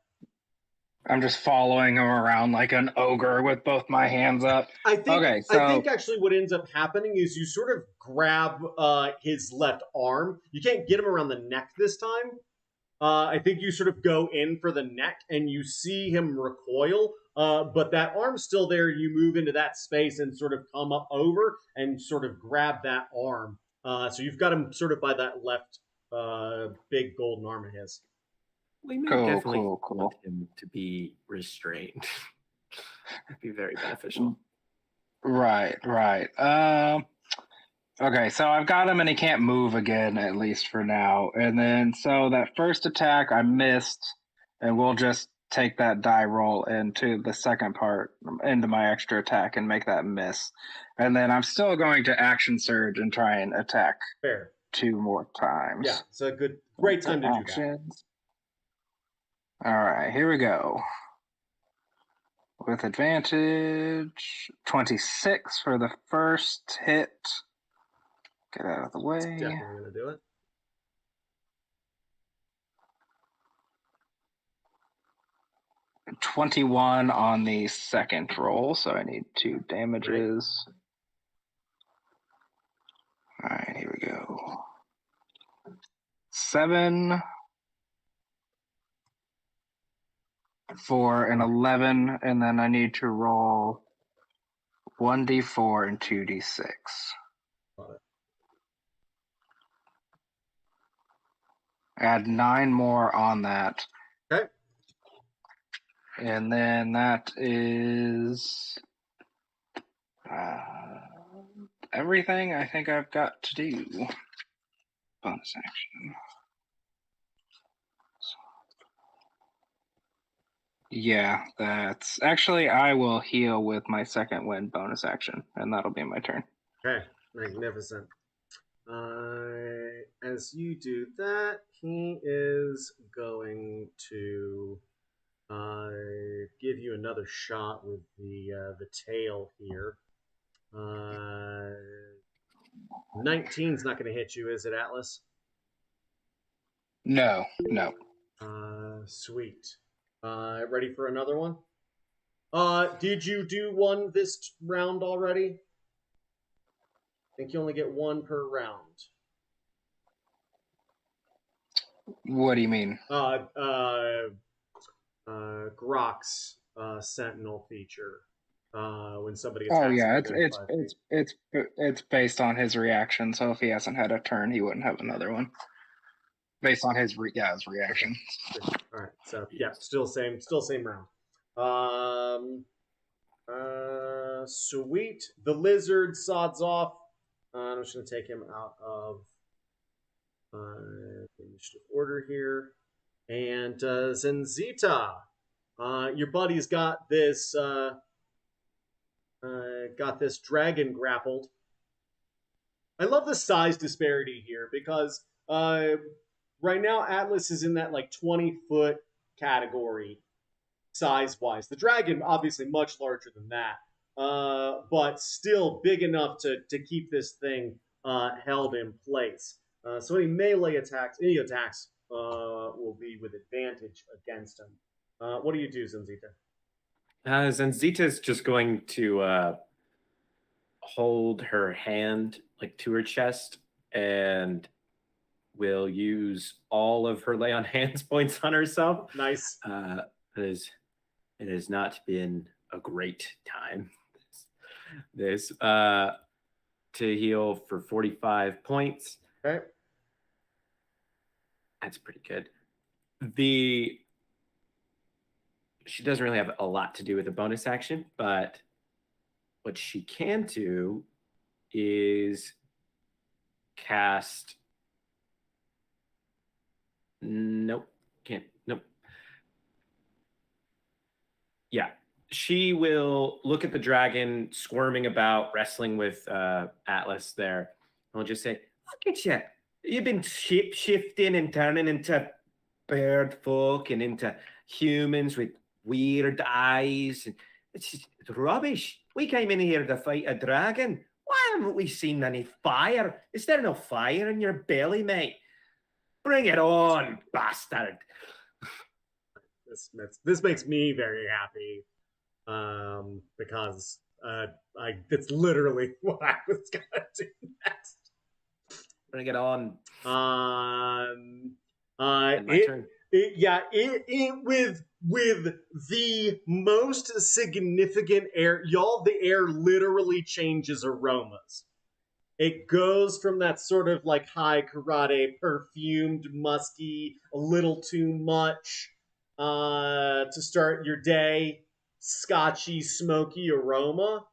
I'm just following him around like an ogre with both my hands up.
I think actually what ends up happening is you sort of grab his left arm. You can't get him around the neck this time. I think you sort of go in for the neck and you see him recoil. But that arm's still there. You move into that space and sort of come up over and sort of grab that arm. So you've got him sort of by that left big golden arm of his.
We may definitely want him to be restrained. That'd be very beneficial.
Right. Okay, so I've got him and he can't move again, at least for now. And then, so that first attack I missed, and we'll just take that die roll into the second part, into my extra attack, and make that miss. And then I'm still going to action surge and try and attack.
Fair.
2 more times.
Yeah, it's a great time to do that.
All right, here we go. With advantage, 26 for the first hit. Get out of the way.
Definitely going to do it.
21 on the second roll, so I need 2 damages. All right, here we go. 7 for an 11, and then I need to roll 1d4 and 2d6.
Got it.
Add 9 more on that.
Okay.
And then that is everything I think I've got to do. Bonus action. Yeah, that's actually I will heal with my second wind bonus action, and that'll be my turn.
Okay, magnificent. As you do that, he is going to give you another shot with the tail here. 19's not going to hit you, is it, Atlas?
No.
Sweet. Ready for another one? Did you do one this round already? I think you only get one per round.
What do you mean?
Grok's Sentinel feature. When somebody
Oh
attacks
yeah,
within 5 feet.
it's based on his reaction. So if he hasn't had a turn, he wouldn't have another one. Based on his reaction.
All right, so yeah, still same round. Sweet. The lizard sods off. I'm just gonna take him out of the initiative order here. And Zenzita, your buddy's got this dragon grappled. I love the size disparity here because right now Atlas is in that like 20-foot category size-wise. The dragon obviously much larger than that, but still big enough to keep this thing held in place. So any attacks will be with advantage against him. What do you do, Zenzita?
Zenzita is just going to hold her hand like to her chest and will use all of her lay on hands points on herself.
Nice.
It has not been a great time. This to heal for 45 points.
Okay.
That's pretty good. She doesn't really have a lot to do with a bonus action, but what she can do is cast. Nope. Can't. Nope. Yeah. She will look at the dragon squirming about, wrestling with Atlas there. I'll just say, look at you. You've been shape-shifting and turning into bird folk and into humans with weird eyes. And it's rubbish. We came in here to fight a dragon. Why haven't we seen any fire? Is there no fire in your belly, mate? Bring it on, bastard.
This makes me very happy because it's literally what I was gonna do next.
Bring it on.
My turn. With the most significant air, y'all, the air literally changes aromas. It goes from that sort of like high karate, perfumed, musky, a little too much to start your day, scotchy, smoky aroma.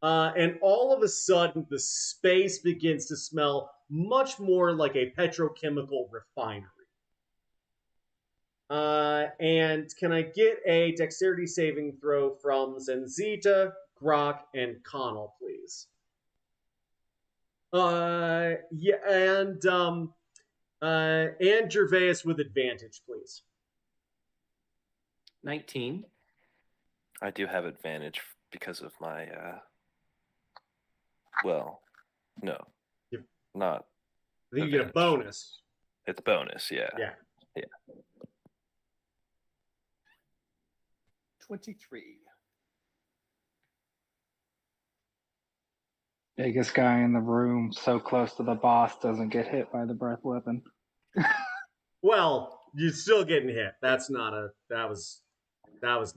And all of a sudden, the space begins to smell much more like a petrochemical refinery. And can I get a dexterity saving throw from Zenzita, Grok, and Connell, please? And Gervais with advantage, please.
19.
I do have advantage because of my. Well, no,
You-
not.
I think you get a
Advantage.
bonus.
It's bonus, yeah.
Yeah.
23.
Biggest guy in the room, so close to the boss, doesn't get hit by the breath weapon.
Well, you're still getting hit. That's not a. That was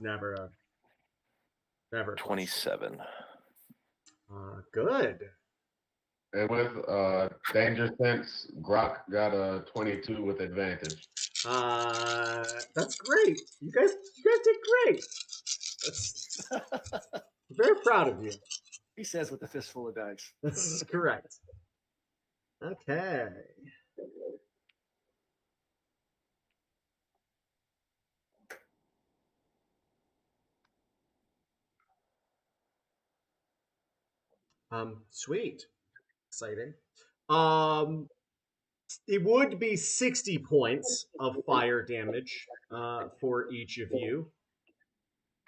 never a. Never. A question.
27.
Good.
And with danger sense, Grok got a 22 with advantage.
That's great. You guys did great. I'm very proud of you.
He says with a fistful of dice.
That's correct. Okay. Sweet. Exciting. It would be 60 points of fire damage for each of you.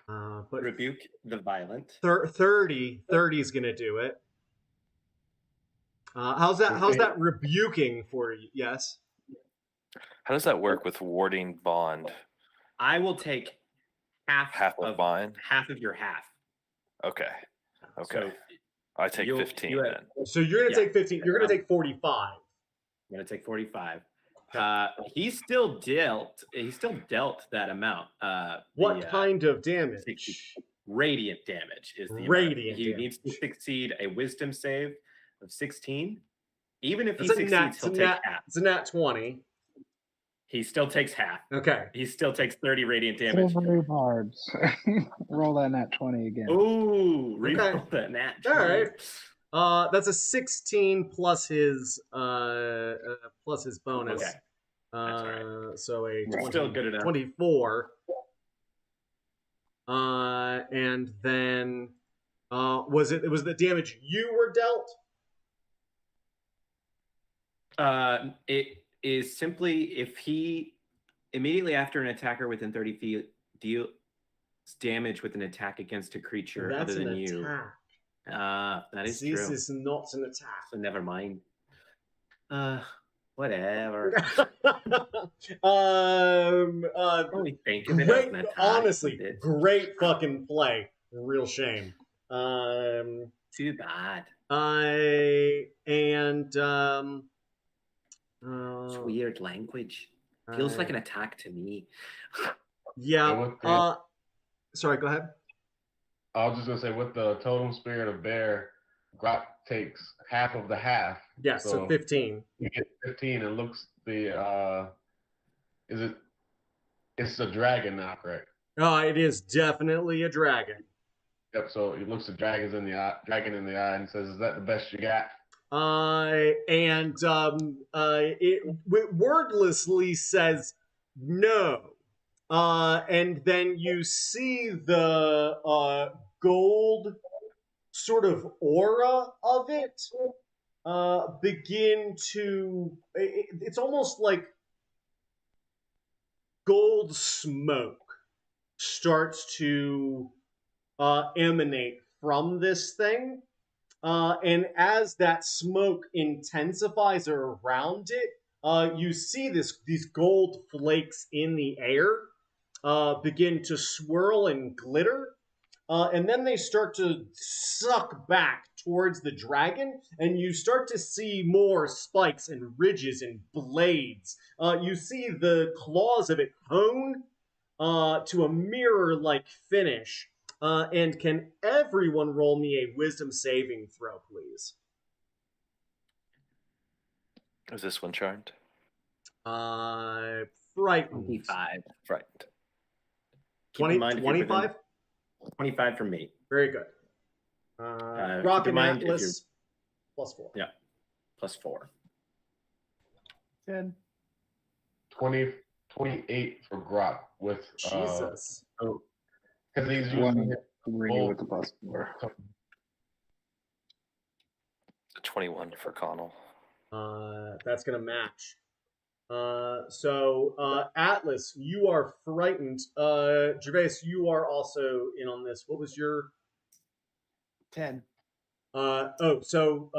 But
Rebuke the violent.
30 is going to do it. How's that rebuking for you? Yes.
How does that work with warding bond?
I will take
Half of mine?
half of your half.
Okay.
So
I take
you'll-
15
you have-
then.
So you're going to take 15. You're going to take 45.
I'm gonna take 45. He still dealt that amount.
What kind of damage?
60. Radiant damage is the
Radiant
amount. He needs to
damage.
succeed a wisdom save of 16. Even if he
That's a
succeeds, he'll take half.
It's a nat 20.
He still takes half.
Okay.
He still takes 30 radiant damage.
Silvery barbs. Roll that nat 20 again.
Ooh, reroll that nat.
All right. That's a 16 plus his bonus.
Okay. That's all right.
So a 20,
Still good enough.
24. And then was the damage you were dealt?
It is simply if he immediately after an attacker within 30 feet deals damage with an attack against a creature
That's
other than
an
you.
attack.
That is
This
true.
is not an attack.
So never mind. Whatever. Only think of it as an attack.
Honestly, great fucking play. Real shame.
Too bad. It's weird language. Feels like an attack to me.
Yeah. Sorry, go ahead.
I was just gonna say, with the totem spirit of bear, Grok takes half of the half.
Yes, so 15.
You get 15, and looks it's a dragon now, correct?
It is definitely a dragon.
Yep. So he looks the dragon in the eye and says, "Is that the best you got?"
It wordlessly says no. And then you see the gold sort of aura of it begin to. It's almost like gold smoke starts to emanate from this thing. And as that smoke intensifies around it, you see these gold flakes in the air begin to swirl and glitter. And then they start to suck back towards the dragon, and you start to see more spikes and ridges and blades. You see the claws of it hone to a mirror-like finish. And can everyone roll me a wisdom saving throw, please?
Is this one charmed?
Frightened.
25.
Frightened.
25?
25 from me.
Very good. Rock and Atlas, +4.
Yeah, +4.
10.
28 for Grok with
Jesus.
because he's using
3 with the +4.
21 for Connell.
That's going to match. Atlas, you are frightened. Gervais, you are also in on this. What was your
10.
so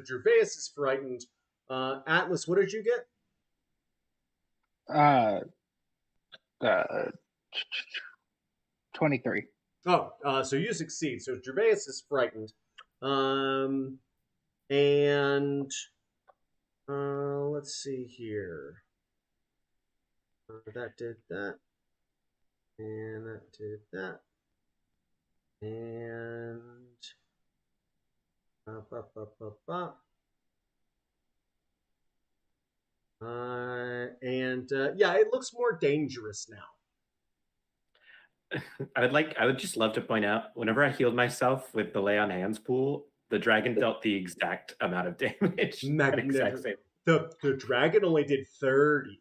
Gervais is frightened. Atlas, what did you get?
Uh, 23.
Oh, so you succeed. So Gervais is frightened. And let's see here. That did that. And that did that. And yeah, it looks more dangerous now.
I would just love to point out, whenever I healed myself with the lay on hands pool, the dragon dealt the exact amount of damage.
Magnificent. The dragon only did 30.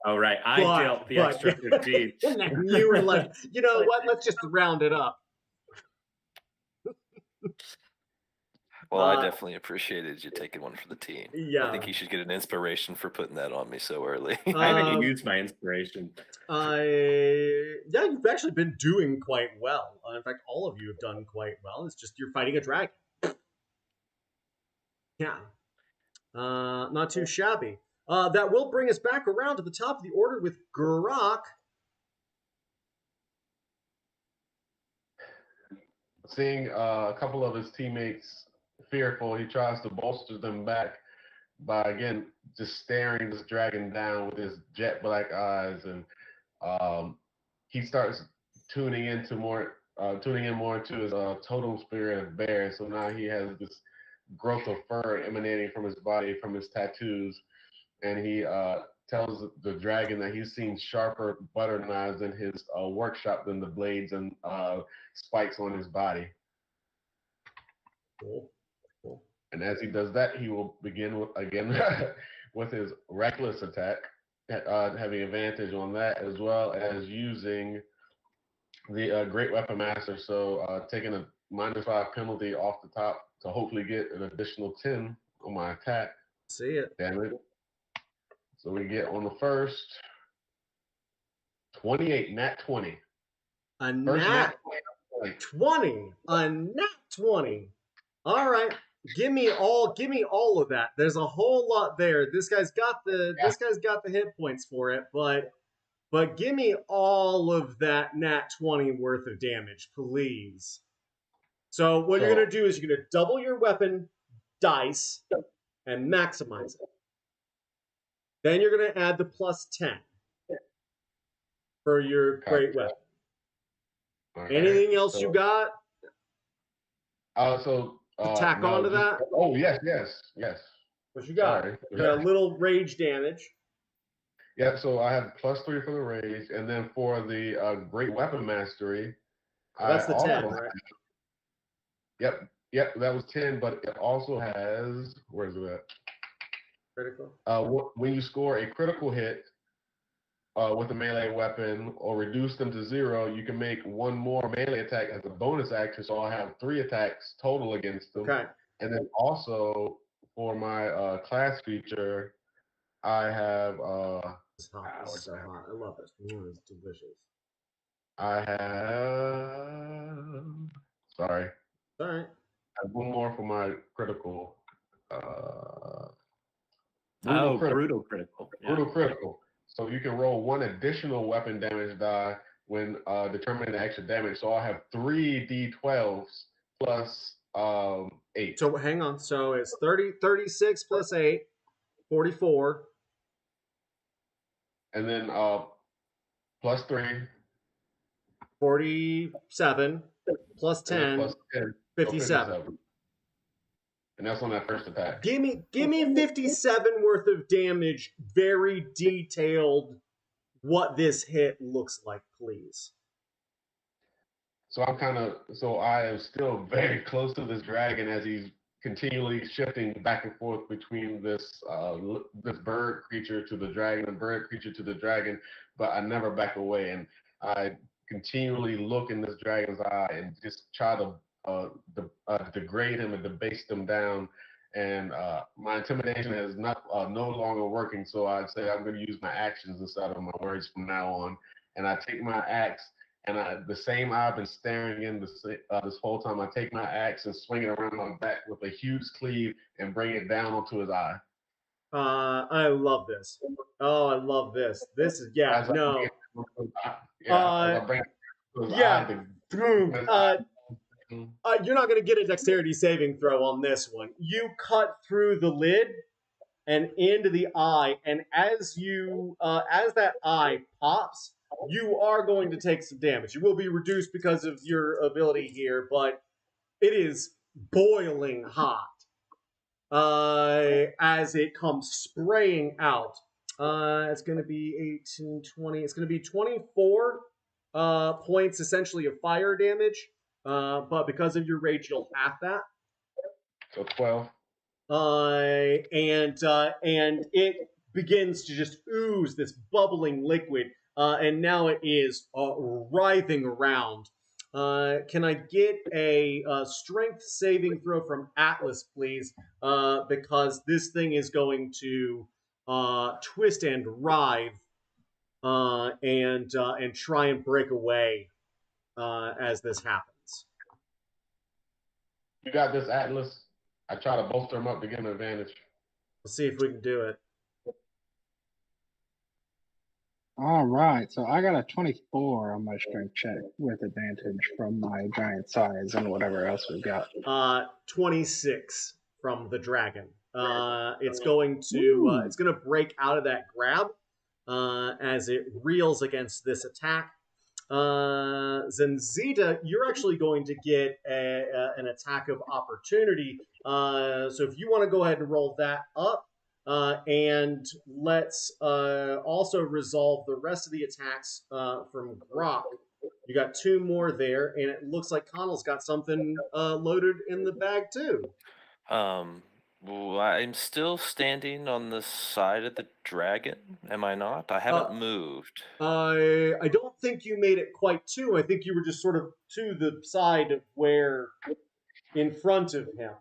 Oh, right. I dealt the extra 15.
And then you were like, you know what? Let's just round it up.
Well, I definitely appreciated you taking one for the team.
Yeah.
I think you should get an inspiration for putting that on me so early.
I haven't used my inspiration.
Yeah, you've actually been doing quite well. In fact, all of you have done quite well. It's just you're fighting a dragon. Yeah. Not too shabby. That will bring us back around to the top of the order with Gurak.
Seeing a couple of his teammates fearful, he tries to bolster them back by, again, just staring this dragon down with his jet black eyes. And he starts tuning in more into his totem spirit of bear. So now he has this growth of fur emanating from his body, from his tattoos. And he tells the dragon that he's seen sharper butter knives in his workshop than the blades and spikes on his body.
Cool.
And as he does that, he will begin with his reckless attack, having advantage on that, as well as using the Great Weapon Master. So taking a -5 penalty off the top to hopefully get an additional 10 on my attack.
See it.
Damn it. So we get on the first 28, nat 20.
A
First
nat 20. A nat 20. All right. Give me all of that. There's a whole lot there. This guy's got the hit points for it, but give me all of that nat 20 worth of damage, please. So what you're gonna do is you're gonna double your weapon dice and maximize it. Then you're gonna add the +10 for your great weapon.
Okay.
Anything else you got? Tack
no,
onto that?
Oh, yes.
What you got?
Sorry.
You got a little rage damage.
Yeah, so I have +3 for the rage, and then for the Great Weapon Mastery,
That's the 10, right?
Yep, that was 10, but it also has, where's it at?
Critical.
When you score a critical hit with a melee weapon or reduce them to 0, you can make one more melee attack as a bonus action, so I'll have 3 attacks total against them.
Okay.
And then also for my class feature, I have
It's hot. It's so hot. I love it. It's delicious.
I have sorry.
All right.
I have one more for my critical.
Brutal critical. Yeah.
Brutal critical. So you can roll one additional weapon damage die when determining the extra damage. So I'll have 3 d12s plus 8.
So hang on. So it's 36 plus 8, 44.
And then plus 3.
47 plus 10,
Plus 10
57.
And that's on that first attack.
Give me 57 worth of damage, very detailed, what this hit looks like, please.
So I am still very close to this dragon as he's continually shifting back and forth between this bird creature to the dragon and bird creature to the dragon, but I never back away, and I continually look in this dragon's eye and just try to degrade him and debase him down and my intimidation is not no longer working. So I'd say I'm going to use my actions instead of my words from now on. And I take my axe, and the same eye I've been staring in this whole time. I take my axe and swing it around my back with a huge cleave and bring it down onto his eye.
I love this. Oh, I love this. This is yeah,
As I
no.
bring it to his eye, as I bring it to his
Yeah.
eye,
You're not going to get a dexterity saving throw on this one. You cut through the lid and into the eye, and as that eye pops, you are going to take some damage. You will be reduced because of your ability here, but it is boiling hot as it comes spraying out. It's going to be 18, 20. It's going to be 24 points essentially of fire damage. But because of your rage, you'll half that.
So 12.
And it begins to just ooze this bubbling liquid, and now it is writhing around. Can I get a strength saving throw from Atlas, please? Because this thing is going to twist and writhe and try and break away as this happens.
You got this, Atlas. I try to bolster him up to get an advantage.
Let's see if we can do it.
All right, so I got a 24 on my strength check with advantage from my giant size and whatever else we've got.
26 from the dragon. It's going to break out of that grab as it reels against this attack. Zenzita, you're actually going to get an attack of opportunity. So if you want to go ahead and roll that up, and let's also resolve the rest of the attacks from Grok. You got 2 more there, and it looks like Connell's got something loaded in the bag too.
Well, I'm still standing on the side of the dragon. Am I not? I haven't moved.
I don't think you made it quite to. I think you were just sort of to the side of where, in front of him,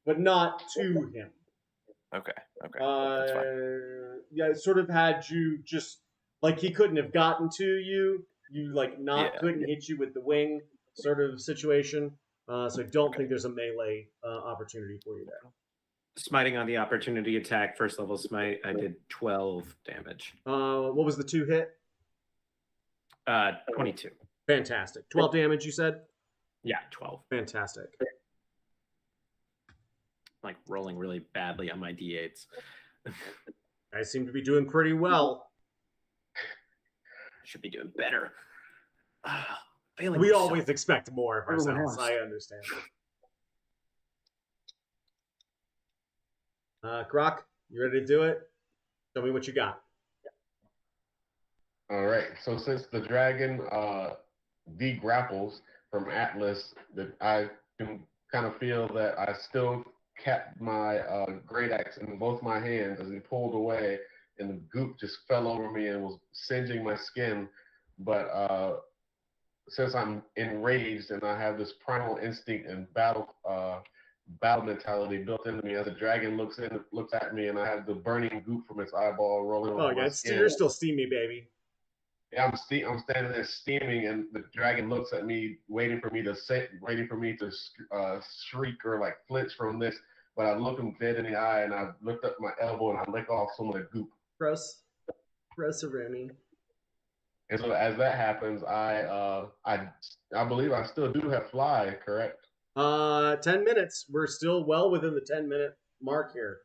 but not to him.
Okay. That's fine.
Yeah, it sort of had you just like he couldn't have gotten to you. You couldn't hit you with the wing sort of situation. So I don't think there's a melee opportunity for you there.
Smiting on the opportunity attack, first level smite, I did 12 damage.
What was the 2 hit?
22.
Fantastic. 12 damage, you said?
Yeah, 12.
Fantastic.
Like rolling really badly on my d8s.
I seem to be doing pretty well.
Should be doing better.
We always expect more of ourselves. I understand. Grok, you ready to do it? Tell me what you got.
All right. So since the dragon de-grapples from Atlas, that I can kind of feel that I still kept my great axe in both my hands as he pulled away, and the goop just fell over me and was singeing my skin. But since I'm enraged and I have this primal instinct and battle mentality built into me, as the dragon looks at me, and I have the burning goop from its eyeball rolling over my skin.
You're still steamy, baby.
Yeah, I'm standing there steaming, and the dragon looks at me, waiting for me to shriek or like flinch from this. But I look him dead in the eye, and I lift up my elbow and I lick off some of the goop.
Gross, Rooney.
And so as that happens, I believe I still do have fly, correct?
10 minutes. We're still well within the 10-minute mark here.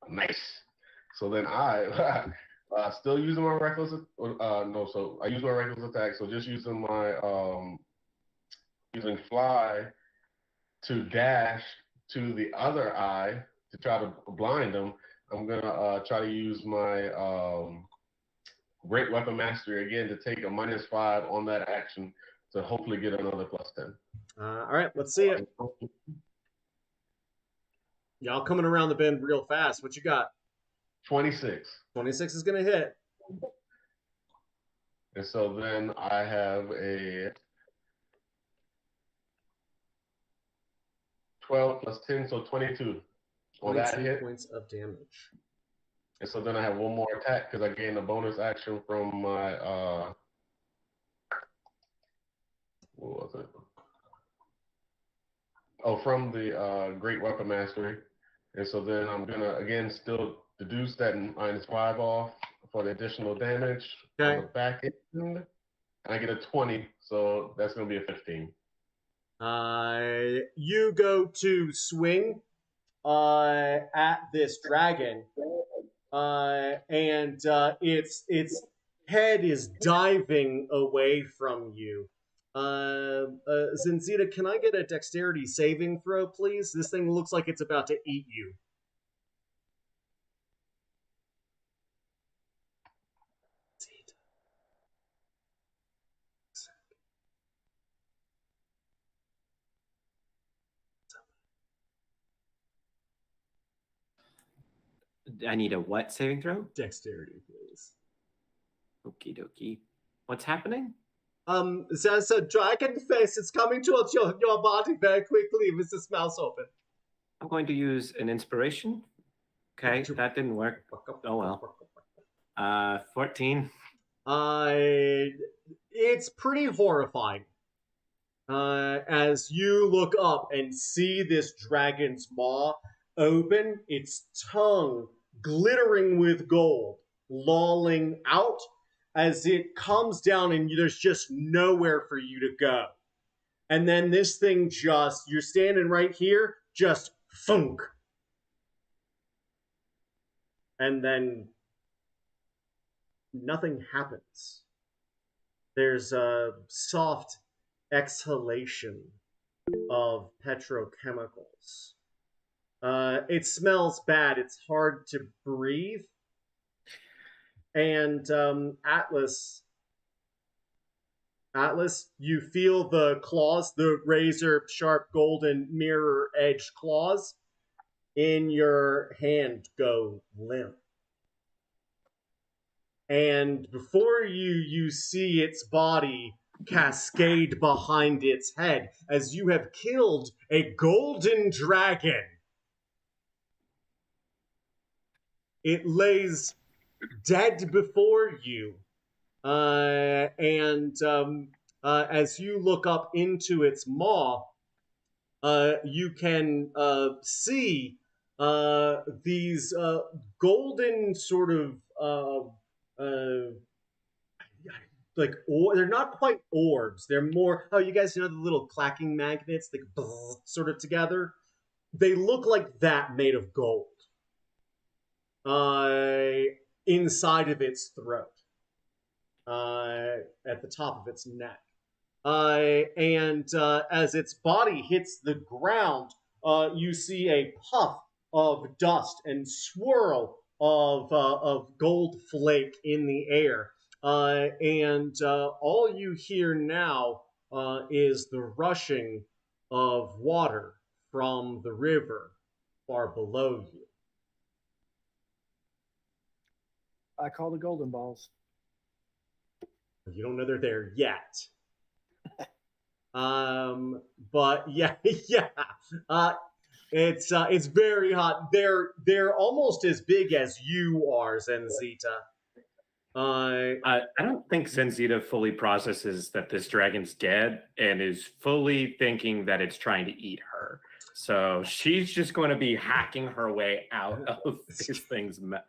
Nice. So then I still using my reckless. So I use my reckless attack. So just using my using fly to dash to the other eye to try to blind them. I'm gonna try to use my Great Weapon Mastery again to take a -5 on that action to hopefully get another +10.
All right, let's see it. Y'all coming around the bend real fast. What you got?
26.
26 is going to hit.
And so then I have a 12 + 10, so 22. Well, that
22
hit.
points of damage.
And so then I have one more attack because I gained a bonus action from my what was it? Oh, from the Great Weapon Mastery. And so then I'm gonna again still deduce that -5 off for the additional damage on the back end. And I get a 20, so that's gonna be a 15.
You go to swing at this dragon, and its head is diving away from you. Zinzita, can I get a dexterity saving throw, please? This thing looks like it's about to eat you.
I need a what saving throw?
Dexterity, please.
Okie dokie. What's happening?
There's a dragon face. It's coming towards your body very quickly with its mouth open.
I'm going to use an inspiration. Okay, that didn't work. Oh well. 14.
It's pretty horrifying. As you look up and see this dragon's maw open, its tongue glittering with gold, lolling out as it comes down, and there's just nowhere for you to go. And then this thing you're standing right here, just funk. And then nothing happens. There's a soft exhalation of petrochemicals. It smells bad. It's hard to breathe. And Atlas, you feel the claws, the razor sharp golden mirror edged claws in your hand go limp. And before you see its body cascade behind its head as you have killed a golden dragon. It lays dead before you. And as you look up into its maw, you can see these golden sort of they're not quite orbs. They're more, you guys know the little clacking magnets that sort of together? They look like that made of gold. Inside of its throat. At the top of its neck. And as its body hits the ground, you see a puff of dust and swirl of gold flake in the air. And all you hear now is the rushing of water from the river far below you.
I call the golden balls.
You don't know they're there yet. But yeah. It's very hot. They're almost as big as you are, Zenzita.
I don't think Zenzita fully processes that this dragon's dead and is fully thinking that it's trying to eat her. So she's just going to be hacking her way out of this thing's mouth.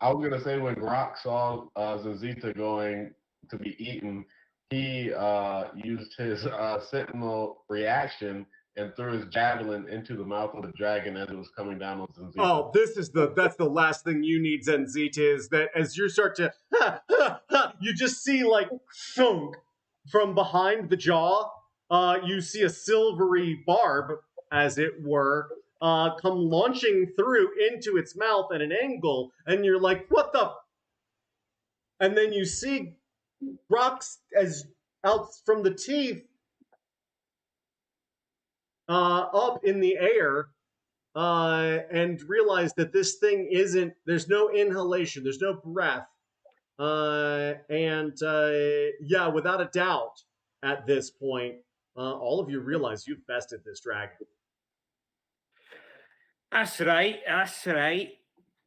I was gonna say when Grok saw Zenzita going to be eaten, he used his sentinel reaction and threw his javelin into the mouth of the dragon as it was coming down on Zenzita.
Oh, that's the last thing you need, Zenzita, is that as you start to you just see like thunk from behind the jaw. You see a silvery barb, as it were, come launching through into its mouth at an angle, and you're like, what the? And then you see rocks as out from the teeth up in the air, and realize that this thing there's no inhalation, there's no breath. Yeah, without a doubt, at this point, all of you realize you've bested this dragon.
That's right. That's right.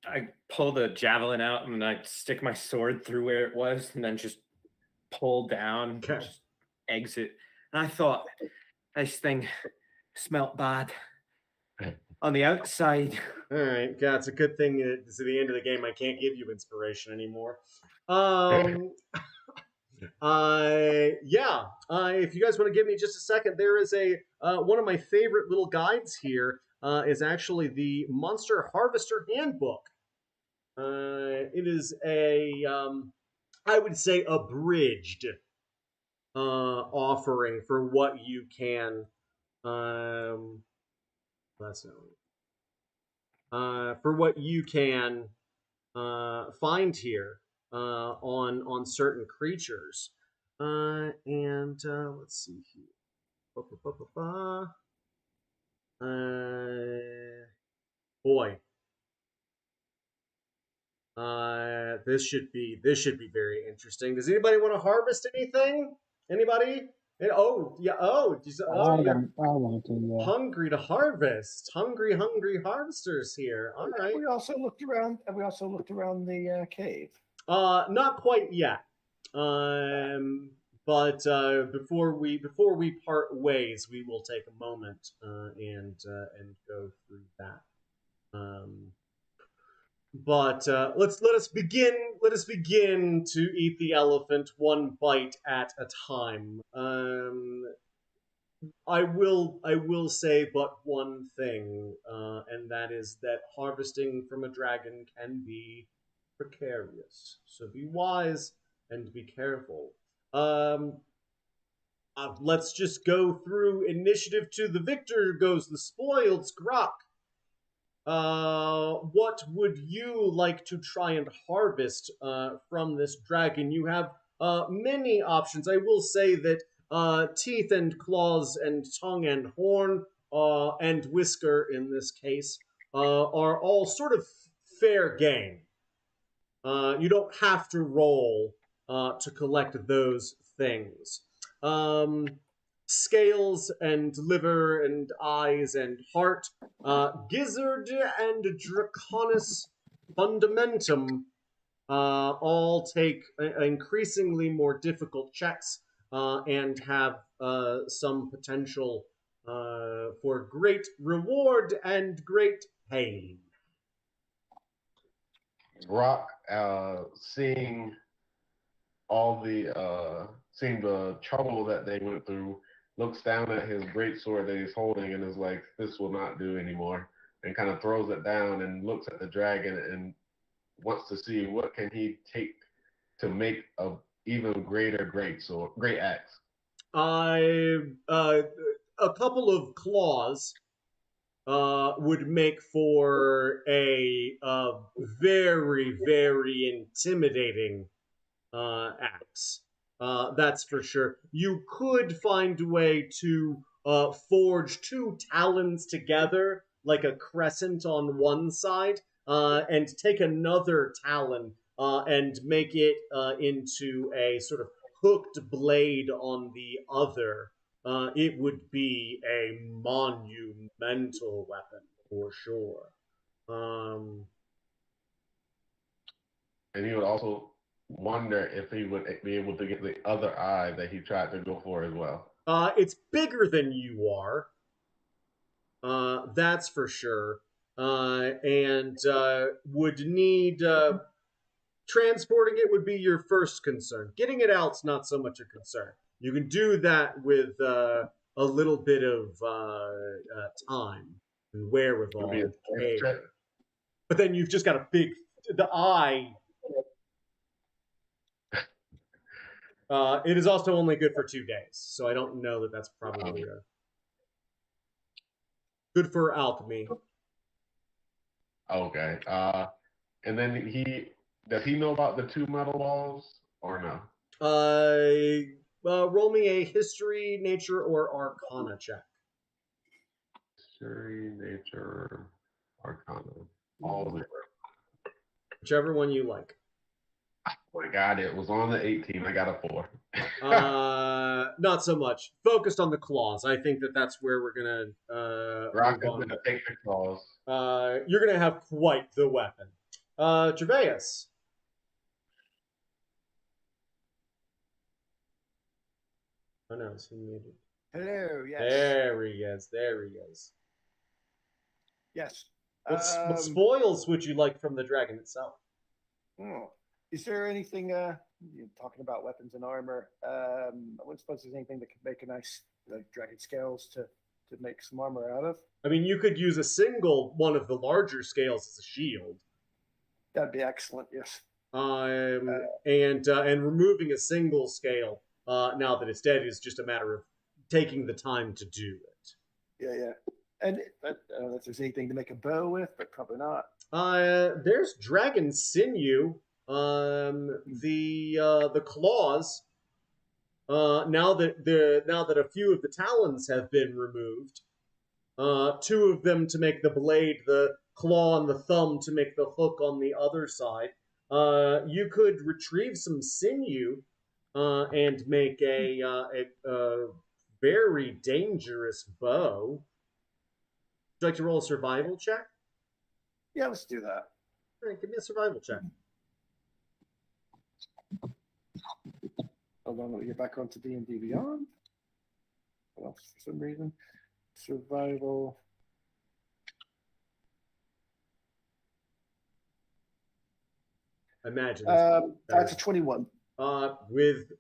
I pull the javelin out and I stick my sword through where it was, and then just pull down,
Okay.
just exit. And I thought this thing smelt bad on the outside.
All right, yeah, it's a good thing it's at the end of the game. I can't give you inspiration anymore. If you guys want to give me just a second, there is a one of my favorite little guides here. Is actually the Monster Harvester Handbook. It is I would say abridged offering for what you can. That's for what you can find here on certain creatures. And let's see here. Boy, this should be very interesting. Does anybody want to harvest anything? Anybody? Oh yeah. Oh, you're
I want to, yeah.
hungry to harvest. Hungry harvesters here. All right.
We also looked around, and we also looked around the cave.
Not quite yet. But before we part ways, we will take a moment and go through that. But let us begin. Let us begin to eat the elephant one bite at a time. I will say but one thing, and that is that harvesting from a dragon can be precarious. So be wise and be careful. Let's just go through initiative. To the victor goes the spoiled Grok. What would you like to try and harvest from this dragon? You have many options. I will say that teeth and claws and tongue and horn and whisker in this case are all sort of fair game. You don't have to roll to collect those things. Scales and liver and eyes and heart, gizzard and draconis fundamentum all take increasingly more difficult checks and have some potential for great reward and great pain.
Rock, seeing seeing the trouble that they went through, looks down at his greatsword that he's holding and is like, "This will not do anymore," and kind of throws it down and looks at the dragon and wants to see what can he take to make a even greater great axe.
A couple of claws would make for a very, very intimidating axe. That's for sure. You could find a way to forge two talons together, like a crescent on one side, and take another talon and make it into a sort of hooked blade on the other. It would be a monumental weapon for sure.
And he would also wonder if he would be able to get the other eye that he tried to go for as well.
It's bigger than you are. That's for sure. And would need transporting it would be your first concern. Getting it out's not so much a concern. You can do that with a little bit of time and wherewithal. But then you've just got the eye. It is also only good for 2 days, so I don't know that that's probably good for alchemy.
Okay. And then does he know about the 2 metal balls or no?
Roll me a history, nature, or arcana check.
History, nature, arcana. All of it.
Whichever one you like.
Oh my God, it was on the 18. I got a 4.
Not so much. Focused on the claws. I think that's where we're gonna
Rock
move
is
on.
going to take the claws.
You're gonna have quite the weapon. Gervais. Oh no, is he muted?
Hello. Yes.
There he is. There he is.
Yes.
What spoils would you like from the dragon itself?
Is there anything? You're talking about weapons and armor. I wouldn't suppose there's anything that could make a nice dragon scales to make some armor out of.
I mean, you could use a single one of the larger scales as a shield.
That'd be excellent. Yes.
And removing a single scale now that it's dead is just a matter of taking the time to do it.
Yeah. And I don't know if there's anything to make a bow with, but probably not.
There's dragon sinew. The claws. Now that a few of the talons have been removed, 2 of them to make the blade, the claw and the thumb to make the hook on the other side. You could retrieve some sinew and make a very dangerous bow. Would you like to roll a survival check?
Yeah, let's do that.
All right, give me a survival check.
Hold on, let me get back onto D&D Beyond. What else for some reason? Survival.
Imagine.
That's a 21.
With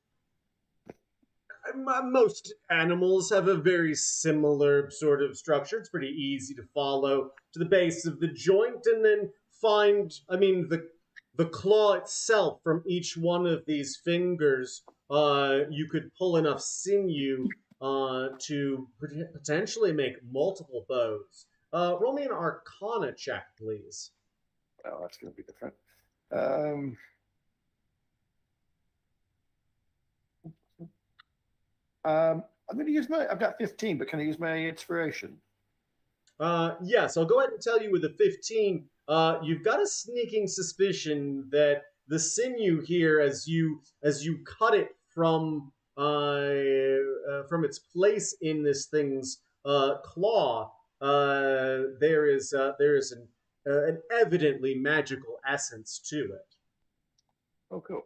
most animals have a very similar sort of structure. It's pretty easy to follow to the base of the joint and then find, the claw itself from each one of these fingers. You could pull enough sinew to potentially make multiple bows. Roll me an Arcana check, please.
Oh, that's going to be different. I'm going to use I've got 15, but can I use my inspiration?
Yes, I'll go ahead and tell you with a 15, you've got a sneaking suspicion that the sinew here, as you cut it from its place in this thing's claw, there is an evidently magical essence to it.
Oh, cool.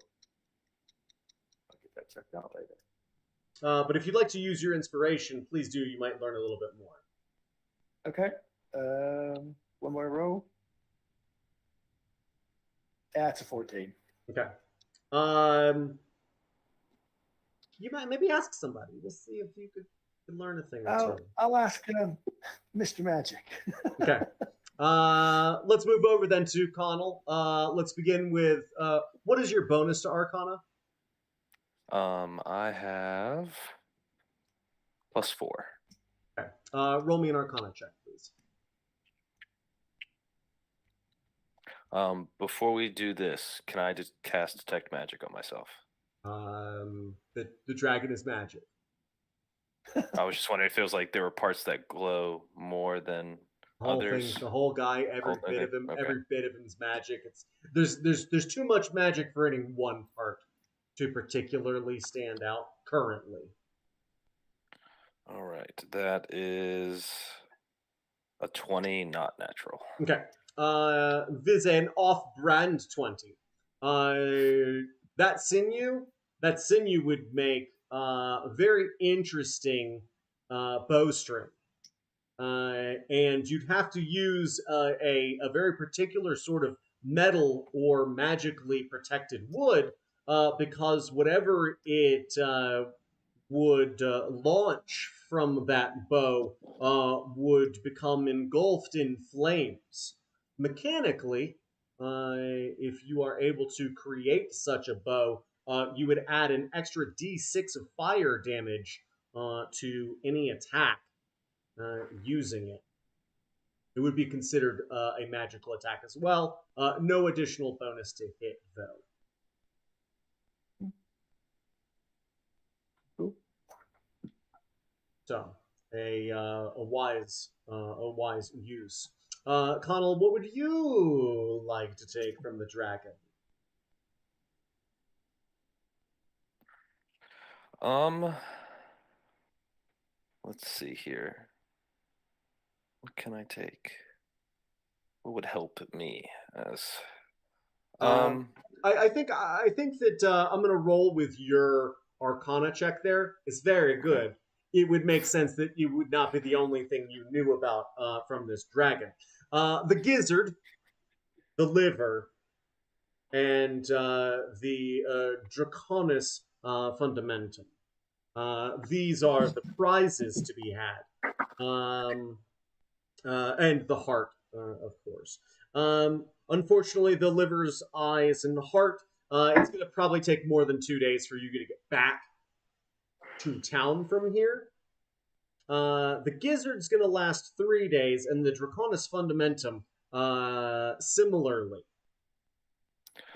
I'll get that checked out later.
But if you'd like to use your inspiration, please do. You might learn a little bit more.
Okay. One more roll. That's a 14.
Okay. You might maybe ask somebody. We'll see if you could learn a thing or two.
I'll ask Mr. Magic.
Okay. Let's move over then to Connell. Let's begin with what is your bonus to Arcana?
I have +4.
Okay. Roll me an Arcana check, please.
Before we do this, can I just cast Detect Magic on myself?
The dragon is magic.
I was just wondering if it was like there were parts that glow more than others.
The whole guy, every bit of him, every bit of him's magic. There's too much magic for any one part to particularly stand out currently.
All right, that is a 20, not natural.
Okay. Viz an off-brand 20. That sinew would make a very interesting bowstring. And you'd have to use a very particular sort of metal or magically protected wood because whatever it would launch from that bow would become engulfed in flames. Mechanically, if you are able to create such a bow, you would add an extra d6 of fire damage to any attack using it. It would be considered a magical attack as well. No additional bonus to hit, though. So, a wise use. Connell, what would you like to take from the dragon?
Let's see here. What can I take? What would help me as
I think that I'm gonna roll with your Arcana check. There, it's very good. It would make sense that you would not be the only thing you knew about from this dragon. The gizzard, the liver, and the Draconis fundamentum. These are the prizes to be had, and the heart, of course. Unfortunately, the liver's eyes and the heart. It's going to probably take more than 2 days for you to get back to town from here. The gizzard's going to last 3 days, and the Draconis fundamentum similarly.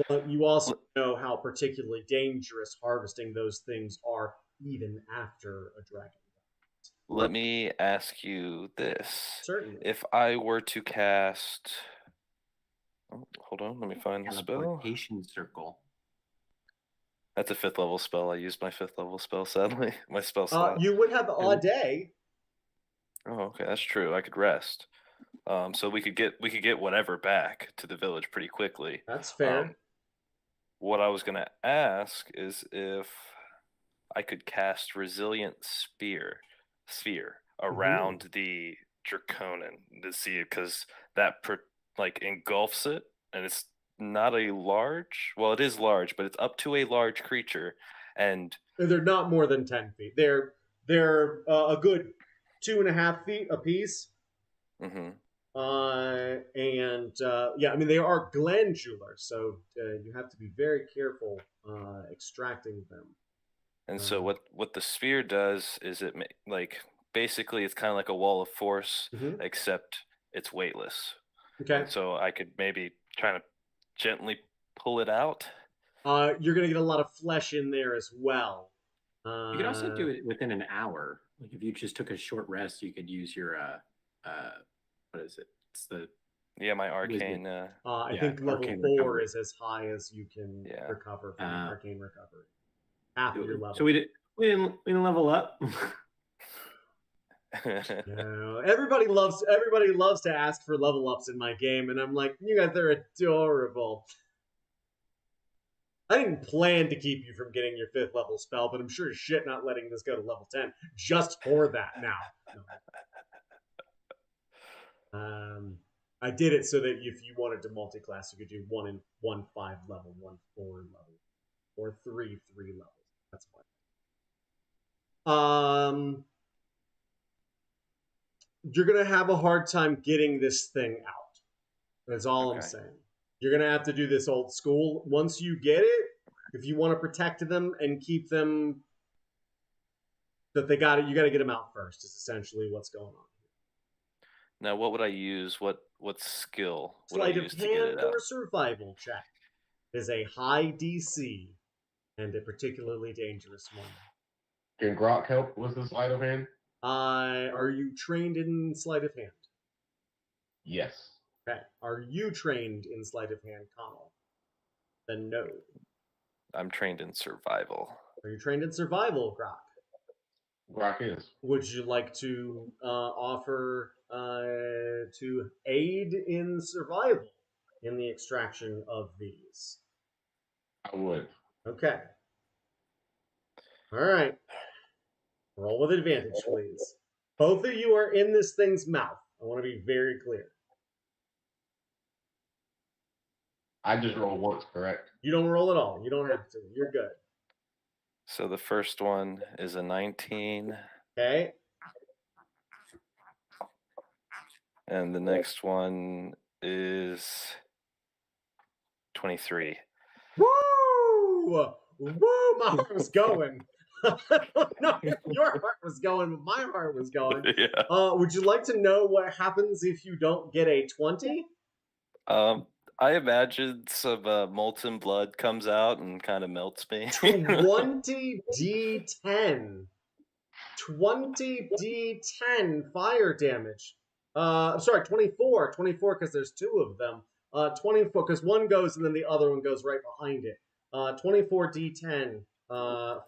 But you also know how particularly dangerous harvesting those things are even after a dragon.
Let me ask you this.
Certainly.
If I were to cast... Oh, hold on, let me find the spell.
Teleportation circle.
That's a 5th level spell. I used my 5th level spell, sadly. My spell slot.
You would have a day.
Oh, okay, that's true. I could rest. So we could get whatever back to the village pretty quickly.
That's fair.
What I was gonna ask is if I could cast Resilient Sphere around the Draconin to see it, because that engulfs it, and it's not a large. Well, it is large, but it's up to a large creature, and
they're not more than 10 feet. They're a good 2.5 feet apiece.
Mm-hmm.
Yeah, I mean, they are glandular, so you have to be very careful extracting them.
And so what the sphere does is it basically it's kind of like a wall of force, except it's weightless.
Okay.
And so I could maybe try to gently pull it out.
You're gonna get a lot of flesh in there as well.
You could also do it within an hour. Like if you just took a short rest, you could use your what is it? It's the
my arcane.
I think level 4 is as high as you can recover from arcane recovery. Half of your level.
So we didn't level up.
No, everybody loves to ask for level ups in my game, and I'm like, you guys are adorable. I didn't plan to keep you from getting your 5th level spell, but I'm sure as shit not letting this go to level 10 just for that now. No. I did it so that if you wanted to multi-class, you could do 1 and 1 5 level, 1 4 level, or 3 3 levels. That's fine. You're gonna have a hard time getting this thing out. That's all I'm saying. You're gonna have to do this old school. Once you get it, if you want to protect them and keep them, that they got it, you got to get them out first. Is essentially what's going on.
Now, what would I use? What skill would
Sleight
I
of
use to get
hand
it
or
out?
survival check is a high DC and a particularly dangerous one.
Can Grok help with the sleight of hand?
Are you trained in sleight of hand?
Yes.
Okay. Are you trained in sleight of hand, Connell? Then no.
I'm trained in survival.
Are you trained in survival, Grok?
Grok is.
Would you like to offer to aid in survival in the extraction of these?
I would.
Okay. All right. Roll with advantage, please. Both of you are in this thing's mouth. I want to be very clear.
I just roll once, correct?
You don't roll at all. You don't have to. You're good.
So the first one is a 19.
Okay.
And the next one is 23.
Woo! Woo! My heart was going. I don't know if your heart was going, but my heart was going.
Yeah.
Would you like to know what happens if you don't get a 20?
I imagine some molten blood comes out and kind of melts me.
20 D10. 20 D10 fire damage. Sorry, 24. 24 because there's 2 of them. 24 because one goes and then the other one goes right behind it. 24 D10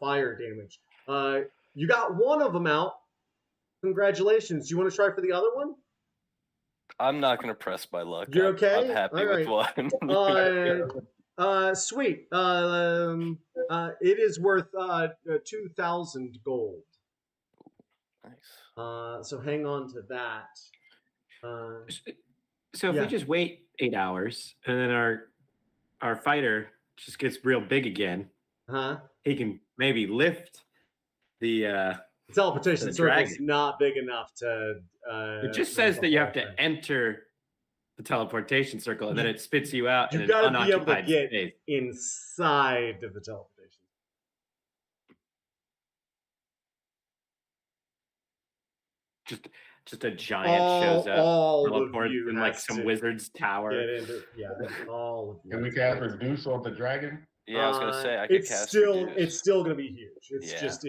fire damage. You got one of them out. Congratulations. Do you want to try for the other one?
I'm not going to press my luck.
You're okay?
I'm happy
All
with
right.
one.
Sweet. It is worth 2,000 gold.
Nice.
So hang on to that.
So if
yeah.
we just wait 8 hours and then our fighter just gets real big again, he can maybe lift the
teleportation
the
circle's
dragon.
not big enough to.
It just says that you have to enter the teleportation circle, and then it spits you out in
You
an
gotta be able to
unoccupied
get
space.
inside of the teleportation.
Just a giant shows up, teleports
you
in like
has
some
to
wizard's tower.
Get into, all of you.
Can we cast reduce on the dragon?
Yeah, I was gonna say I could cast reduce.
It's still gonna be huge. It's
Yeah.
just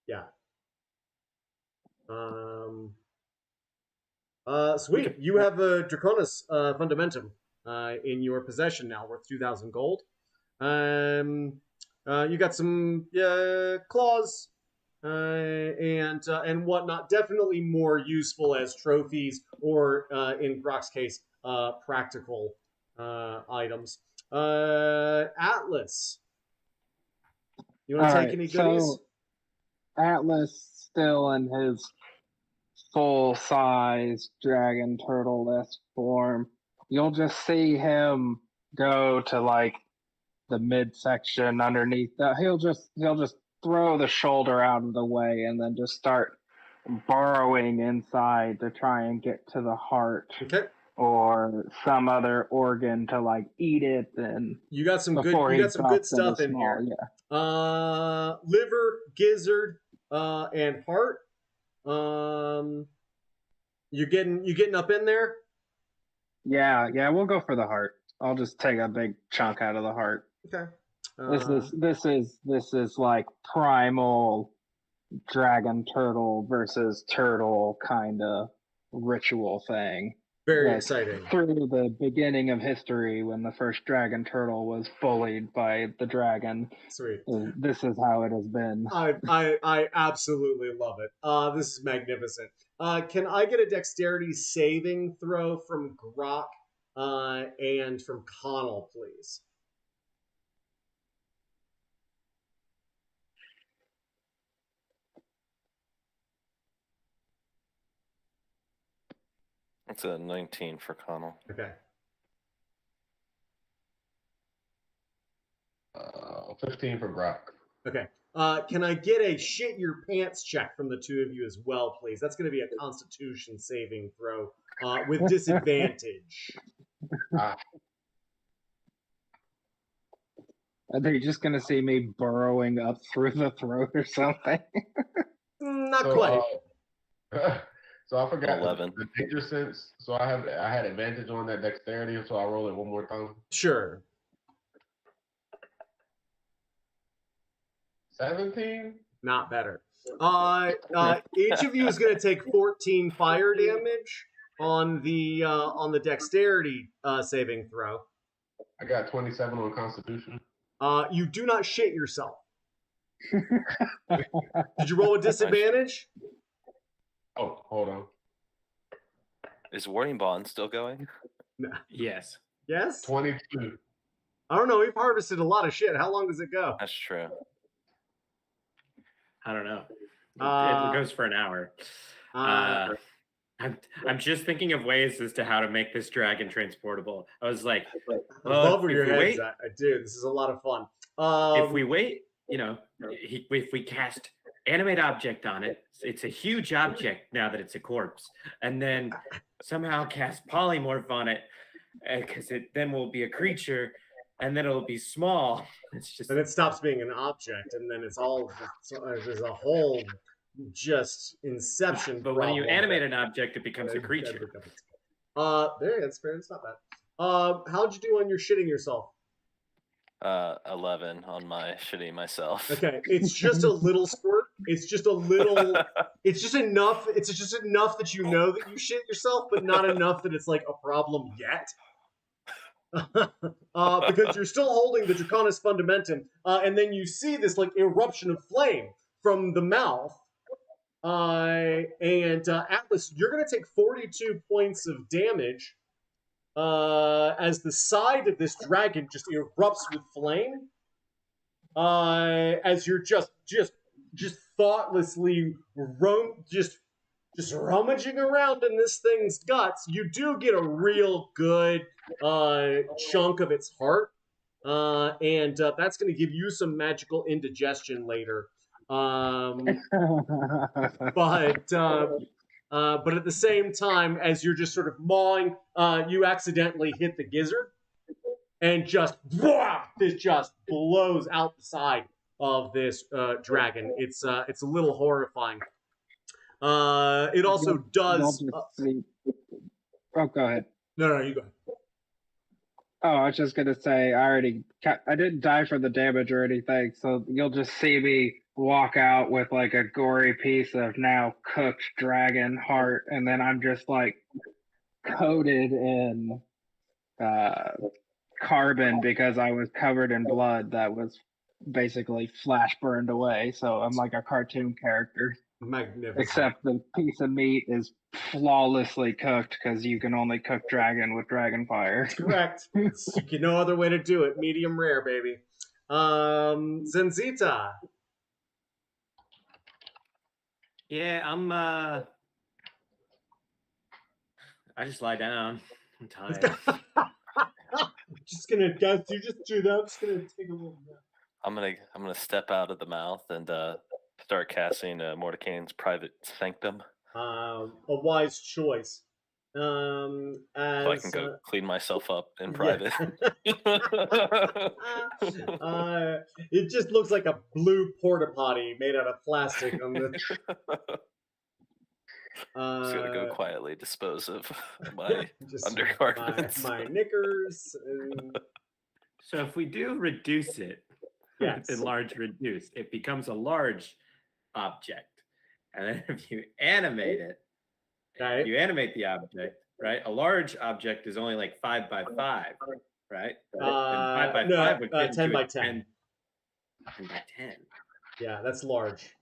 yeah. Sweet. You have a Draconis Fundamentum in your possession now, worth 2,000 gold. You got some claws and whatnot. Definitely more useful as trophies or, in Brock's case, practical items. Atlas, you want to take any goodies?
So Atlas still in his full-size dragon turtle-esque form. You'll just see him go to like the midsection underneath that. He'll just throw the shoulder out of the way and then just start burrowing inside to try and get to the heart.
Okay.
Or some other organ to like eat it, and
you got some good stuff in here.
Yeah.
Liver, gizzard, and heart. You getting up in there?
Yeah, we'll go for the heart. I'll just take a big chunk out of the heart.
Okay.
This is like primal dragon turtle versus turtle kind of ritual thing.
Very exciting.
Through the beginning of history, when the first dragon turtle was bullied by the dragon.
Sweet.
This is how it has been.
I absolutely love it. This is magnificent. Can I get a dexterity saving throw from Grok and from Connell, please?
It's a 19 for Connell.
Okay.
15 for Grok.
Okay. Can I get a shit your pants check from the two of you as well, please? That's going to be a Constitution saving throw with disadvantage.
Are they just going to see me burrowing up through the throat or something?
Not quite.
So I forgot
11.
the danger sense. So I had advantage on that dexterity, so I roll it one more time.
Sure.
17?
Not better. Each of you is going to take 14 fire damage on the dexterity saving throw.
I got 27 on Constitution.
You do not shit yourself. Did you roll a disadvantage?
Oh, hold on.
Is Warding Bond still going?
No.
Yes.
Yes?
22.
I don't know. We've harvested a lot of shit. How long does it go?
That's true.
I don't know. It goes for an hour. I'm just thinking of ways as to how to make this dragon transportable. I was like,
I love where your head's at. I do. This is a lot of fun.
If we wait, if we cast animate object on it, it's a huge object now that it's a corpse, and then somehow cast polymorph on it, because it then will be a creature, and then it'll be small. It's just,
and it stops being an object, and then there's a whole just inception.
But when you animate an object, it becomes a creature.
That's fair. It's not bad. How'd you do on your shitting yourself?
11 on my shitting myself.
Okay, it's just a little squirt. It's just a little. It's just enough. It's just enough that you know that you shit yourself, but not enough that it's like a problem yet. because you're still holding the Draconis Fundamentum, and then you see this like eruption of flame from the mouth. And Atlas, you're going to take 42 points of damage as the side of this dragon just erupts with flame. As you're just thoughtlessly just rummaging around in this thing's guts, you do get a real good chunk of its heart, and that's going to give you some magical indigestion later. But at the same time, as you're just sort of mawing, you accidentally hit the gizzard, and this just blows out the side of this dragon. It's a little horrifying. It also does.
Oh, go ahead.
No, you go ahead.
Oh, I was just gonna say I didn't die from the damage or anything, so you'll just see me walk out with like a gory piece of now cooked dragon heart, and then I'm just like coated in carbon because I was covered in blood that was basically flash burned away. So I'm like a cartoon character.
Magnificent.
Except the piece of meat is flawlessly cooked because you can only cook dragon with dragon fire.
Correct. No other way to do it. Medium rare, baby. Zenzita.
Yeah, I just lie down. I'm tired.
Just gonna guess. You just do that. I'm just gonna take a little bit.
I'm gonna step out of the mouth and start casting Mordenkainen's Private Sanctum.
A wise choice.
So I can go clean myself up in private.
It just looks like a blue porta potty made out of plastic on the.
Just gonna go quietly dispose of my undergarments,
my knickers.
So if we do reduce it,
yes,
enlarge, reduce, it becomes a large object, and then if you animate it,
right.
You animate the object, right? A large object is only like 5 by 5, right? And 5 by 5 would get
10 by
10. 10 by 10.
Yeah, that's large.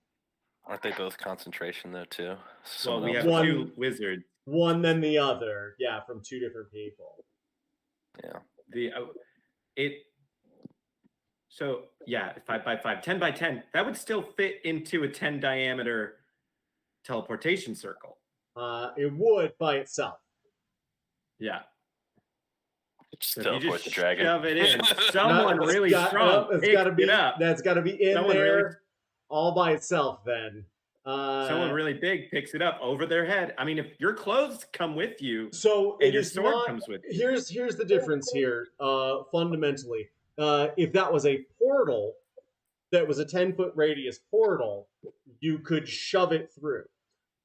Aren't they both concentration though too?
Well, we have two wizards.
One then the other. Yeah, from two different people.
Yeah.
So yeah, 5 by 5, 10 by 10. That would still fit into a 10 diameter teleportation circle.
It would by itself.
Yeah.
Just teleport the dragon.
Shove it in. Someone really strong.
That's got to be. That's got to be in
Someone
there all by itself. Then
someone really big picks it up over their head. I mean, if your clothes come with you,
so
and your sword comes with you.
Here's the difference here. Fundamentally, if that was a portal, that was a 10-foot radius portal, you could shove it through.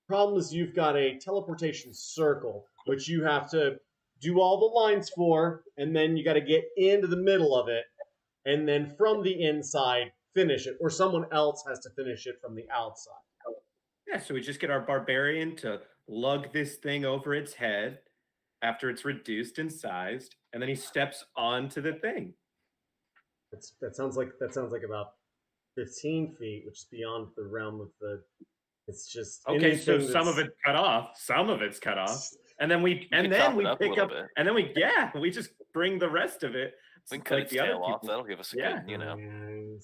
Problem is, you've got a teleportation circle, which you have to do all the lines for, and then you got to get into the middle of it, and then from the inside finish it, or someone else has to finish it from the outside.
Yeah, so we just get our barbarian to lug this thing over its head after it's reduced and sized, and then he steps onto the thing.
That sounds like about 15 feet, which is beyond the realm of the. It's just
okay. So some of it's cut off. Some of it's cut off, and then we pick up, and then we just bring the rest of it.
We can cut its tail off. That'll give us a good,
Yeah,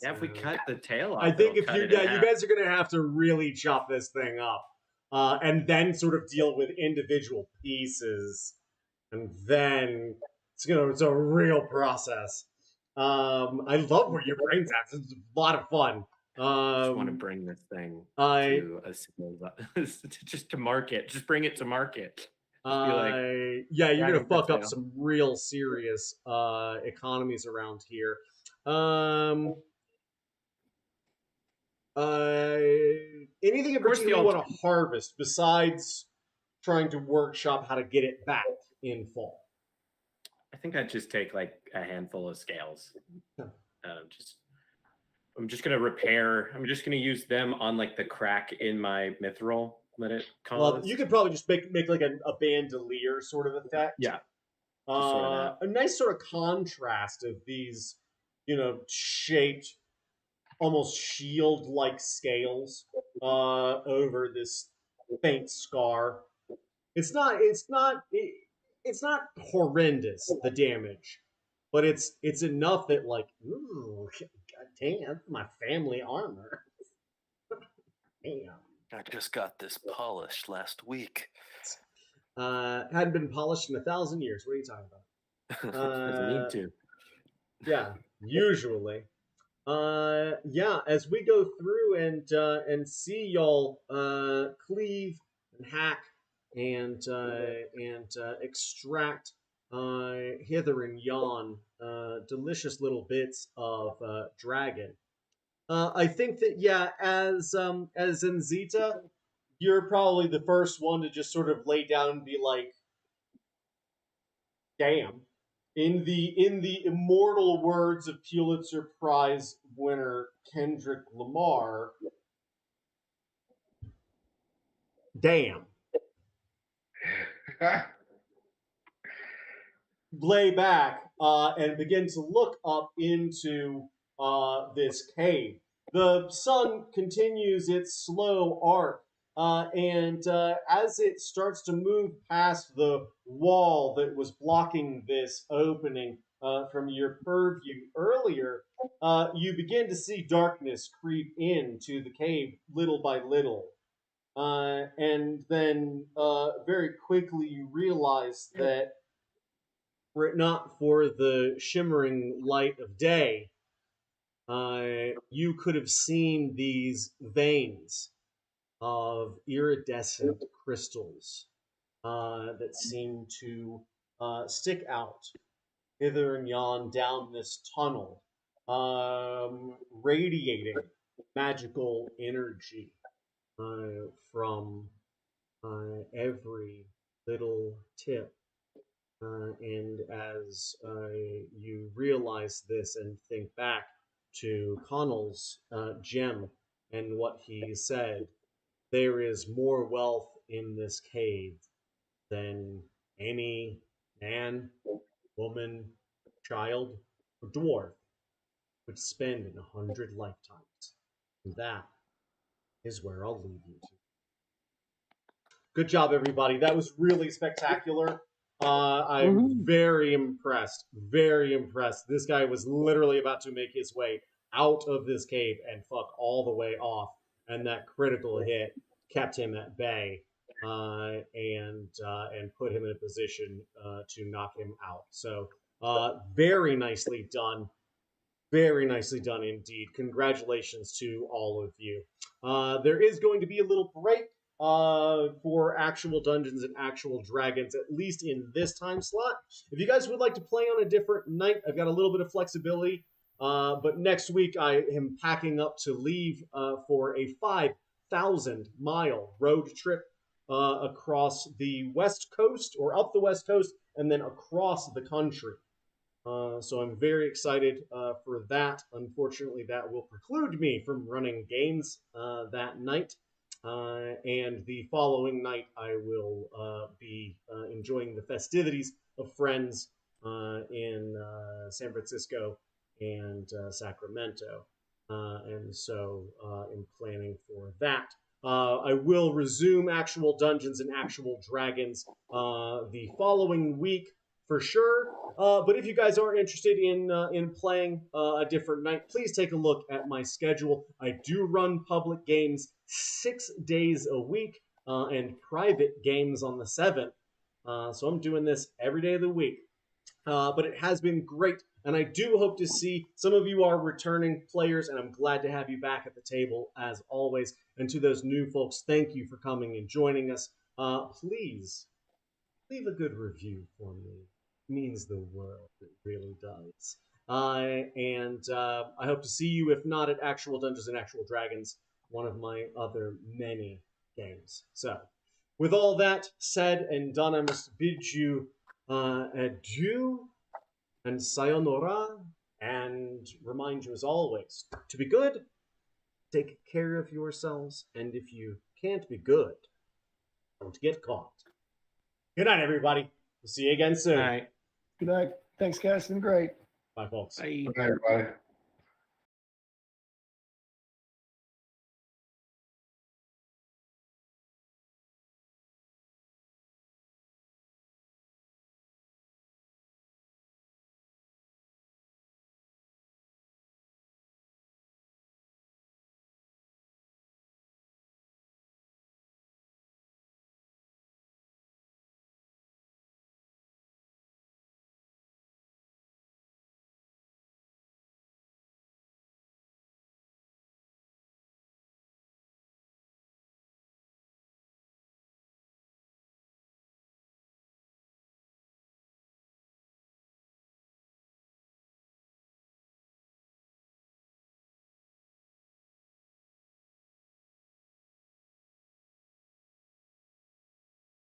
if we cut the tail off,
I think if you guys are gonna have to really chop this thing up, and then sort of deal with individual pieces, and then it's a real process. I love where your brain's at. It's a lot of fun.
I just want to bring this thing just to market. Just bring it to market.
You're gonna fuck up some real serious economies around here. Anything in particular you want to harvest besides trying to workshop how to get it back in full?
I think I'd just take like a handful of scales. I'm just gonna repair. I'm just gonna use them on like the crack in my mithril. Let it cause.
Well, you could probably just make like a bandolier sort of effect.
Yeah. Just sort of that.
A nice sort of contrast of these, shaped, almost shield-like scales over this faint scar. It's not horrendous, the damage, but it's enough that, like, ooh, god damn, that's my family armor. Damn.
I just got this polished last week.
Hadn't been polished in 1,000 years. What are you talking about?
Doesn't need to.
Yeah, usually. Yeah, as we go through and see y'all cleave and hack and extract hither and yon delicious little bits of dragon. I think that, yeah, as Enzita, you're probably the first one to just sort of lay down and be like, damn. In the immortal words of Pulitzer Prize winner Kendrick Lamar, damn. Lay back and begin to look up into this cave. The sun continues its slow arc, and as it starts to move past the wall that was blocking this opening from your purview earlier, you begin to see darkness creep into the cave little by little. And then very quickly you realize that were it not for the shimmering light of day, you could have seen these veins of iridescent crystals that seem to stick out hither and yon down this tunnel, radiating magical energy from every little tip. And as you realize this and think back to Connell's gem and what he said, there is more wealth in this cave than any man, woman, child, or dwarf would spend in 100 lifetimes. And that is where I'll leave you to. Good job, everybody. That was really spectacular. I'm very impressed. Very impressed. This guy was literally about to make his way out of this cave and fuck all the way off. And that critical hit kept him at bay and put him in a position to knock him out. So very nicely done. Very nicely done indeed. Congratulations to all of you. There is going to be a little break for actual Dungeons and actual Dragons, at least in this time slot. If you guys would like to play on a different night, I've got a little bit of flexibility. But next week, I am packing up to leave for a 5,000-mile road trip across the West Coast, or up the West Coast, and then across the country. So I'm very excited for that. Unfortunately, that will preclude me from running games that night. And the following night, I will be enjoying the festivities of friends in San Francisco and Sacramento. And so I'm planning for that. I will resume actual Dungeons and actual Dragons the following week for sure. But if you guys are interested in playing a different night, please take a look at my schedule. I do run public games 6 days a week and private games on the 7th. So I'm doing this every day of the week. But it has been great, and I do hope to see some of you are returning players, and I'm glad to have you back at the table as always. And to those new folks, thank you for coming and joining us. Please leave a good review for me. It means the world. It really does. And I hope to see you, if not at Actual Dungeons and Actual Dragons, one of my other many games. So, with all that said and done, I must bid you adieu and sayonara, and remind you as always to be good, take care of yourselves, and if you can't be good, don't get caught. Good night, everybody. We'll see you again soon.
All right.
Good night. Thanks, guys. It's been great.
Bye, folks.
Bye.
Good night, everybody.